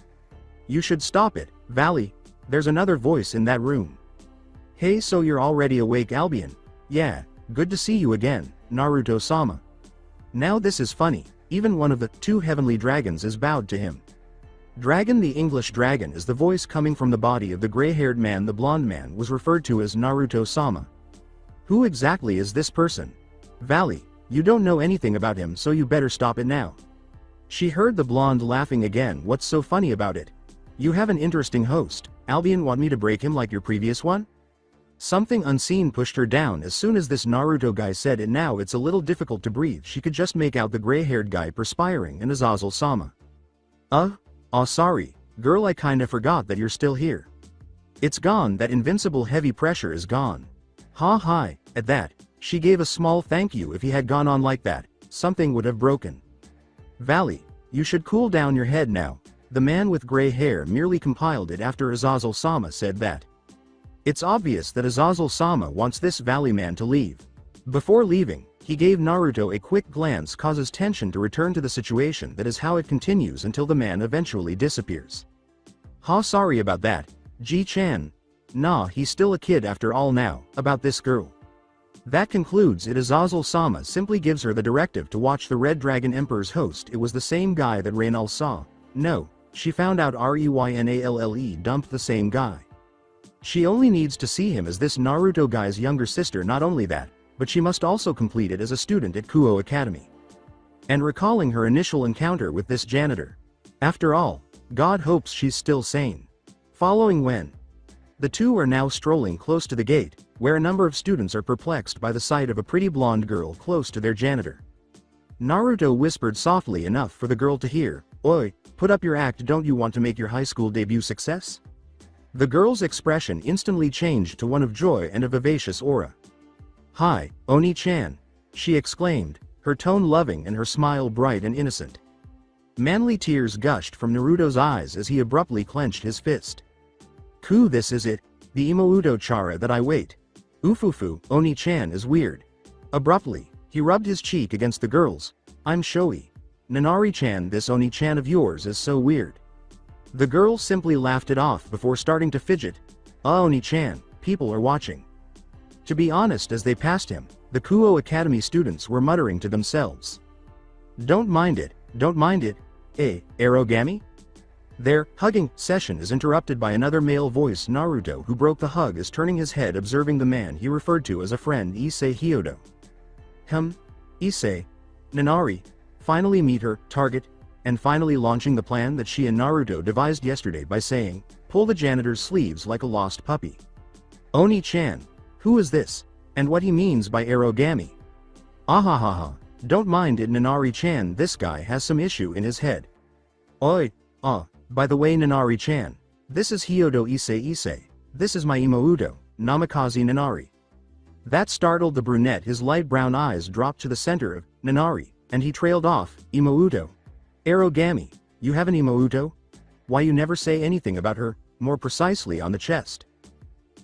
You should stop it, Vali. There's another voice in that room. Hey, so you're already awake, Albion? Yeah, good to see you again, Naruto-sama. Now this is funny, even one of the 2 heavenly dragons is bowed to him. Dragon, the English dragon, is the voice coming from the body of the gray-haired man. The blonde man was referred to as Naruto-sama. Who exactly is this person? Vali, you don't know anything about him, so you better stop it now. She heard the blonde laughing again. What's so funny about it? You have an interesting host. Albion, want me to break him like your previous one? Something unseen pushed her down as soon as this Naruto guy said it. Now it's a little difficult to breathe. She could just make out the gray-haired guy perspiring and Azazel-sama. Sorry, girl, I kinda forgot that you're still here. It's gone, that invincible heavy pressure is gone. Hi, at that, she gave a small thank you. If he had gone on like that, something would have broken. Vali, you should cool down your head now. The man with gray hair merely compiled it after Azazel-sama said that. It's obvious that Azazel-sama wants this Vali man to leave. Before leaving, he gave Naruto a quick glance, causes tension to return to the situation. That is how it continues until the man eventually disappears. Sorry about that, G-chan. Nah, he's still a kid after all. Now, about this girl. That concludes it. Azazel-sama simply gives her the directive to watch the Red Dragon Emperor's host. It was the same guy that Reynal saw. No, she found out Reynalle dumped the same guy. She only needs to see him as this Naruto guy's younger sister. Not only that, but she must also complete it as a student at Kuo Academy. And recalling her initial encounter with this janitor. After all, God hopes she's still sane. Following when the two are now strolling close to the gate, where a number of students are perplexed by the sight of a pretty blonde girl close to their janitor. Naruto whispered softly enough for the girl to hear, "Oi, put up your act, don't you want to make your high school debut success?" The girl's expression instantly changed to one of joy and a vivacious aura. "Hi, Oni-chan," she exclaimed, her tone loving and her smile bright and innocent. Manly tears gushed from Naruto's eyes as he abruptly clenched his fist. This is it, the Imouto chara that I wait. Ufufu, Oni-chan is weird." Abruptly, he rubbed his cheek against the girl's. "I'm showy. Nanari-chan, this Oni-chan of yours is so weird." The girl simply laughed it off before starting to fidget. Oni-chan, people are watching." To be honest, as they passed him, the Kuo Academy students were muttering to themselves. Don't mind it, Arogami?" Their hugging session is interrupted by another male voice. Naruto, who broke the hug, is turning his head observing the man he referred to as a friend, Issei Hyodo. Issei, Nanari, finally meet her target, and finally launching the plan that she and Naruto devised yesterday by saying, "Pull the janitor's sleeves like a lost puppy." Oni-chan, who is this, and what he means by Arogami? Ahahaha, don't mind it Nanari-chan, this guy has some issue in his head. Oi, by the way Nanari-chan, this is Hyodo Issei. This is my Imouto, Namikaze Nanari. That startled the brunette. His light brown eyes dropped to the center of Nanari, and he trailed off, Imouto. Arogami, you have an Imouto? Why you never say anything about her, more precisely on the chest?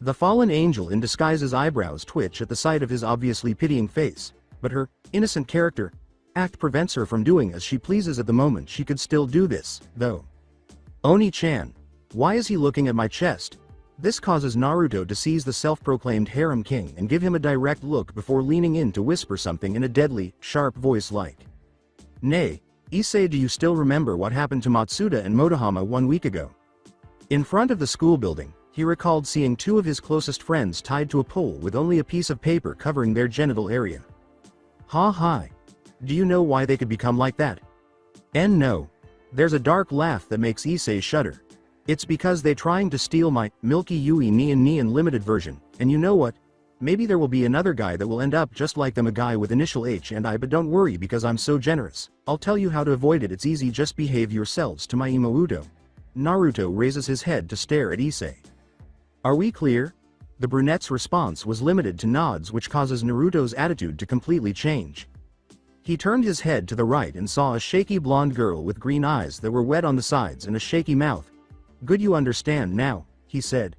The fallen angel in disguise's eyebrows twitch at the sight of his obviously pitying face, but her innocent character act prevents her from doing as she pleases at the moment. She could still do this, though. Oni-chan, why is he looking at my chest? This causes Naruto to seize the self-proclaimed harem king and give him a direct look before leaning in to whisper something in a deadly, sharp voice like, "Nay, Issei, do you still remember what happened to Matsuda and Motohama 1 week ago?" In front of the school building, he recalled seeing two of his closest friends tied to a pole with only a piece of paper covering their genital area. Hi. Do you know why they could become like that? No. There's a dark laugh that makes Issei shudder. It's because they're trying to steal my Milky Yui Nian limited version, and you know what? Maybe there will be another guy that will end up just like them, a guy with initial H and I, but don't worry because I'm so generous. I'll tell you how to avoid it, it's easy, just behave yourselves to my Imouto. Naruto raises his head to stare at Issei. Are we clear? The brunette's response was limited to nods, which causes Naruto's attitude to completely change. He turned his head to the right and saw a shaky blonde girl with green eyes that were wet on the sides and a shaky mouth. Good, you understand now, he said.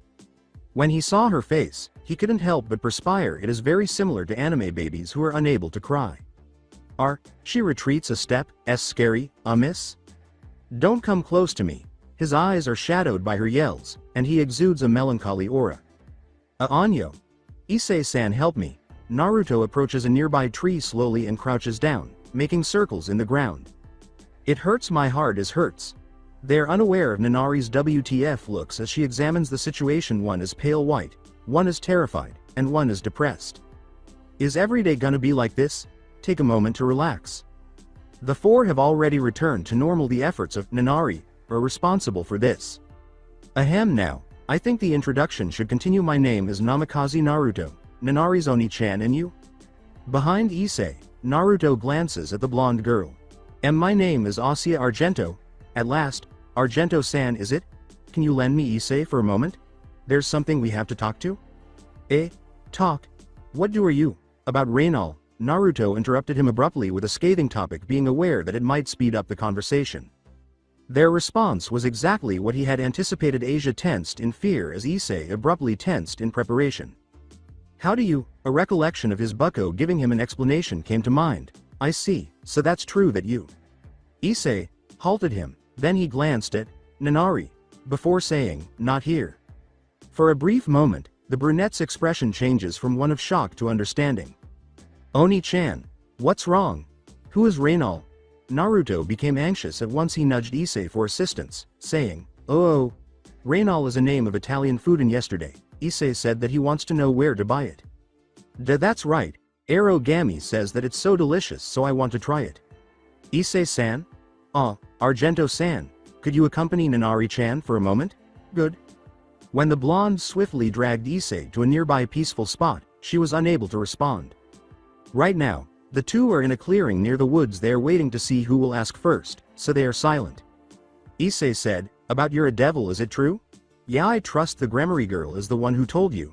When he saw her face, he couldn't help but perspire. It is very similar to anime babies who are unable to cry. She retreats a step, scary, miss? Don't come close to me. His eyes are shadowed by her yells, and he exudes a melancholy aura. Anyo. Issei-san, help me. Naruto approaches a nearby tree slowly and crouches down, making circles in the ground. It hurts, my heart is hurts. They're unaware of Nanari's WTF looks as she examines the situation. One is pale white, one is terrified, and one is depressed. Is every day gonna be like this? Take a moment to relax. The four have already returned to normal. The efforts of Nanari are responsible for this. Now, I think the introduction should continue. My name is Namikaze Naruto, Nanari's Oni-chan, and you? Behind Issei, Naruto glances at the blonde girl. My name is Asia Argento. At last, Argento-san, is it? Can you lend me Issei for a moment? There's something we have to talk to? Talk? What are you? About Reynal? Naruto interrupted him abruptly with a scathing topic, being aware that it might speed up the conversation. Their response was exactly what he had anticipated. Asia tensed in fear as Issei abruptly tensed in preparation. How do you? A recollection of his bucko giving him an explanation came to mind. I see, so that's true that you. Issei halted him, then he glanced at Nanari, before saying, not here. For a brief moment, the brunette's expression changes from one of shock to understanding. Oni-chan, what's wrong? Who is Reynal? Naruto became anxious at once. He nudged Issei for assistance, saying, Oh, Reynal is a name of Italian food, and yesterday, Issei said that he wants to know where to buy it. That's right, Arogami says that it's so delicious, so I want to try it. Issei-san? Argento-san, could you accompany Nanari-chan for a moment? Good. When the blonde swiftly dragged Issei to a nearby peaceful spot, she was unable to respond. Right now, the two are in a clearing near the woods. They are waiting to see who will ask first, so they are silent. Issei said, about you're a devil, is it true? Yeah, I trust the Gremory girl is the one who told you.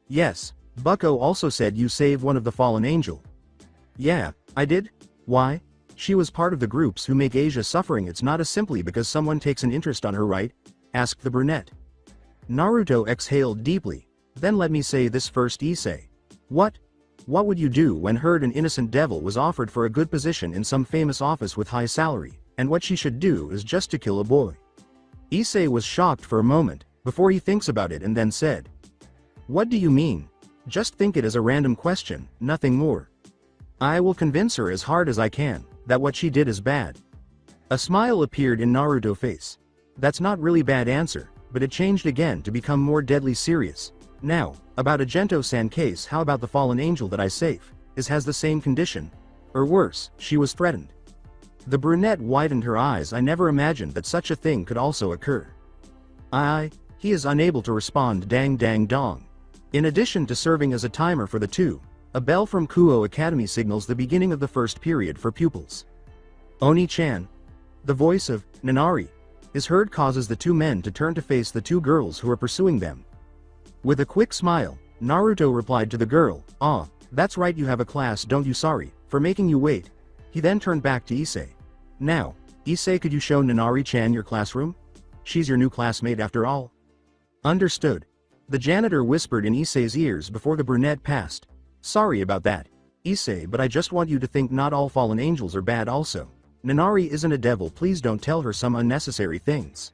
Yes, Bucko also said you saved one of the fallen angel. Yeah, I did? Why? She was part of the groups who make Asia suffering. It's not as simply because someone takes an interest on her, right? Asked the brunette. Naruto exhaled deeply. Then let me say this first, Issei. What would you do when heard an innocent devil was offered for a good position in some famous office with high salary, and what she should do is just to kill a boy? Issei was shocked for a moment, before he thinks about it, and then said. What do you mean? Just think it as a random question, nothing more. I will convince her as hard as I can, that what she did is bad. A smile appeared in Naruto's face. That's not really bad answer, but it changed again to become more deadly serious. Now, about a Gento-san case, how about the fallen angel that I saved? Has the same condition? Or worse, she was threatened. The brunette widened her eyes. I never imagined that such a thing could also occur. He is unable to respond. Dang dang dong. In addition to serving as a timer for the two, a bell from Kuo Academy signals the beginning of the first period for pupils. Oni-chan. The voice of Nanari is heard, causes the two men to turn to face the two girls who are pursuing them. With a quick smile, Naruto replied to the girl, that's right, you have a class, don't you? Sorry for making you wait. He then turned back to Issei. Now, Issei, could you show Nanari-chan your classroom? She's your new classmate after all. Understood. The janitor whispered in Issei's ears before the brunette passed. Sorry about that, Issei, but I just want you to think not all fallen angels are bad also. Nanari isn't a devil, please don't tell her some unnecessary things.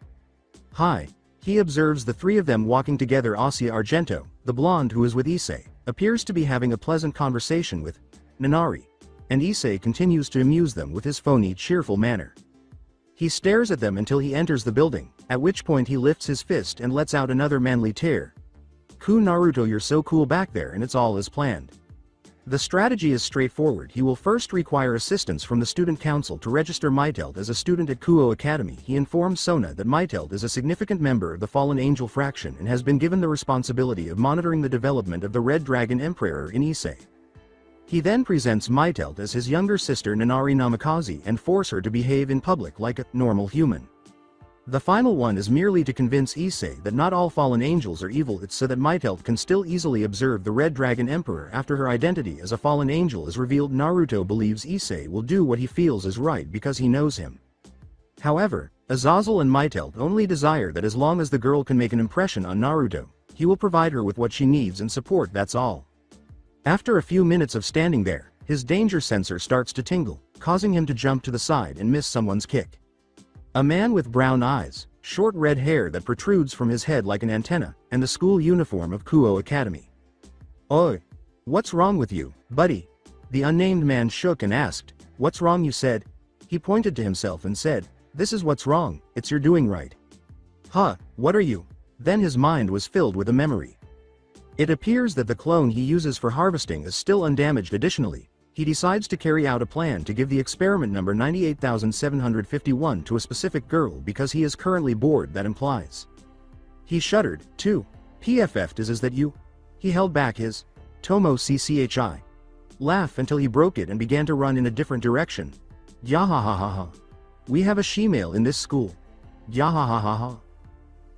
Hi. He observes the three of them walking together. Asia Argento, the blonde who is with Issei, appears to be having a pleasant conversation with Nanari, and Issei continues to amuse them with his phony, cheerful manner. He stares at them until he enters the building, at which point he lifts his fist and lets out another manly tear. Ku Naruto, you're so cool back there, and it's all as planned. The strategy is straightforward. He will first require assistance from the student council to register Mittelt as a student at Kuo Academy. He informs Sona that Mittelt is a significant member of the Fallen Angel Fraction and has been given the responsibility of monitoring the development of the Red Dragon Emperor in Issei. He then presents Mittelt as his younger sister Nanari Namikaze and force her to behave in public like a normal human. The final one is merely to convince Issei that not all fallen angels are evil. It's so that Mittelt can still easily observe the Red Dragon Emperor after her identity as a fallen angel is revealed. Naruto believes Issei will do what he feels is right because he knows him. However, Azazel and Mittelt only desire that as long as the girl can make an impression on Naruto, he will provide her with what she needs and support, that's all. After a few minutes of standing there, his danger sensor starts to tingle, causing him to jump to the side and miss someone's kick. A man with brown eyes, short red hair that protrudes from his head like an antenna, and the school uniform of Kuo Academy. Oi! What's wrong with you, buddy? The unnamed man shook and asked, what's wrong, you said? He pointed to himself and said, this is what's wrong, it's your doing right. Huh, what are you? Then his mind was filled with a memory. It appears that the clone he uses for harvesting is still undamaged. Additionally, he decides to carry out a plan to give the experiment number 98,751 to a specific girl because he is currently bored. That implies. He shuddered, too. PFF is that you? He held back his Tomoe laugh until he broke it and began to run in a different direction. Yahahaha. We have a she-male in this school. Yahahaha.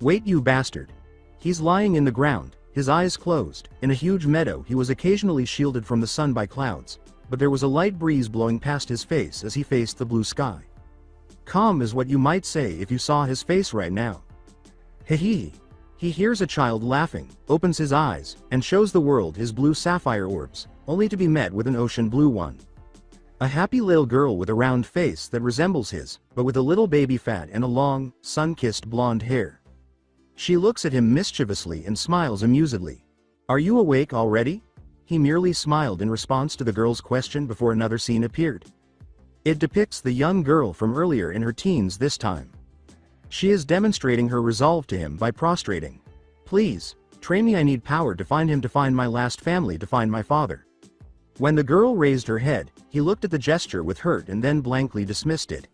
Wait, you bastard. He's lying in the ground, his eyes closed. In a huge meadow, he was occasionally shielded from the sun by clouds, but there was a light breeze blowing past his face as he faced the blue sky. Calm is what you might say if you saw his face right now. Hehe. He hears a child laughing, opens his eyes, and shows the world his blue sapphire orbs, only to be met with an ocean blue one. A happy little girl with a round face that resembles his, but with a little baby fat and a long, sun-kissed blonde hair. She looks at him mischievously and smiles amusedly. Are you awake already? He merely smiled in response to the girl's question before another scene appeared. It depicts the young girl from earlier in her teens this time. She is demonstrating her resolve to him by prostrating. Please, train me, I need power to find him, to find my last family, to find my father. When the girl raised her head, he looked at the gesture with hurt and then blankly dismissed it.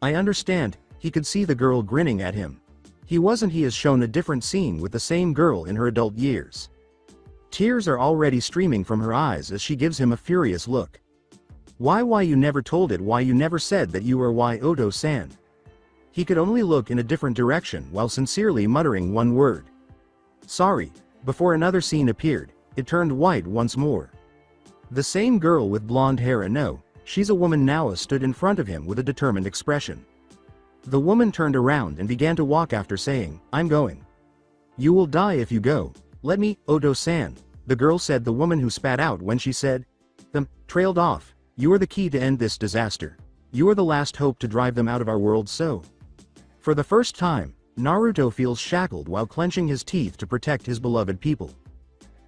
I understand, he could see the girl grinning at him. He has shown a different scene with the same girl in her adult years. Tears are already streaming from her eyes as she gives him a furious look. Why you never told it, why you never said that you were Oto-san? He could only look in a different direction while sincerely muttering one word. Sorry. Before another scene appeared, it turned white once more. The same girl with blonde hair, no, she's a woman now, stood in front of him with a determined expression. The woman turned around and began to walk after saying, I'm going. You will die if you go. Let me, Oto-san, the girl said. The woman who spat out when she said them, trailed off. You are the key to end this disaster. You are the last hope to drive them out of our world. So, for the first time, Naruto feels shackled while clenching his teeth to protect his beloved people.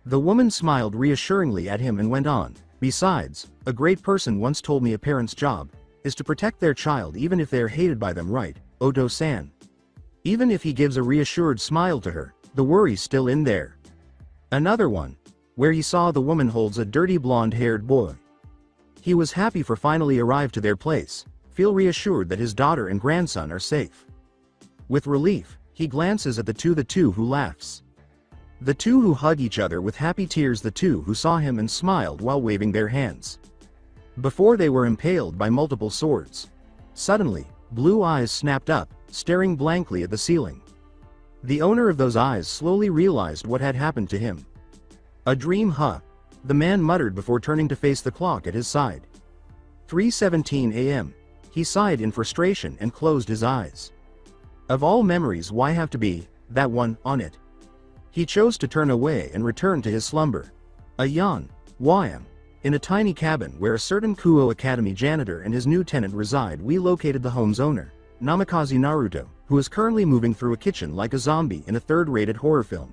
The woman smiled reassuringly at him and went on, besides, a great person once told me a parent's job is to protect their child even if they are hated by them, right, Oto-san? Even if he gives a reassured smile to her, the worry's still in there. Another one, where he saw the woman holds a dirty blonde-haired boy. He was happy for finally arrived to their place, feel reassured that his daughter and grandson are safe. With relief, he glances at the two who laughs. The two who hug each other with happy tears, the two who saw him and smiled while waving their hands. Before they were impaled by multiple swords. Suddenly, blue eyes snapped up, staring blankly at the ceiling. The owner of those eyes slowly realized what had happened to him. A dream, huh? The man muttered before turning to face the clock at his side. 3:17 a.m. He sighed in frustration and closed his eyes. Of all memories, why have to be that one on it? He chose to turn away and return to his slumber. A yawn. Why? In a tiny cabin where a certain Kuo Academy janitor and his new tenant reside, we located the home's owner, Namikaze Naruto, who is currently moving through a kitchen like a zombie in a third-rated horror film.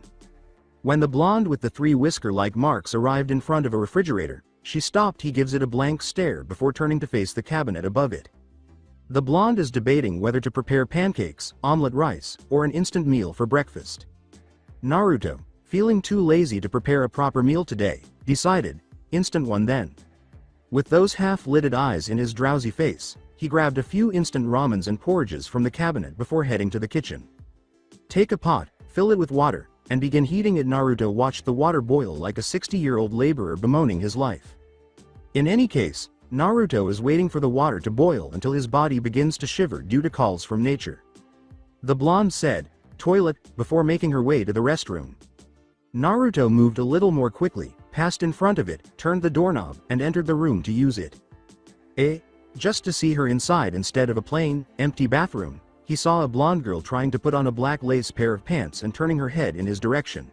When the blonde with the 3 whisker-like marks arrived in front of a refrigerator, she stopped. He gives it a blank stare before turning to face the cabinet above it. The blonde is debating whether to prepare pancakes, omelette rice, or an instant meal for breakfast. Naruto, feeling too lazy to prepare a proper meal today, decided, instant one then. With those half-lidded eyes in his drowsy face, he grabbed a few instant ramens and porridges from the cabinet before heading to the kitchen. Take a pot, fill it with water, and begin heating it. Naruto watched the water boil like a 60-year-old laborer bemoaning his life. In any case, Naruto is waiting for the water to boil until his body begins to shiver due to calls from nature. The blonde said, toilet, before making her way to the restroom. Naruto moved a little more quickly, passed in front of it, turned the doorknob, and entered the room to use it. Just to see her inside instead of a plain, empty bathroom, he saw a blonde girl trying to put on a black lace pair of pants and turning her head in his direction.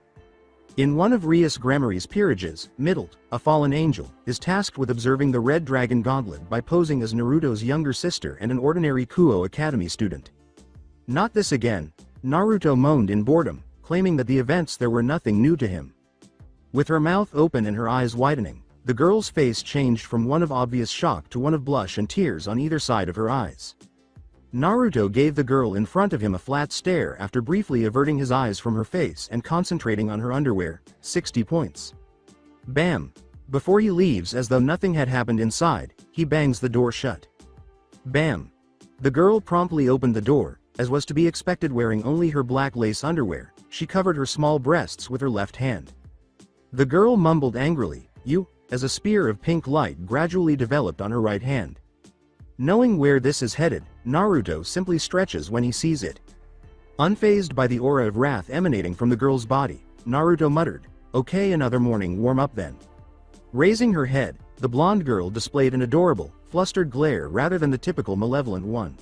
In one of Rias Grammary's Perrages, Mittelt, a fallen angel, is tasked with observing the Red Dragon Gauntlet by posing as Naruto's younger sister and an ordinary Kuo Academy student. Not this again, Naruto moaned in boredom, claiming that the events there were nothing new to him. With her mouth open and her eyes widening, the girl's face changed from one of obvious shock to one of blush and tears on either side of her eyes. Naruto gave the girl in front of him a flat stare after briefly averting his eyes from her face and concentrating on her underwear. 60 points. Bam! Before he leaves, as though nothing had happened inside, he bangs the door shut. Bam! The girl promptly opened the door, as was to be expected. Wearing only her black lace underwear, she covered her small breasts with her left hand. The girl mumbled angrily, "You," as a spear of pink light gradually developed on her right hand. Knowing where this is headed, Naruto simply stretches when he sees it. Unfazed by the aura of wrath emanating from the girl's body, Naruto muttered, "Okay, another morning warm up then." Raising her head, the blonde girl displayed an adorable, flustered glare rather than the typical malevolent one.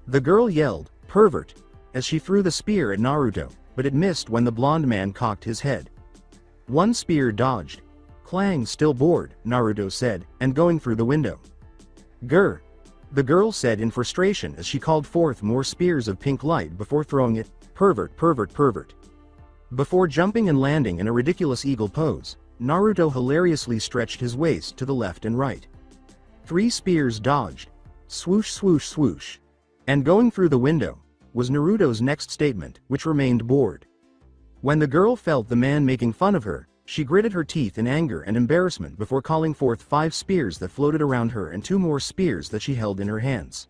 The girl yelled, "Pervert," as she threw the spear at Naruto, but it missed when the blonde man cocked his head. One spear dodged. Clang, still bored, Naruto said, and going through the window. Grr. The girl said in frustration as she called forth more spears of pink light before throwing it, "Pervert, pervert, pervert." Before jumping and landing in a ridiculous eagle pose, Naruto hilariously stretched his waist to the left and right. 3 spears dodged. Swoosh, swoosh, swoosh. And going through the window, was Naruto's next statement, which remained bored. When the girl felt the man making fun of her, She gritted her teeth in anger and embarrassment before calling forth 5 spears that floated around her and 2 more spears that she held in her hands.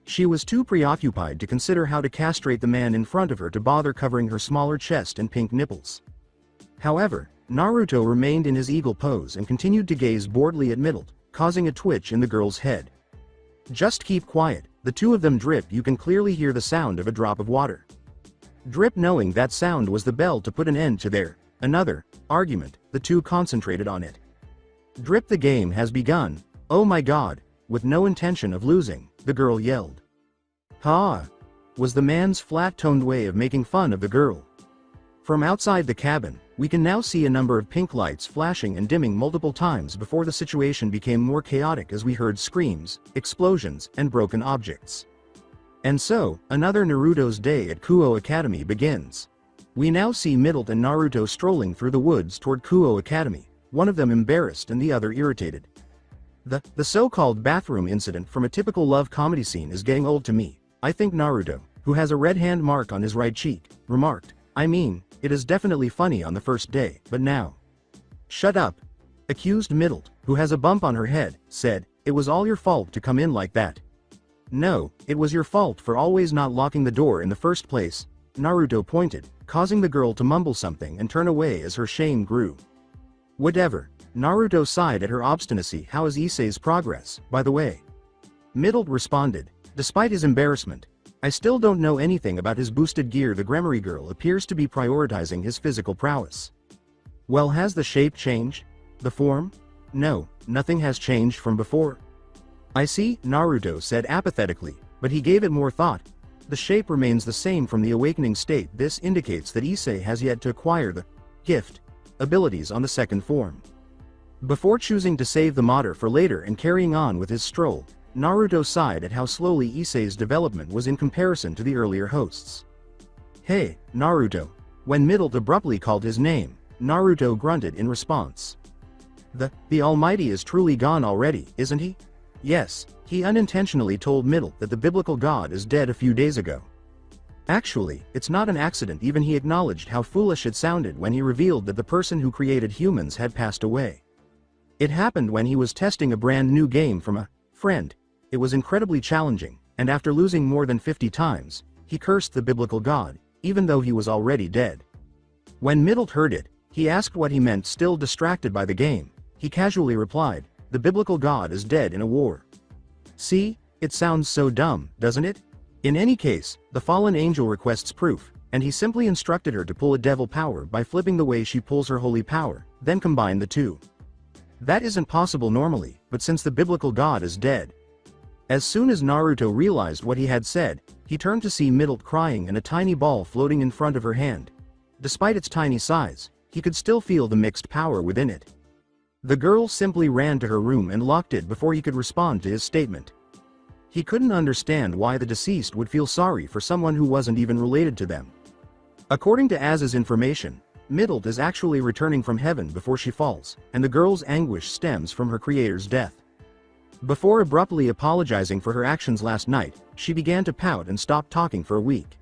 She was too preoccupied to consider how to castrate the man in front of her to bother covering her smaller chest and pink nipples. However, Naruto remained in his eagle pose and continued to gaze boredly at Mittelt, causing a twitch in the girl's head. Just keep quiet, the two of them drip. You can clearly hear the sound of a drop of water. Drip. Knowing that sound was the bell to put an end to their argument, the two concentrated on it. Drip. The game has begun. Oh my god, with no intention of losing, the girl yelled. Ha! Was the man's flat-toned way of making fun of the girl. From outside the cabin, we can now see a number of pink lights flashing and dimming multiple times before the situation became more chaotic as we heard screams, explosions, and broken objects. And so, another Naruto's day at Kuo Academy begins. We now see Mittelt and Naruto strolling through the woods toward Kuo Academy, one of them embarrassed and the other irritated. The so-called bathroom incident from a typical love comedy scene is getting old to me, I think Naruto, who has a red hand mark on his right cheek, remarked. I mean, it is definitely funny on the first day, but now. Shut up. Accused Mittelt, who has a bump on her head, said, it was all your fault to come in like that. No, it was your fault for always not locking the door in the first place, Naruto pointed, causing the girl to mumble something and turn away as her shame grew. Whatever. Naruto sighed at her obstinacy. How is Issei's progress, by the way? Mittelt responded. Despite his embarrassment, I still don't know anything about his boosted gear. The Gremory girl appears to be prioritizing his physical prowess. Well, has the shape changed? The form? No, nothing has changed from before. I see, Naruto said apathetically, but he gave it more thought. The shape remains the same from the awakening state. This indicates that Issei has yet to acquire the gift abilities on the second form. Before choosing to save the mater for later and carrying on with his stroll, Naruto sighed at how slowly Issei's development was in comparison to the earlier hosts. Hey, Naruto. When Mittelt abruptly called his name, Naruto grunted in response. The Almighty is truly gone already, isn't he? Yes, he unintentionally told Mittelt that the biblical god is dead a few days ago. Actually, it's not an accident. Even he acknowledged how foolish it sounded when he revealed that the person who created humans had passed away. It happened when he was testing a brand new game from a friend. It was incredibly challenging, and after losing more than 50 times, he cursed the biblical god, even though he was already dead. When Mittelt heard it, he asked what he meant. Still distracted by the game, he casually replied, the biblical god is dead in a war. See, it sounds so dumb, doesn't it? In any case, the fallen angel requests proof, and he simply instructed her to pull a devil power by flipping the way she pulls her holy power, then combine the two. That isn't possible normally, but since the biblical god is dead. As soon as Naruto realized what he had said, he turned to see Mittelt crying and a tiny ball floating in front of her hand. Despite its tiny size, he could still feel the mixed power within it. The girl simply ran to her room and locked it before he could respond to his statement. He couldn't understand why the deceased would feel sorry for someone who wasn't even related to them. According to Az's information, Mittelt is actually returning from heaven before she falls, and the girl's anguish stems from her creator's death. Before abruptly apologizing for her actions last night, she began to pout and stopped talking for a week.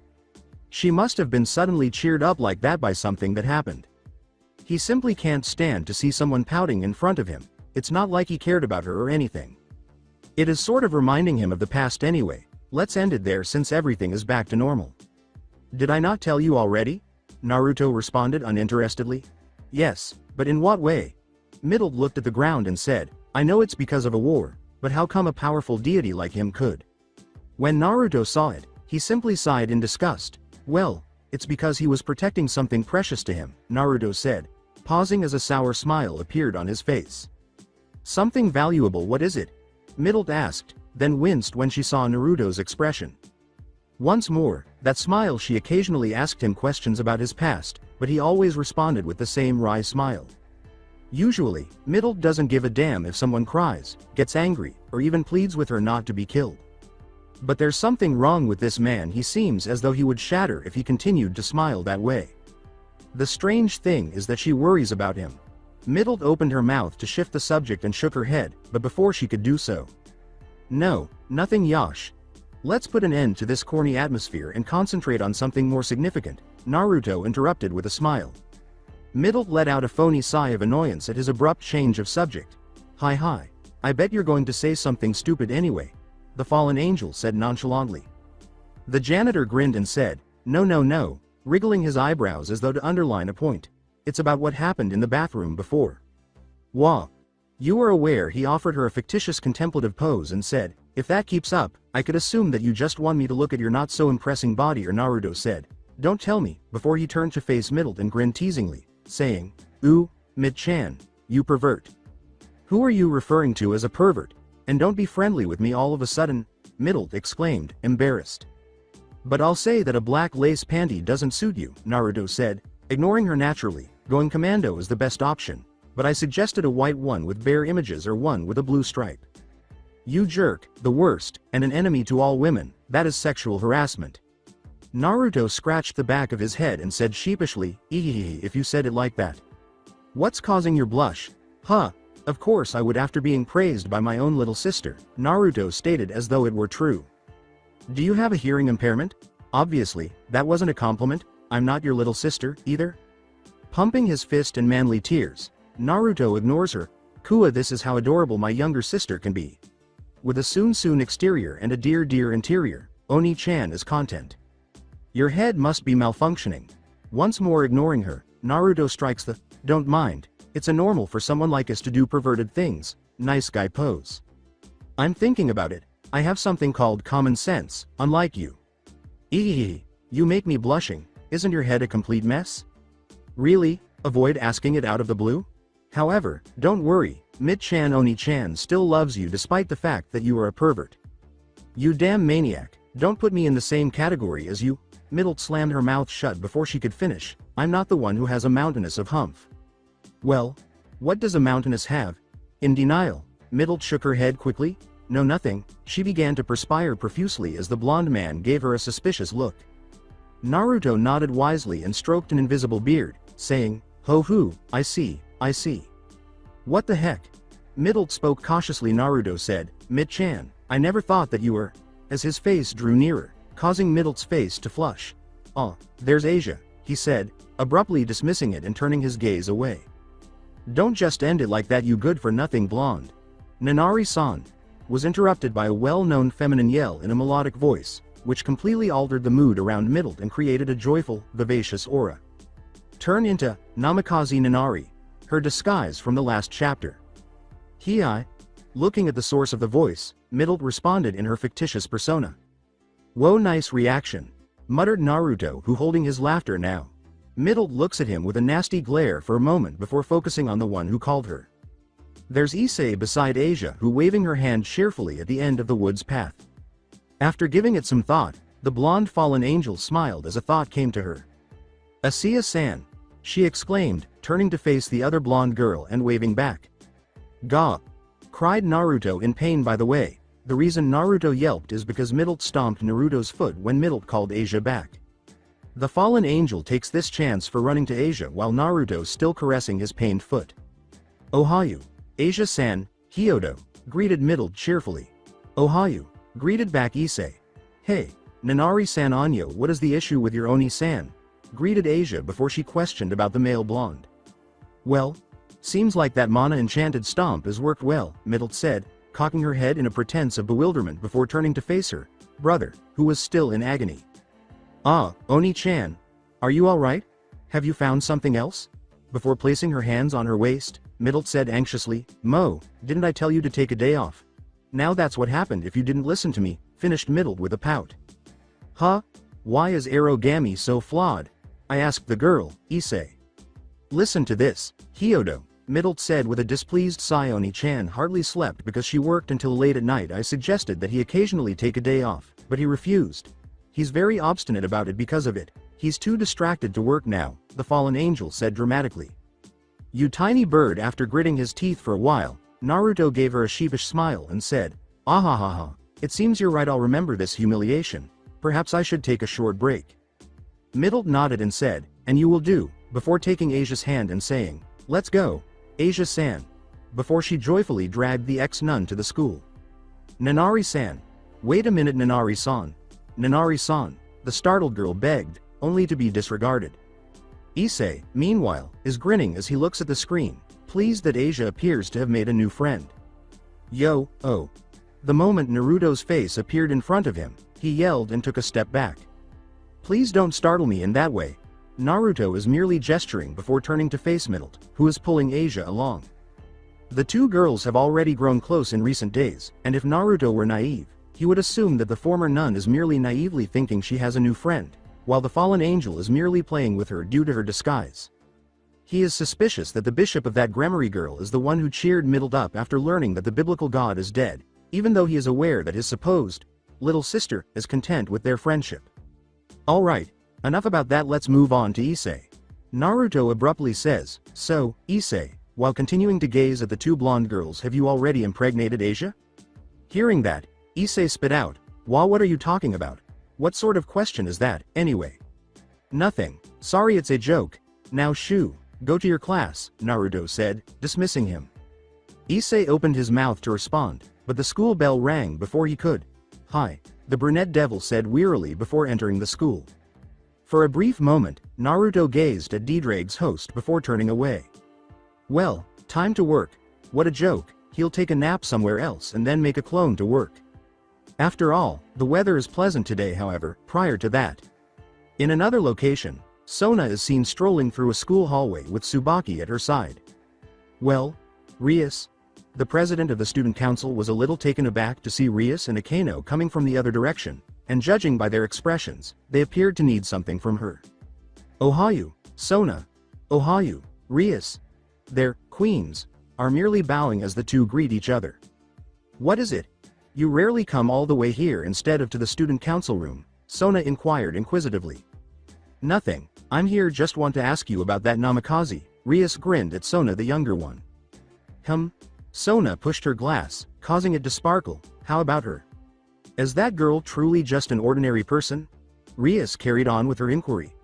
She must have been suddenly cheered up like that by something that happened. He simply can't stand to see someone pouting in front of him. It's not like he cared about her or anything. It is sort of reminding him of the past anyway. Let's end it there since everything is back to normal. Did I not tell you already? Naruto responded uninterestedly. Yes, but in what way? Mittelt looked at the ground and said, I know it's because of a war, but how come a powerful deity like him could? When Naruto saw it, he simply sighed in disgust. Well, it's because he was protecting something precious to him, Naruto said, pausing as a sour smile appeared on his face. Something valuable, what is it? Mittelt asked, then winced when she saw Naruto's expression. Once more, that smile. She occasionally asked him questions about his past, but he always responded with the same wry smile. Usually, Mittelt doesn't give a damn if someone cries, gets angry, or even pleads with her not to be killed. But there's something wrong with this man. He seems as though he would shatter if he continued to smile that way. The strange thing is that she worries about him. Mittelt opened her mouth to shift the subject and shook her head, but before she could do so. No, nothing, Yash. Let's put an end to this corny atmosphere and concentrate on something more significant, Naruto interrupted with a smile. Mittelt let out a phony sigh of annoyance at his abrupt change of subject. Hi. I bet you're going to say something stupid anyway, the fallen angel said nonchalantly. The janitor grinned and said, No, wriggling his eyebrows as though to underline a point. It's about what happened in the bathroom before. Wah. You are aware he offered her a fictitious contemplative pose and said, if that keeps up, I could assume that you just want me to look at your not-so-impressing body, or Naruto said. Don't tell me, before he turned to face Mittelt and grinned teasingly, saying, Ooh, Mit-chan, you pervert. Who are you referring to as a pervert? And don't be friendly with me all of a sudden, Mittelt exclaimed, embarrassed. But I'll say that a black lace panty doesn't suit you, Naruto said, ignoring her naturally. Going commando is the best option, but I suggested a white one with bare images or one with a blue stripe. You jerk, the worst, and an enemy to all women, that is sexual harassment. Naruto scratched the back of his head and said sheepishly, if you said it like that. What's causing your blush? Huh, of course I would after being praised by my own little sister, Naruto stated as though it were true. Do you have a hearing impairment? Obviously, that wasn't a compliment, I'm not your little sister, either. Pumping his fist in manly tears, Naruto ignores her. Kuo, this is how adorable my younger sister can be. With a soon exterior and a dear interior, Oni-chan is content. Your head must be malfunctioning. Once more ignoring her, Naruto strikes the, don't mind, it's a normal for someone like us to do perverted things, nice guy pose. I'm thinking about it, I have something called common sense, unlike you. You make me blushing, isn't your head a complete mess? Really? Avoid asking it out of the blue? However, don't worry, Mit-chan Oni-chan still loves you despite the fact that you are a pervert. You damn maniac, don't put me in the same category as you. Mittelt slammed her mouth shut before she could finish, I'm not the one who has a mountainous of humph. Well, what does a mountainous have? In denial, Mittelt shook her head quickly. No, nothing. She began to perspire profusely as the blonde man gave her a suspicious look. Naruto nodded wisely and stroked an invisible beard, saying, Ho-hoo, I see. What the heck? Mittelt spoke cautiously. Naruto said, Mit-chan, I never thought that you were, as his face drew nearer, causing Mittelt's face to flush. Oh, there's Asia, he said, abruptly dismissing it and turning his gaze away. Don't just end it like that, you good-for-nothing blonde. Nanari-san was interrupted by a well-known feminine yell in a melodic voice, which completely altered the mood around Mittelt and created a joyful, vivacious aura. Turn into Namikaze Nanari, her disguise from the last chapter. Hi. Looking at the source of the voice, Mittelt responded in her fictitious persona. Whoa, nice reaction, muttered Naruto, who holding his laughter now. Mittelt looks at him with a nasty glare for a moment before focusing on the one who called her. There's Issei beside Asia, who waving her hand cheerfully at the end of the wood's path. After giving it some thought, the blonde fallen angel smiled as a thought came to her. Asiya-san, she exclaimed, turning to face the other blonde girl and waving back. Gah! Cried Naruto in pain. By the way, the reason Naruto yelped is because Mittelt stomped Naruto's foot when Mittelt called Asia back. The fallen angel takes this chance for running to Asia while Naruto still caressing his pained foot. Ohayu, Asia-san, Hyodo, greeted Mittelt cheerfully. Ohayu, greeted back Issei. Hey, Nanari-san Anyo, what is the issue with your Oni-san? Greeted Asia before she questioned about the male blonde. Well, seems like that mana enchanted stomp has worked well, Mittelt said, cocking her head in a pretense of bewilderment before turning to face her brother, who was still in agony. Ah, Oni-chan, are you alright? Have you found something else? Before placing her hands on her waist, Mittelt said anxiously, Mo, didn't I tell you to take a day off? Now that's what happened if you didn't listen to me, finished Mittelt with a pout. Huh? Why is origami so flawed? I asked the girl, Issei. Listen to this, Hyodo, Mittelt said with a displeased sigh. Oni-chan hardly slept because she worked until late at night. I suggested that he occasionally take a day off, but he refused. He's very obstinate about it because of it. He's too distracted to work now, the fallen angel said dramatically. You tiny bird. After gritting his teeth for a while, Naruto gave her a sheepish smile and said, Ahahaha, it seems you're right, I'll remember this humiliation. Perhaps I should take a short break. Mittelt nodded and said, and you will do, before taking Asia's hand and saying, let's go, Asia-san, before she joyfully dragged the ex-nun to the school. Nanari-san. Wait a minute, Nanari-san. Nanari-san, the startled girl begged, only to be disregarded. Issei, meanwhile, is grinning as he looks at the screen, pleased that Asia appears to have made a new friend. Yo, oh. The moment Naruto's face appeared in front of him, he yelled and took a step back. Please don't startle me in that way. Naruto is merely gesturing before turning to face Mittelt, who is pulling Asia along. The two girls have already grown close in recent days, and if Naruto were naive, he would assume that the former nun is merely naively thinking she has a new friend, while the fallen angel is merely playing with her due to her disguise. He is suspicious that the bishop of that Gremory girl is the one who cheered Mittelt up after learning that the biblical god is dead, even though he is aware that his supposed little sister is content with their friendship. Alright, enough about that, let's move on to Issei. Naruto abruptly says, so, Issei, while continuing to gaze at the two blonde girls, have you already impregnated Asia? Hearing that, Issei spit out, what are you talking about? What sort of question is that, anyway? Nothing, sorry, it's a joke. Now shoo, go to your class, Naruto said, dismissing him. Issei opened his mouth to respond, but the school bell rang before he could. Hi, the brunette devil said wearily before entering the school. For a brief moment, Naruto gazed at Deedrag's host before turning away. Well, time to work. What a joke, he'll take a nap somewhere else and then make a clone to work. After all, the weather is pleasant today. However, prior to that. In another location, Sona is seen strolling through a school hallway with Tsubaki at her side. Well, Rias? The president of the student council was a little taken aback to see Rias and Akeno coming from the other direction, and judging by their expressions, they appeared to need something from her. Ohayu, Sona. Ohayu, Rias. Their queens are merely bowing as the two greet each other. What is it? You rarely come all the way here instead of to the student council room, Sona inquired inquisitively. Nothing, I'm here, just want to ask you about that Namikaze, Rias grinned at Sona the younger one. Sona pushed her glass, causing it to sparkle, how about her? Is that girl truly just an ordinary person? Rias carried on with her inquiry.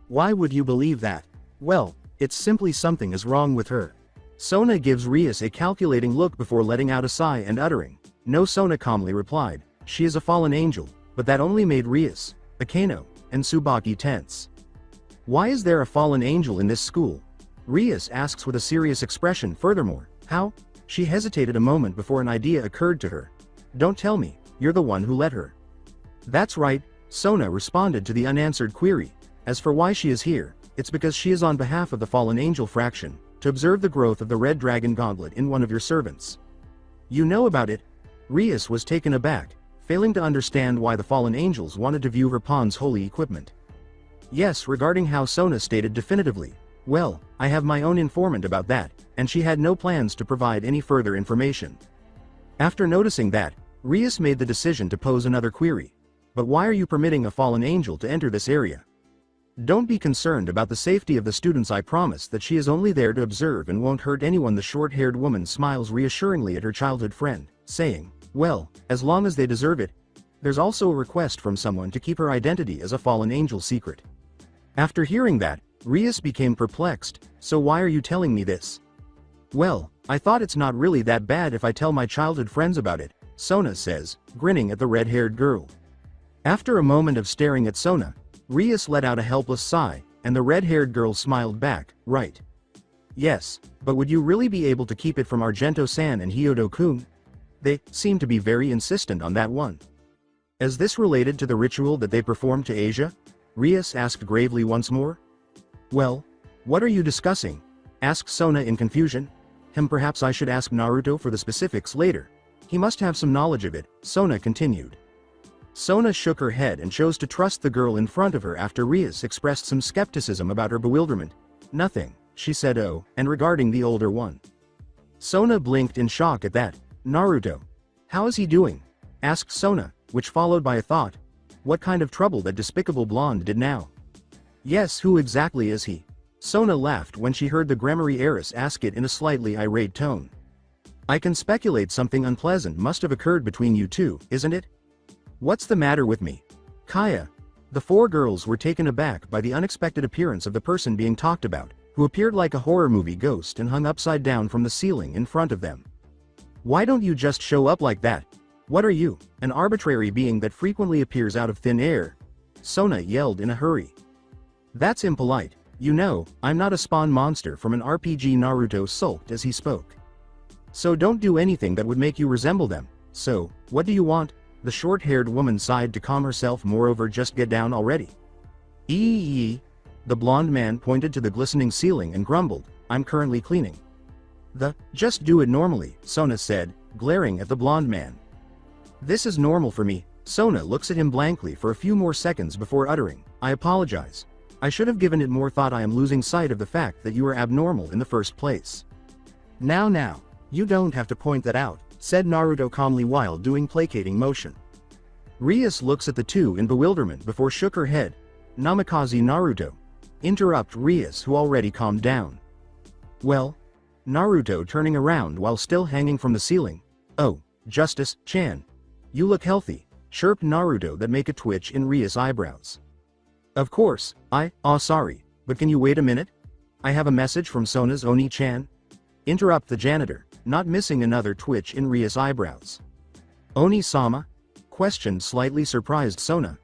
Why would you believe that? Well, it's simply something is wrong with her. Sona gives Rias a calculating look before letting out a sigh and uttering, no. Sona calmly replied, she is a fallen angel, but that only made Rias, Akeno, and Tsubaki tense. Why is there a fallen angel in this school? Rias asks with a serious expression. Furthermore, how? She hesitated a moment before an idea occurred to her. Don't tell me, you're the one who let her. That's right, Sona responded to the unanswered query. As for why she is here, it's because she is on behalf of the fallen angel fraction, to observe the growth of the red dragon gauntlet in one of your servants. You know about it? Rias was taken aback, failing to understand why the fallen angels wanted to view her pawn's holy equipment. Yes, regarding how Sona stated definitively, well, I have my own informant about that, and she had no plans to provide any further information. After noticing that, Rias made the decision to pose another query. But why are you permitting a fallen angel to enter this area? Don't be concerned about the safety of the students, I promise that she is only there to observe and won't hurt anyone. The short-haired woman smiles reassuringly at her childhood friend, saying, well, as long as they deserve it. There's also a request from someone to keep her identity as a fallen angel secret. After hearing that, Rias became perplexed. So why are you telling me this? Well, I thought it's not really that bad if I tell my childhood friends about it, Sona says, grinning at the red-haired girl. After a moment of staring at Sona, Rias let out a helpless sigh, and the red-haired girl smiled back, right. Yes, but would you really be able to keep it from Argento-san and Hyodo-kun? They seem to be very insistent on that one. Is this related to the ritual that they performed to Asia? Rias asked gravely once more. Well, what are you discussing? Asked Sona in confusion. Perhaps I should ask Naruto for the specifics later. He must have some knowledge of it, Sona continued. Sona shook her head and chose to trust the girl in front of her after Rias expressed some skepticism about her bewilderment. Nothing, she said. Oh, and regarding the older one. Sona blinked in shock at that. Naruto. How is he doing? Asked Sona, which followed by a thought. What kind of trouble that despicable blonde did now? Yes, who exactly is he? Sona laughed when she heard the Gremory heiress ask it in a slightly irate tone. I can speculate something unpleasant must have occurred between you two, isn't it? What's the matter with me? Kaya. The four girls were taken aback by the unexpected appearance of the person being talked about, who appeared like a horror movie ghost and hung upside down from the ceiling in front of them. Why don't you just show up like that? What are you, an arbitrary being that frequently appears out of thin air? Sona yelled in a hurry. That's impolite. You know, I'm not a spawn monster from an RPG. Naruto sulked as he spoke. So don't do anything that would make you resemble them. So, what do you want? The short-haired woman sighed to calm herself. Moreover, just get down already. Eee. The blonde man pointed to the glistening ceiling and grumbled, I'm currently cleaning. Just do it normally, Sona said, glaring at the blonde man. This is normal for me. Sona looks at him blankly for a few more seconds before uttering, I apologize. I should have given it more thought. I am losing sight of the fact that you are abnormal in the first place. Now, you don't have to point that out, said Naruto calmly while doing placating motion. Rias looks at the two in bewilderment before shook her head. Namikaze Naruto. Interrupt Rias, who already calmed down. Well? Naruto turning around while still hanging from the ceiling. Oh, Justice-chan. You look healthy, chirped Naruto that make a twitch in Rias' eyebrows. Of course, sorry, but can you wait a minute? I have a message from Sona's Oni-chan. Interrupt the janitor, not missing another twitch in Rias' eyebrows. Oni-sama? Questioned slightly surprised Sona.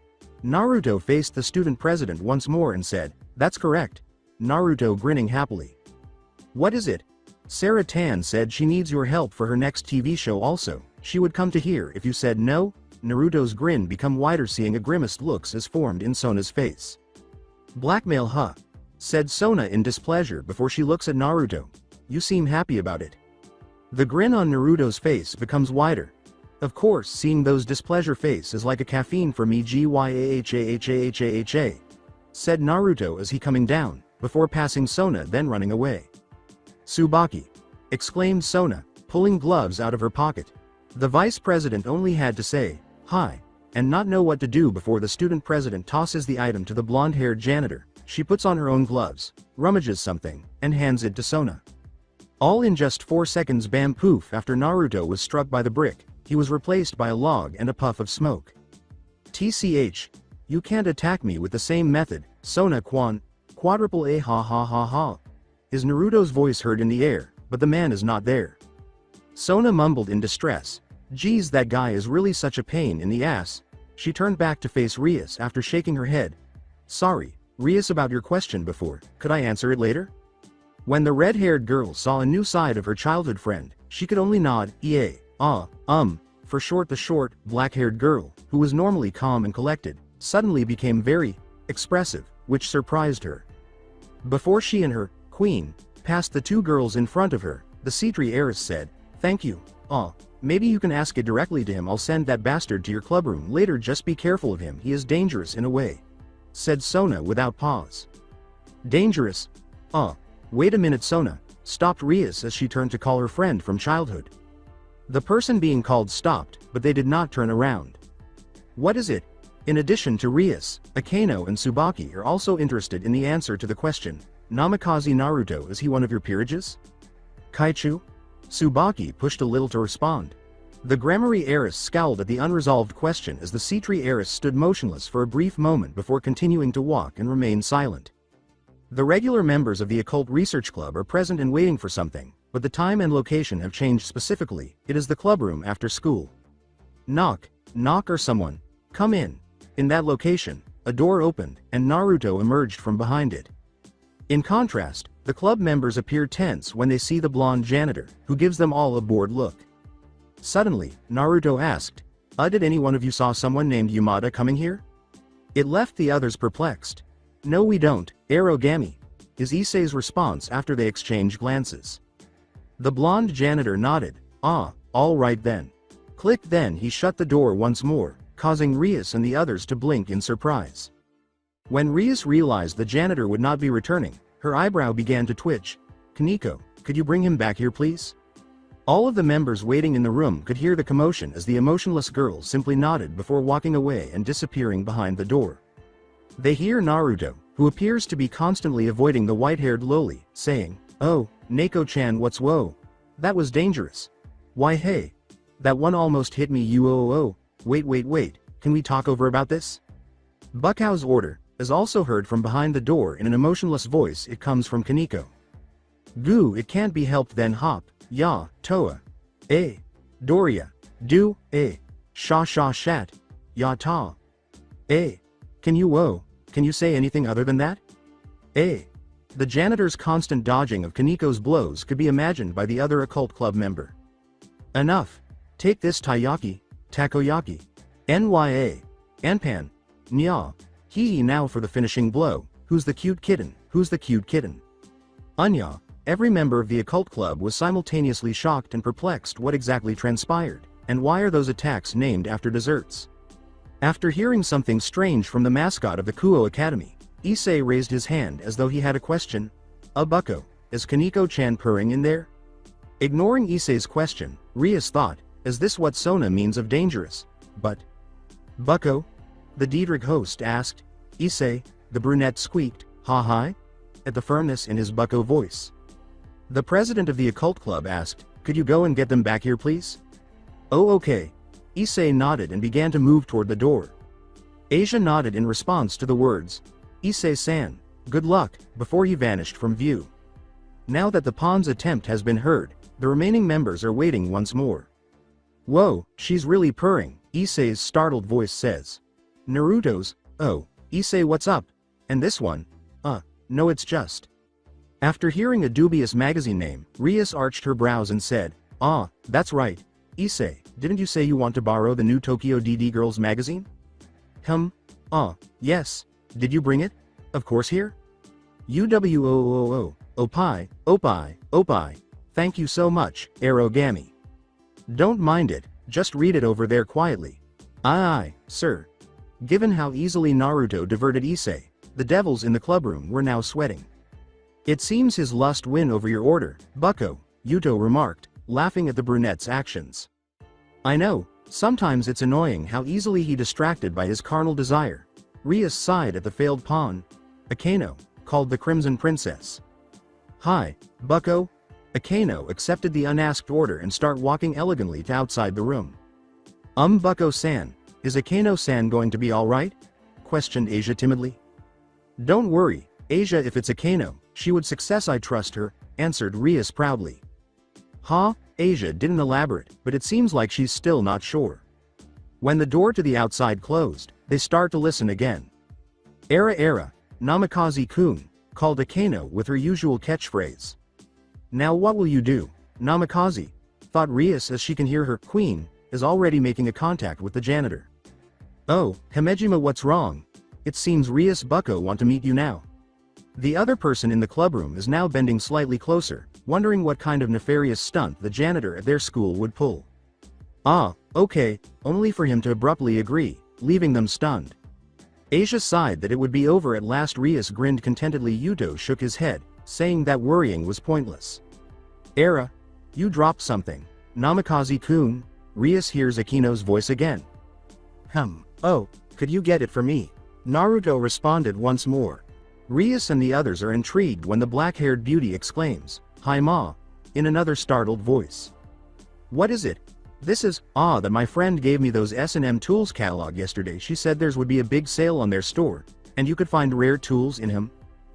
Naruto faced the student president once more and said, that's correct. Naruto grinning happily. What is it? Sarah Tan said she needs your help for her next TV show also. She would come to here if you said no. Naruto's grin become wider, seeing a grimaced looks as formed in Sona's face. Blackmail, huh? Said Sona in displeasure before she looks at Naruto. You seem happy about it. The grin on Naruto's face becomes wider. Of course, seeing those displeasure face is like a caffeine for me. Gyahahahaha, said Naruto as he coming down, before passing Sona then running away. Tsubaki! Exclaimed Sona, pulling gloves out of her pocket. The vice president only had to say, hi, and not know what to do before the student president tosses the item to the blonde-haired janitor. She puts on her own gloves, rummages something, and hands it to Sona. All in just 4 seconds. Bam poof. After Naruto was struck by the brick, he was replaced by a log and a puff of smoke. TCH. You can't attack me with the same method, Sona quadruple A ha ha ha ha. Is Naruto's voice heard in the air, but the man is not there. Sona mumbled in distress. Geez, that guy is really such a pain in the ass. She turned back to face Rias after shaking her head. Sorry, Rias, about your question before, could I answer it later? When the red-haired girl saw a new side of her childhood friend, she could only nod, for short. The short, black-haired girl, who was normally calm and collected, suddenly became very expressive, which surprised her. Before she and her queen passed the two girls in front of her, the C3 heiress said, thank you. Maybe you can ask it directly to him. I'll send that bastard to your clubroom later. Just be careful of him. He is dangerous in a way, said Sona without pause. Dangerous? Wait a minute. Sona stopped Rias as she turned to call her friend from childhood. The person being called stopped, but they did not turn around. What is it? In addition to Rias, Akeno and Tsubaki are also interested in the answer to the question. Namikaze Naruto, is he one of your peerages? Kaichu? Tsubaki pushed a little to respond. The grammary heiress scowled at the unresolved question as the C3 heiress stood motionless for a brief moment before continuing to walk and remain silent. The regular members of the Occult Research Club are present and waiting for something, but the time and location have changed. Specifically, it is the clubroom after school. Knock or someone. Come in. In that location, a door opened, and Naruto emerged from behind it. In contrast, the club members appear tense when they see the blonde janitor, who gives them all a bored look. Suddenly, Naruto asked, did any one of you saw someone named Yamada coming here? It left the others perplexed. No, we don't, Arogami, is Issei's response after they exchange glances. The blonde janitor nodded, all right then. Click. Then he shut the door once more, causing Rias and the others to blink in surprise. When Rias realized the janitor would not be returning, her eyebrow began to twitch. Kaneko, could you bring him back here please? All of the members waiting in the room could hear the commotion as the emotionless girl simply nodded before walking away and disappearing behind the door. They hear Naruto, who appears to be constantly avoiding the white-haired loli, saying, oh, Neko-chan, what's whoa? That was dangerous. Why hey. That one almost hit me. Wait, can we talk over about this? Buckow's order is also heard from behind the door in an emotionless voice. It comes from Kaneko. Goo, it can't be helped then. Hop, ya, toa. Doria, do, sha shat, ya ta. Can you say anything other than that? The janitor's constant dodging of Kaniko's blows could be imagined by the other occult club member. Enough. Take this takoyaki. Nya. Anpan. Nya. Hee now for the finishing blow. Who's the cute kitten? Who's the cute kitten? Anya. Every member of the occult club was simultaneously shocked and perplexed what exactly transpired, and why are those attacks named after desserts? After hearing something strange from the mascot of the Kuo Academy, Issei raised his hand as though he had a question. Bucko, is Kaniko-chan purring in there? Ignoring Issei's question, Rias thought, is this what Sona means of dangerous? But... Bucko? The Diedrich host asked. Issei, the brunette squeaked, hi? At the firmness in his Bucko voice. The president of the occult club asked, could you go and get them back here please? Oh okay. Issei nodded and began to move toward the door. Asia nodded in response to the words, Issei-san, good luck, before he vanished from view. Now that the pawn's attempt has been heard, the remaining members are waiting once more. Whoa, she's really purring, Issei's startled voice says. Naruto's, oh, Issei what's up? And this one? No it's just. After hearing a dubious magazine name, Rias arched her brows and said, that's right. Issei, didn't you say you want to borrow the new Tokyo DD Girls magazine? Yes. Did you bring it? Of course here? Opai. Thank you so much, Arogami. Don't mind it, just read it over there quietly. Aye, sir. Given how easily Naruto diverted Issei, the devils in the clubroom were now sweating. It seems his lust win over your order, Bucko, Yuto remarked, laughing at the brunette's actions. I know, sometimes it's annoying how easily he distracted by his carnal desire. Rias sighed at the failed pawn. Akeno, called the Crimson Princess. Hi, Bucko. Akeno accepted the unasked order and start walking elegantly to outside the room. Bucko-san, is Akeno-san going to be alright? Questioned Asia timidly. Don't worry, Asia if it's Akeno, she would success I trust her, answered Rias proudly. Asia didn't elaborate, but it seems like she's still not sure. When the door to the outside closed, they start to listen again. Era, Namikaze-kun, called Akeno with her usual catchphrase. Now what will you do, Namikaze? Thought Rias as she can hear her queen is already making a contact with the janitor. Oh, Himejima what's wrong? It seems Rias Bucko want to meet you now. The other person in the clubroom is now bending slightly closer, wondering what kind of nefarious stunt the janitor at their school would pull. Okay, only for him to abruptly agree, leaving them stunned. Asia sighed that it would be over at last. Rias grinned contentedly. Yuto shook his head, saying that worrying was pointless. Era, you dropped something. Namikaze-kun, Rias hears Akeno's voice again. Oh, could you get it for me? Naruto responded once more. Rias and the others are intrigued when the black-haired beauty exclaims, Hi ma, in another startled voice. What is it? This is, that my friend gave me those S&M tools catalog yesterday. She said theirs would be a big sale on their store, and you could find rare tools in him.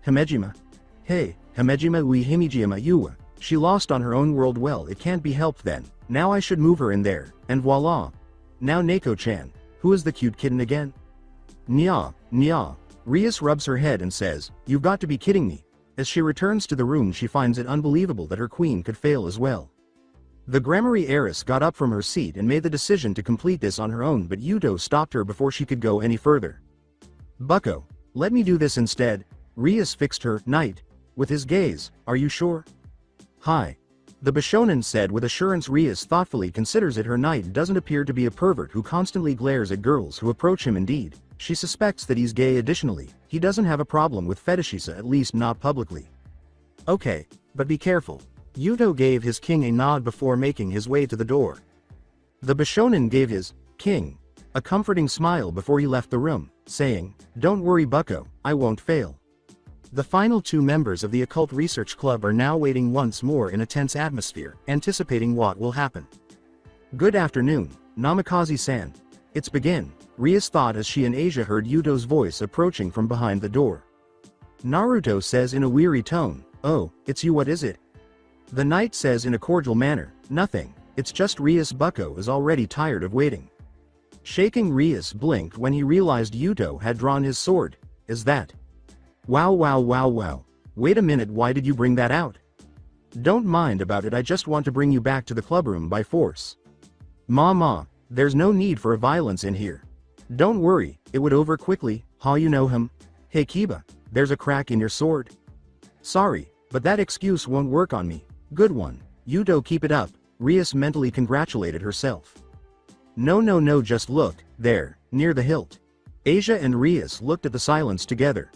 Himejima. Hey, Himejima ui Himejima yuwa. She lost on her own world. Well, it can't be helped then. Now I should move her in there, and voila. Now Neko-chan. Who is the cute kitten again? Nya. Rias rubs her head and says, You've got to be kidding me. As she returns to the room she finds it unbelievable that her queen could fail as well. The Grammary heiress got up from her seat and made the decision to complete this on her own, but Yuto stopped her before she could go any further. Bucko, let me do this instead. Rias fixed her knight with his gaze. Are you sure? Hi. The Bishonen said with assurance. Rias thoughtfully considers it. Her knight doesn't appear to be a pervert who constantly glares at girls who approach him. Indeed, she suspects that he's gay. Additionally, he doesn't have a problem with fetishism, at least not publicly. Okay, but be careful. Yuto gave his king a nod before making his way to the door. The Bishonen gave his king a comforting smile before he left the room, saying, Don't worry Bucko, I won't fail. The final two members of the Occult Research Club are now waiting once more in a tense atmosphere, anticipating what will happen. Good afternoon, Namikaze-san. It's begin, Rias thought as she and Asia heard Yuto's voice approaching from behind the door. Naruto says in a weary tone, Oh, it's you. What is it? The knight says in a cordial manner, Nothing, it's just Rias. Bucko is already tired of waiting. Shaking, Rias blinked when he realized Yuto had drawn his sword. Is that? Wow. Wait a minute, why did you bring that out? Don't mind about it, I just want to bring you back to the clubroom by force. Ma, there's no need for violence in here. Don't worry, it would over quickly, ha, you know him. Hey Kiba, there's a crack in your sword. Sorry, but that excuse won't work on me. Good one, Yuto, keep it up, Rias mentally congratulated herself. No, just look, there, near the hilt. Asia and Rias looked at the silence together.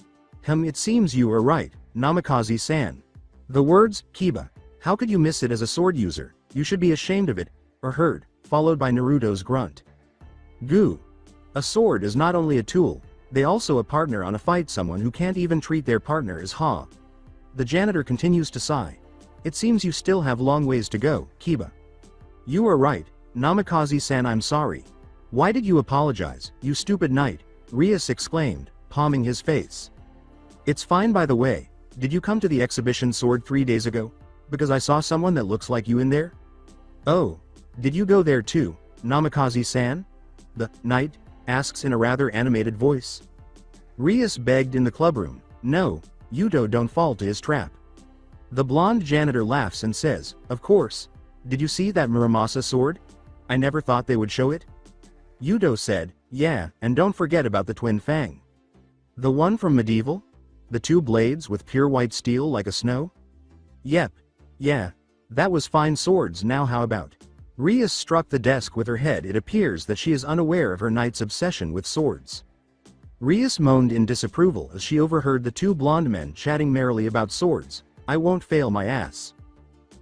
It seems you are right, Namikaze-san. The words, Kiba, how could you miss it as a sword user, you should be ashamed of it, are heard, followed by Naruto's grunt. Goo. A sword is not only a tool, they also a partner on a fight, someone who can't even treat their partner as ha. The janitor continues to sigh. It seems you still have long ways to go, Kiba. You are right, Namikaze-san, I'm sorry. Why did you apologize, you stupid knight? Rias exclaimed, palming his face. It's fine, by the way, did you come to the exhibition sword 3 days ago? Because I saw someone that looks like you in there? Oh, did you go there too, Namikaze-san? The knight asks in a rather animated voice. Rias begged in the clubroom, no, Yuto, don't fall to his trap. The blonde janitor laughs and says, of course. Did you see that Muramasa sword? I never thought they would show it. Yuto said, yeah, and don't forget about the twin fang. The one from medieval? The 2 blades with pure white steel like a snow? Yep. Yeah. That was fine swords, now how about? Rias struck the desk with her head. It appears that she is unaware of her knight's obsession with swords. Rias moaned in disapproval as she overheard the 2 blonde men chatting merrily about swords. I won't fail my ass.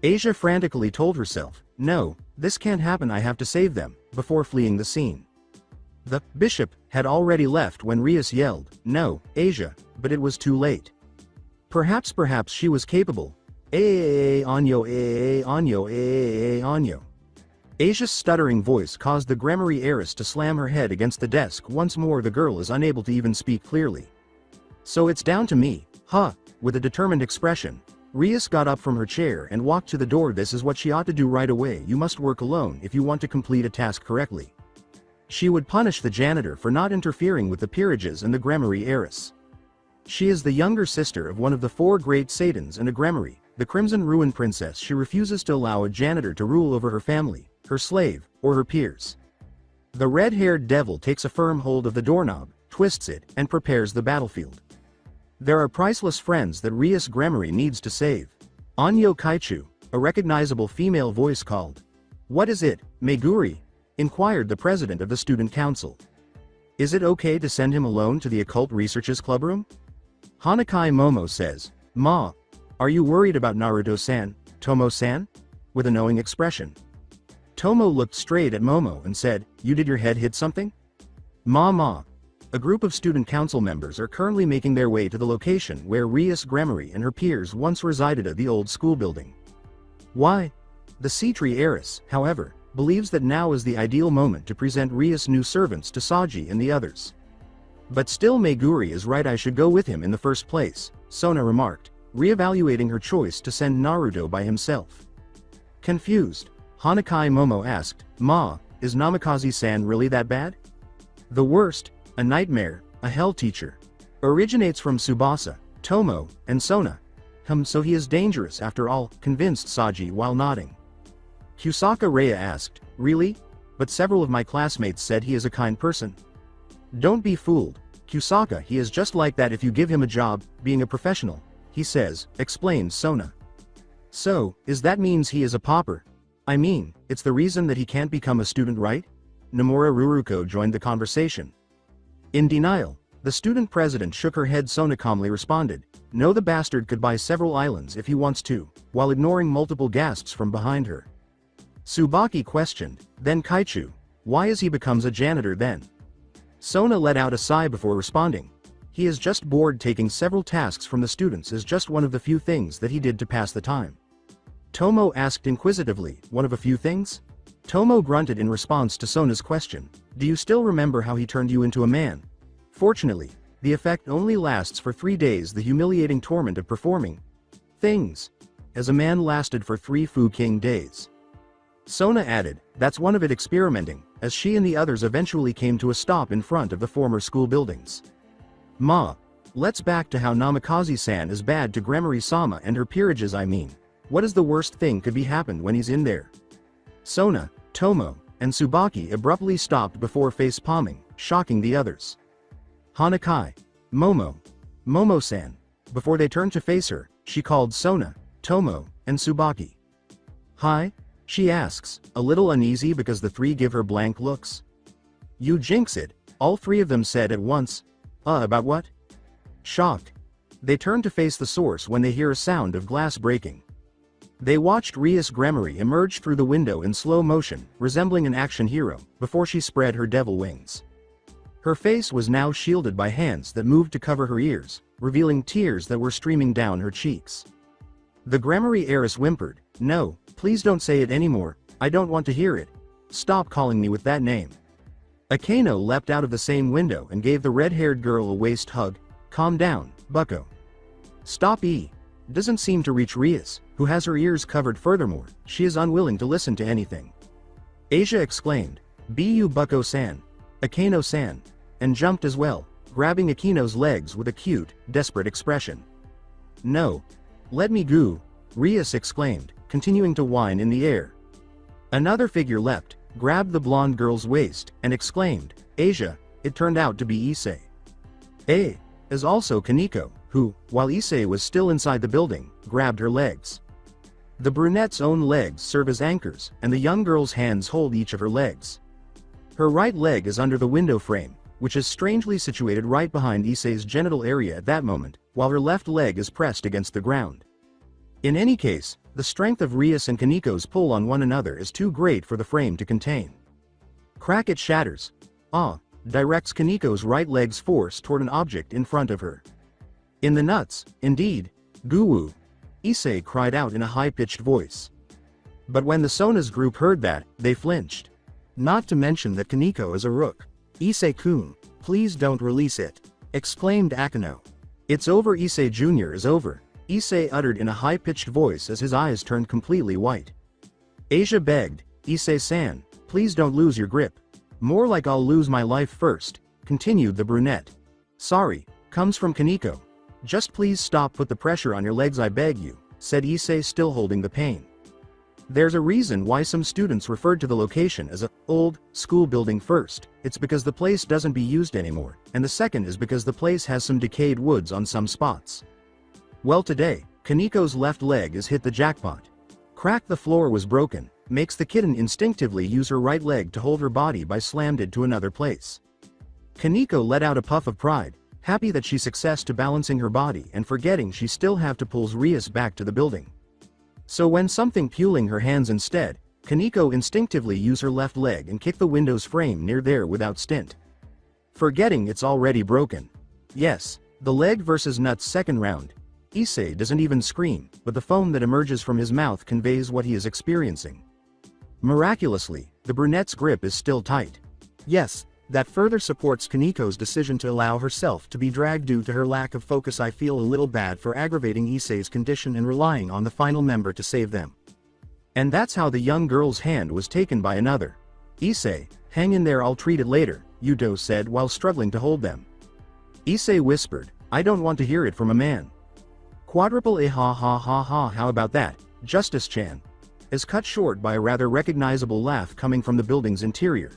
Asia frantically told herself, no, this can't happen, I have to save them, before fleeing the scene. The bishop had already left when Rias yelled, no, Asia, but it was too late. Perhaps she was capable. Anyo, Anyo. Asia's stuttering voice caused the Grammary heiress to slam her head against the desk. Once more the girl is unable to even speak clearly. So it's down to me, huh? With a determined expression, Rias got up from her chair and walked to the door. This is what she ought to do right away. You must work alone if you want to complete a task correctly. She would punish the janitor for not interfering with the Perrages and the Grammary heiress. She is the younger sister of one of the 4 great Satans and a Grammary, the Crimson Ruin Princess. She refuses to allow a janitor to rule over her family, her slave, or her peers. The red-haired devil takes a firm hold of the doorknob, twists it, and prepares the battlefield. There are priceless friends that Rias Grammary needs to save. Anyo Kaichu, a recognizable female voice called. What is it, Meguri? Inquired the president of the student council. Is it okay to send him alone to the occult researchers clubroom? Hanakai Momo says, Ma, are you worried about Naruto-san, Tomo-san? With a knowing expression. Tomo looked straight at Momo and said, you did your head hit something? Ma. A group of student council members are currently making their way to the location where Rias Grammary and her peers once resided at the old school building. Why? The Sea-Tree heiress, however, believes that now is the ideal moment to present Rias' new servants to Saji and the others. But still Meguri is right, I should go with him in the first place, Sona remarked, re-evaluating her choice to send Naruto by himself. Confused, Hanakai Momo asked, Ma, is Namikaze-san really that bad? The worst, a nightmare, a hell teacher. Originates from Tsubasa, Tomo, and Sona. So he is dangerous after all, convinced Saji while nodding. Kusaka Raya asked, really? But several of my classmates said he is a kind person. Don't be fooled, Kusaka, he is just like that if you give him a job, being a professional, he says, explains Sona. So, is that means he is a pauper? I mean, it's the reason that he can't become a student, right? Nomura Ruruko joined the conversation. In denial, the student president shook her head. Sona calmly responded, no, the bastard could buy several islands if he wants to, while ignoring multiple gasps from behind her. Tsubaki questioned, then Kaichu, why is he becomes a janitor then? Sona let out a sigh before responding. He is just bored. Taking several tasks from the students is just one of the few things that he did to pass the time. Tomo asked inquisitively, one of a few things? Tomo grunted in response to Sona's question, do you still remember how he turned you into a man? Fortunately, the effect only lasts for 3 days. The humiliating torment of performing things as a man lasted for 3 Fu King days. Sona added, that's one of it, experimenting, as she and the others eventually came to a stop in front of the former school buildings. Ma, Let's back to how Namikaze-san is bad to Gremory-sama and her peerages. I mean, what is the worst thing could be happened when he's in there? Sona, Tomoe, and Tsubaki abruptly stopped before face-palming, shocking the others. Hanakai, Momo-san. Before they turned to face her, she called Sona, Tomoe, and Tsubaki. Hi? She asks, a little uneasy because the three give her blank looks. You jinx it, all three of them said at once. About what? Shocked. They turn to face the source when they hear a sound of glass breaking. They watched Rias Gremory emerge through the window in slow motion, resembling an action hero, before she spread her devil wings. Her face was now shielded by hands that moved to cover her ears, revealing tears that were streaming down her cheeks. The Gremory heiress whimpered, "No, please don't say it anymore, I don't want to hear it. Stop calling me with that name." Akeno leapt out of the same window and gave the red-haired girl a waist hug. Calm down, bucko. Stop. Doesn't seem to reach Rias, who has her ears covered. Furthermore, she is unwilling to listen to anything. Asia exclaimed, "Bu bucko-san, Akeno-san," and jumped as well, grabbing Akeno's legs with a cute, desperate expression. "No. Let me go," Rias exclaimed, continuing to whine in the air. Another figure leapt, grabbed the blonde girl's waist, and exclaimed, "Asia." It turned out to be Issei. As also Kaneko, who, while Issei was still inside the building, grabbed her legs. The brunette's own legs serve as anchors, and the young girl's hands hold each of her legs. Her right leg is under the window frame, which is strangely situated right behind Issei's genital area at that moment, while her left leg is pressed against the ground. In any case, the strength of Rias and Kaneko's pull on one another is too great for the frame to contain. Crack, it shatters. Directs Kaneko's right leg's force toward an object in front of her. In the nuts, indeed. Goo-woo, Issei cried out in a high-pitched voice. But when the Sona's group heard that, they flinched. Not to mention that Kaneko is a rook. "Issei-kun, please don't release it," exclaimed Akeno. "It's over, Issei Jr. is over," Issei uttered in a high-pitched voice as his eyes turned completely white. Asia begged, "Issei-san, please don't lose your grip. More like I'll lose my life first," continued the brunette. "Sorry," comes from Kaneko. "Just please stop, put the pressure on your legs, I beg you," said Issei, still holding the pain. There's a reason why some students referred to the location as a old school building. First, it's because the place doesn't be used anymore, and the second is because the place has some decayed woods on some spots. Well, today, Kaneko's left leg has hit the jackpot. Crack, the floor was broken, makes the kitten instinctively use her right leg to hold her body by slammed it to another place. Kaneko let out a puff of pride, happy that she success to balancing her body and forgetting she still have to pulls Rias back to the building. So when something pulling her hands instead, Kaneko instinctively use her left leg and kick the window's frame near there without stint. Forgetting it's already broken. Yes, the leg versus nuts second round. Issei doesn't even scream, but the foam that emerges from his mouth conveys what he is experiencing. Miraculously, the brunette's grip is still tight. Yes, that further supports Kaneko's decision to allow herself to be dragged due to her lack of focus. I feel a little bad for aggravating Issei's condition and relying on the final member to save them. And that's how the young girl's hand was taken by another. "Issei, hang in there, I'll treat it later," Yuto said while struggling to hold them. Issei whispered, "I don't want to hear it from a man." Quadruple A ha ha ha ha, how about that, Justice-chan? Is cut short by a rather recognizable laugh coming from the building's interior.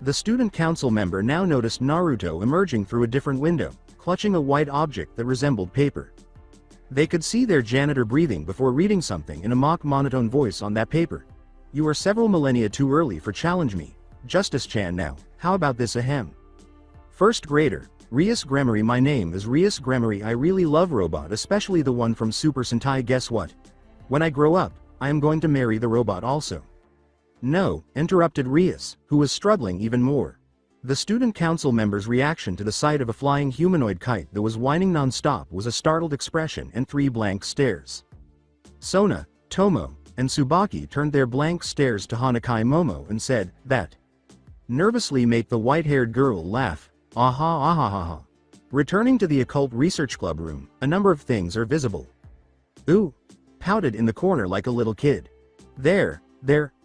The student council member now noticed Naruto emerging through a different window, clutching a white object that resembled paper. They could see their janitor breathing before reading something in a mock monotone voice on that paper. "You are several millennia too early for challenge me, Justice-chan. Now, how about this ahem? First grader, Rias Gremory. My name is Rias Gremory. I really love robot, especially the one from Super Sentai. Guess what? When I grow up, I am going to marry the robot also." "No," interrupted Rias, who was struggling even more. The student council member's reaction to the sight of a flying humanoid kite that was whining non-stop was a startled expression and 3 blank stares. Sona, Tomoe, and Tsubaki turned their blank stares to Hanakai Momo and said, "That nervously make the white-haired girl laugh. Aha. Returning to the occult research club room, a number of things are visible. Ooh, pouted in the corner like a little kid. There,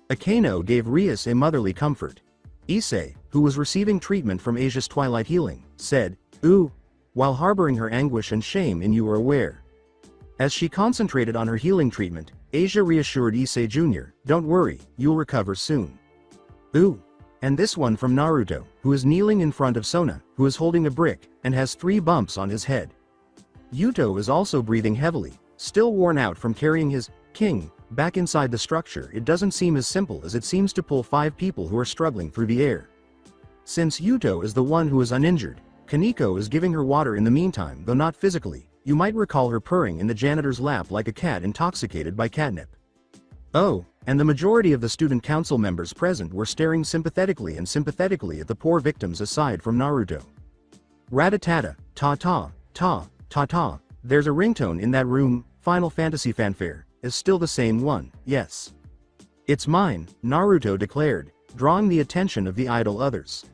Akeno gave Rias a motherly comfort. Issei, who was receiving treatment from Asia's twilight healing, said, "Ooh, while harboring her anguish and shame in you are aware. As she concentrated on her healing treatment, Asia reassured Issei Jr., don't worry, you'll recover soon. Ooh. And this one from Naruto, who is kneeling in front of Sona, who is holding a brick, and has 3 bumps on his head. Yuto is also breathing heavily, still worn out from carrying his king back inside the structure. It doesn't seem as simple as it seems to pull 5 people who are struggling through the air. Since Yuto is the one who is uninjured, Kaneko is giving her water in the meantime, though not physically. You might recall her purring in the janitor's lap like a cat intoxicated by catnip. Oh, and the majority of the student council members present were staring sympathetically at the poor victims aside from Naruto. Rat-a-tata, ta-ta, ta, ta-ta, there's a ringtone in that room. Final Fantasy fanfare is still the same one, yes. It's mine, Naruto declared, drawing the attention of the idle others.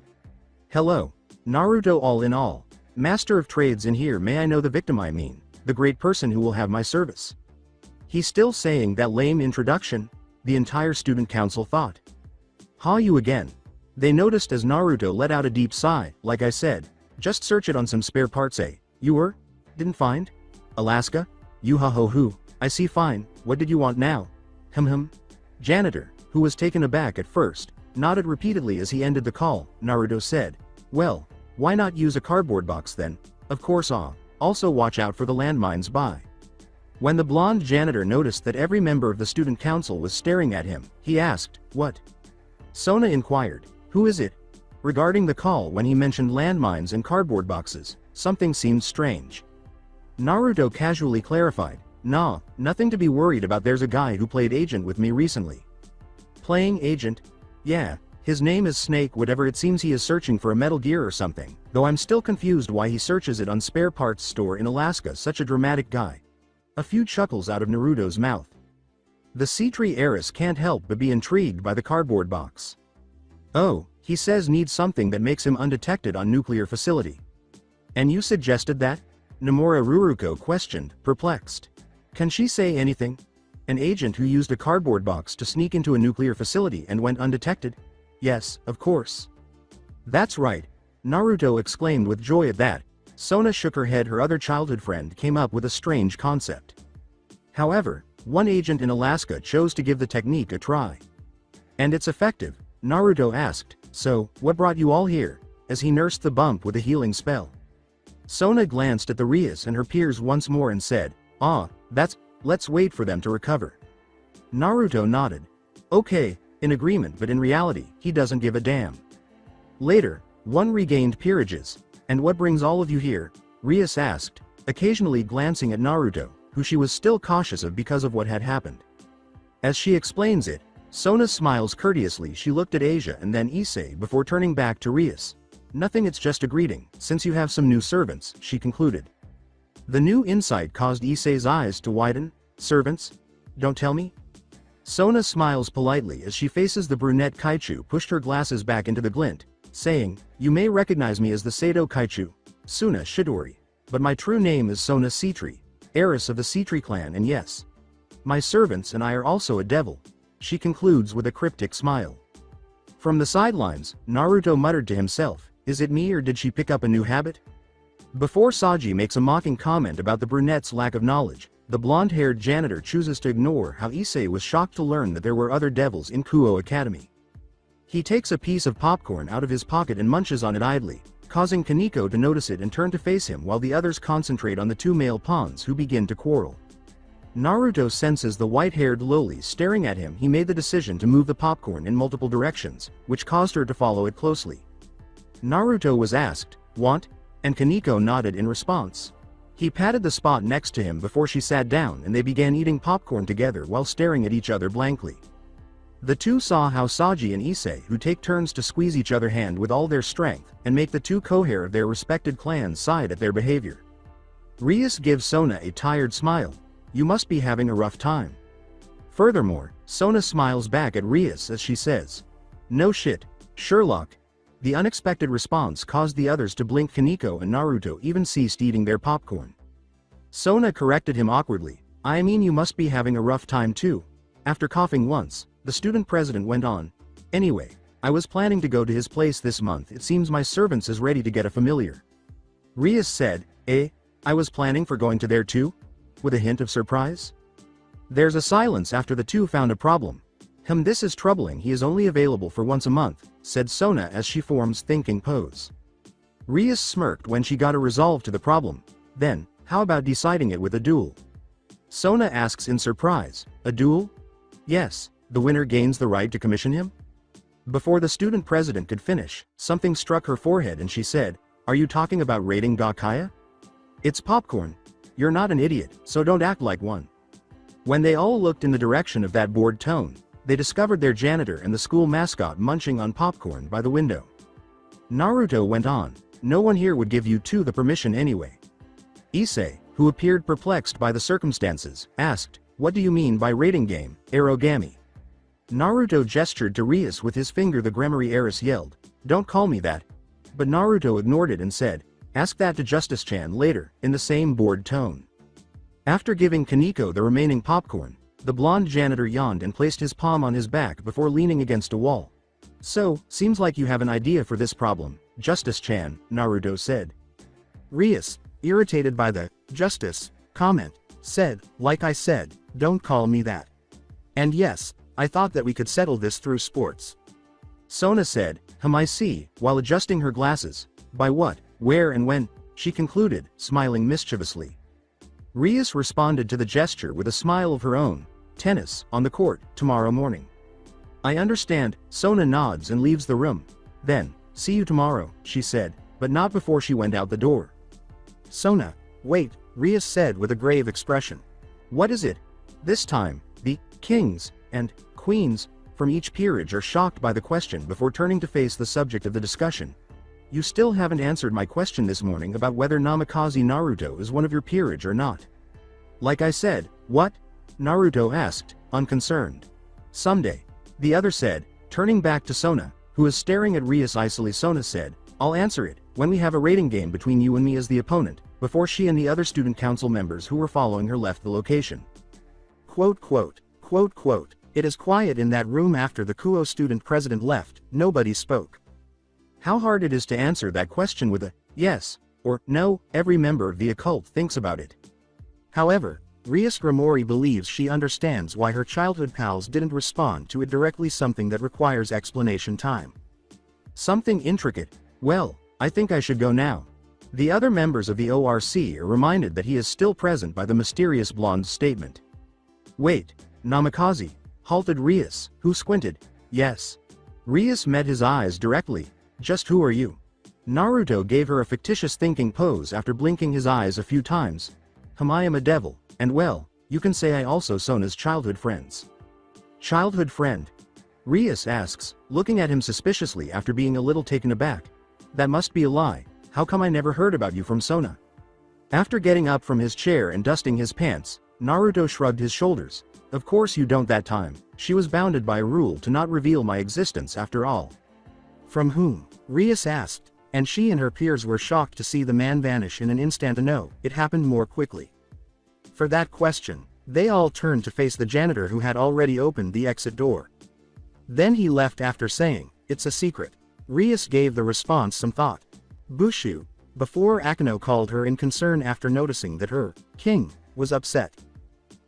Hello, Naruto all in all. Master of trades in here, may I know the victim I mean, the great person who will have my service. He's still saying that lame introduction? The entire student council thought. Ha, you again. They noticed as Naruto let out a deep sigh. Like I said, just search it on some spare parts, eh? You were? Didn't find? Alaska? You ha ho hoo, I see, fine, what did you want now? Janitor, who was taken aback at first, nodded repeatedly as he ended the call. Naruto said, well, why not use a cardboard box then? Of course, also watch out for the landmines by. When the blonde janitor noticed that every member of the student council was staring at him, he asked, what? Sona inquired, who is it? Regarding the call, when he mentioned landmines and cardboard boxes, something seemed strange. Naruto casually clarified, nah, nothing to be worried about, there's a guy who played agent with me recently. Playing agent? Yeah, his name is Snake whatever, it seems he is searching for a Metal Gear or something, though I'm still confused why he searches it on spare parts store in Alaska, such a dramatic guy. A few chuckles out of Naruto's mouth. The C-Tree heiress can't help but be intrigued by the cardboard box. Oh, he says needs something that makes him undetected on nuclear facility. And you suggested that? Nomura Ruruko questioned, perplexed. Can she say anything? An agent who used a cardboard box to sneak into a nuclear facility and went undetected? Yes, of course. That's right. Naruto exclaimed with joy at that. Sona shook her head. Her other childhood friend came up with a strange concept. However, one agent in Alaska chose to give the technique a try. And it's effective, Naruto asked, so, what brought you all here? As he nursed the bump with a healing spell. Sona glanced at the Rias and her peers once more and said, let's wait for them to recover. Naruto nodded. Okay, in agreement, but in reality, he doesn't give a damn. Later, one regained Perrage's. And what brings all of you here? Rias asked, occasionally glancing at Naruto, who she was still cautious of because of what had happened. As she explains it, Sona smiles courteously. She looked at Asia and then Issei before turning back to Rias. Nothing, it's just a greeting, since you have some new servants, she concluded. The new insight caused Issei's eyes to widen. Servants? Don't tell me? Sona smiles politely as she faces the brunette Kaichu, pushed her glasses back into the glint, saying, you may recognize me as the Sado Kaichu, Suna Shidori, but my true name is Sona C-Tree, heiress of the C-Tree clan, and yes, my servants and I are also a devil, she concludes with a cryptic smile. From the sidelines, Naruto muttered to himself, is it me or did she pick up a new habit? Before Saji makes a mocking comment about the brunette's lack of knowledge, the blonde-haired janitor chooses to ignore how Issei was shocked to learn that there were other devils in Kuo Academy. He takes a piece of popcorn out of his pocket and munches on it idly, causing Kaneko to notice it and turn to face him while the others concentrate on the 2 male pawns who begin to quarrel. Naruto senses the white-haired loli staring at him. He made the decision to move the popcorn in multiple directions, which caused her to follow it closely. Naruto was asked, want? And Kaneko nodded in response. He patted the spot next to him before she sat down and they began eating popcorn together while staring at each other blankly. The two saw how Saji and Issei, who take turns to squeeze each other's hand with all their strength, and make the 2 coheir of their respected clans sighed at their behavior. Rias gives Sona a tired smile. You must be having a rough time. Furthermore, Sona smiles back at Rias as she says, no shit, Sherlock. The unexpected response caused the others to blink. Kaneko and Naruto even ceased eating their popcorn. Sona corrected him awkwardly, I mean you must be having a rough time too. After coughing once, the student president went on, anyway, I was planning to go to his place this month. It seems my servants is ready to get a familiar. Rias said, Eh? I was planning for going to there too? With a hint of surprise? There's a silence after the two found a problem. This is troubling, he is only available for once a month, said Sona as she forms thinking pose. Rias smirked when she got a resolve to the problem. Then, how about deciding it with a duel? Sona asks in surprise, a duel? Yes, the winner gains the right to commission him? Before the student president could finish, something struck her forehead and she said, are you talking about raiding Gakaya? It's popcorn. You're not an idiot, so don't act like one. When they all looked in the direction of that bored tone, they discovered their janitor and the school mascot munching on popcorn by the window. Naruto went on, no one here would give you two the permission anyway. Issei, who appeared perplexed by the circumstances, asked, what do you mean by raiding game, origami? Naruto gestured to Rias with his finger. The Gremory heiress yelled, don't call me that. But Naruto ignored it and said, ask that to Justice-chan later, in the same bored tone. After giving Kaneko the remaining popcorn, the blonde janitor yawned and placed his palm on his back before leaning against a wall. So, seems like you have an idea for this problem, Justice-chan, Naruto said. Rias, irritated by the justice comment, said, like I said, don't call me that. And yes, I thought that we could settle this through sports. Sona said, I see, while adjusting her glasses. By what, where and when, she concluded, smiling mischievously. Rias responded to the gesture with a smile of her own. Tennis, on the court, tomorrow morning. I understand, Sona nods and leaves the room. Then, see you tomorrow, she said, but not before she went out the door. Sona, wait, Rias said with a grave expression. What is it? This time, the kings and queens from each peerage are shocked by the question before turning to face the subject of the discussion. You still haven't answered my question this morning about whether Namikaze Naruto is one of your peerage or not. Like I said, what? Naruto asked, unconcerned. Someday. The other said, turning back to Sona, who is staring at Rias icily. Sona said, I'll answer it, when we have a rating game between you and me as the opponent, before she and the other student council members who were following her left the location. Quote, quote, quote, quote. It is quiet in that room after the Kuo student president left, nobody spoke. How hard it is to answer that question with a yes or no, every member of the occult thinks about it. However, Rias Gremory believes she understands why her childhood pals didn't respond to it directly, something that requires explanation time. Something intricate. Well, I think I should go now. The other members of the ORC are reminded that he is still present by the mysterious blonde's statement. Wait, Namikaze, halted Rias, who squinted. Yes. Rias met his eyes directly. Just who are you? Naruto gave her a fictitious thinking pose after blinking his eyes a few times. I am a devil, and well, you can say I also Sona's childhood friends. Childhood friend? Rias asks, looking at him suspiciously after being a little taken aback. That must be a lie, how come I never heard about you from Sona? After getting up from his chair and dusting his pants, Naruto shrugged his shoulders. Of course you don't that time, she was bounded by a rule to not reveal my existence after all. From whom? Rias asked, and she and her peers were shocked to see the man vanish in an instant. No, it happened more quickly. For that question, they all turned to face the janitor who had already opened the exit door. Then he left after saying, it's a secret. Rias gave the response some thought. Bushu, before Akeno called her in concern after noticing that her king was upset.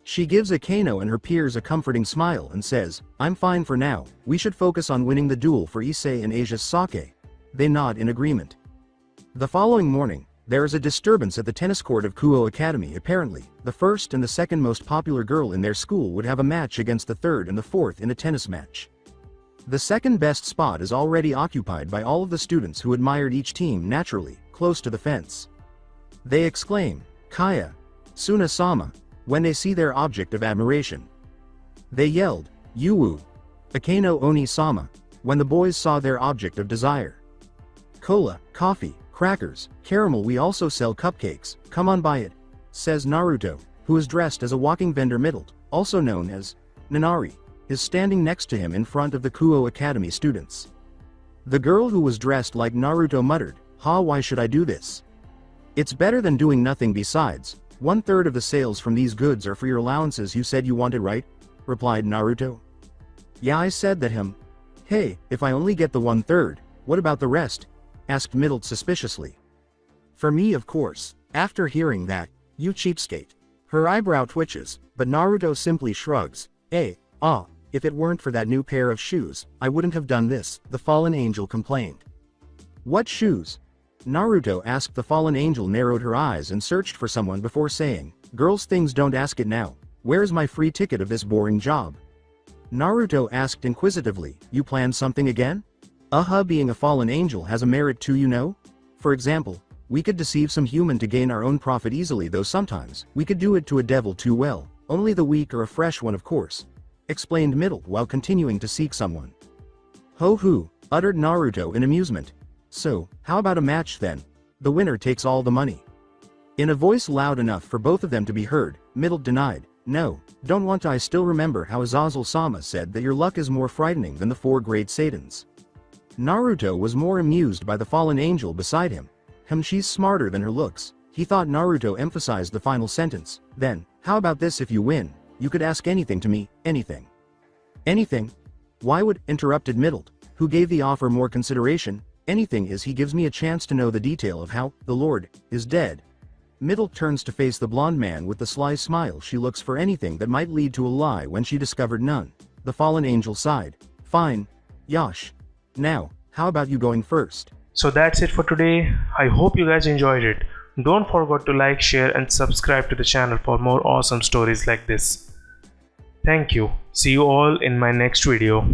She gives Akeno and her peers a comforting smile and says, I'm fine for now, we should focus on winning the duel for Issei and Asia's sake. They nod in agreement. The following morning, there is a disturbance at the tennis court of Kuo Academy. Apparently, the first and the second most popular girl in their school would have a match against the third and the fourth in a tennis match. The second best spot is already occupied by all of the students who admired each team naturally, close to the fence. They exclaim, Kaya, Suna-sama, when they see their object of admiration. They yelled, Yuwu, Akeno Oni-sama, when the boys saw their object of desire. Cola, coffee, crackers, caramel, we also sell cupcakes, come on buy it, says Naruto, who is dressed as a walking vendor. Mittelt, also known as Nanari, is standing next to him in front of the Kuo Academy students. The girl who was dressed like Naruto muttered, why should I do this? It's better than doing nothing. Besides, 1/3 of the sales from these goods are for your allowances. You said you wanted, right? Replied Naruto. Yeah, I said that. Hey, if I only get the 1/3, what about the rest? Asked Mittelt suspiciously. For me, of course, After hearing that, you cheapskate. Her eyebrow twitches, but Naruto simply shrugs. If it weren't for that new pair of shoes, I wouldn't have done this, the fallen angel complained. What shoes? Naruto asked. The fallen angel narrowed her eyes and searched for someone before saying, girls' things, don't ask it now. Where's my free ticket of this boring job? Naruto asked inquisitively, you plan something again? Being a fallen angel has a merit too, you know? For example, we could deceive some human to gain our own profit easily, though sometimes we could do it to a devil too well, only the weak or a fresh one, of course, explained Mittelt while continuing to seek someone. Ho hoo, uttered Naruto in amusement. So, how about a match then? The winner takes all the money. In a voice loud enough for both of them to be heard, Mittelt denied, no, don't want to. I still remember how Azazel-sama said that your luck is more frightening than the 4 great Satans. Naruto was more amused by the fallen angel beside him. She's smarter than her looks, he thought. Naruto emphasized the final sentence. Then, how about this? If you win, you could ask anything to me, anything. Anything? Why would, interrupted Mittelt, who gave the offer more consideration. Anything is he gives me a chance to know the detail of how the Lord is dead. Mittelt turns to face the blonde man with the sly smile. She looks for anything that might lead to a lie when she discovered none. The fallen angel sighed. Fine. Yash. Now, how about you going first? So that's it for today. I hope you guys enjoyed it. Don't forget to like, share and subscribe to the channel for more awesome stories like this. Thank you. See you all in my next video.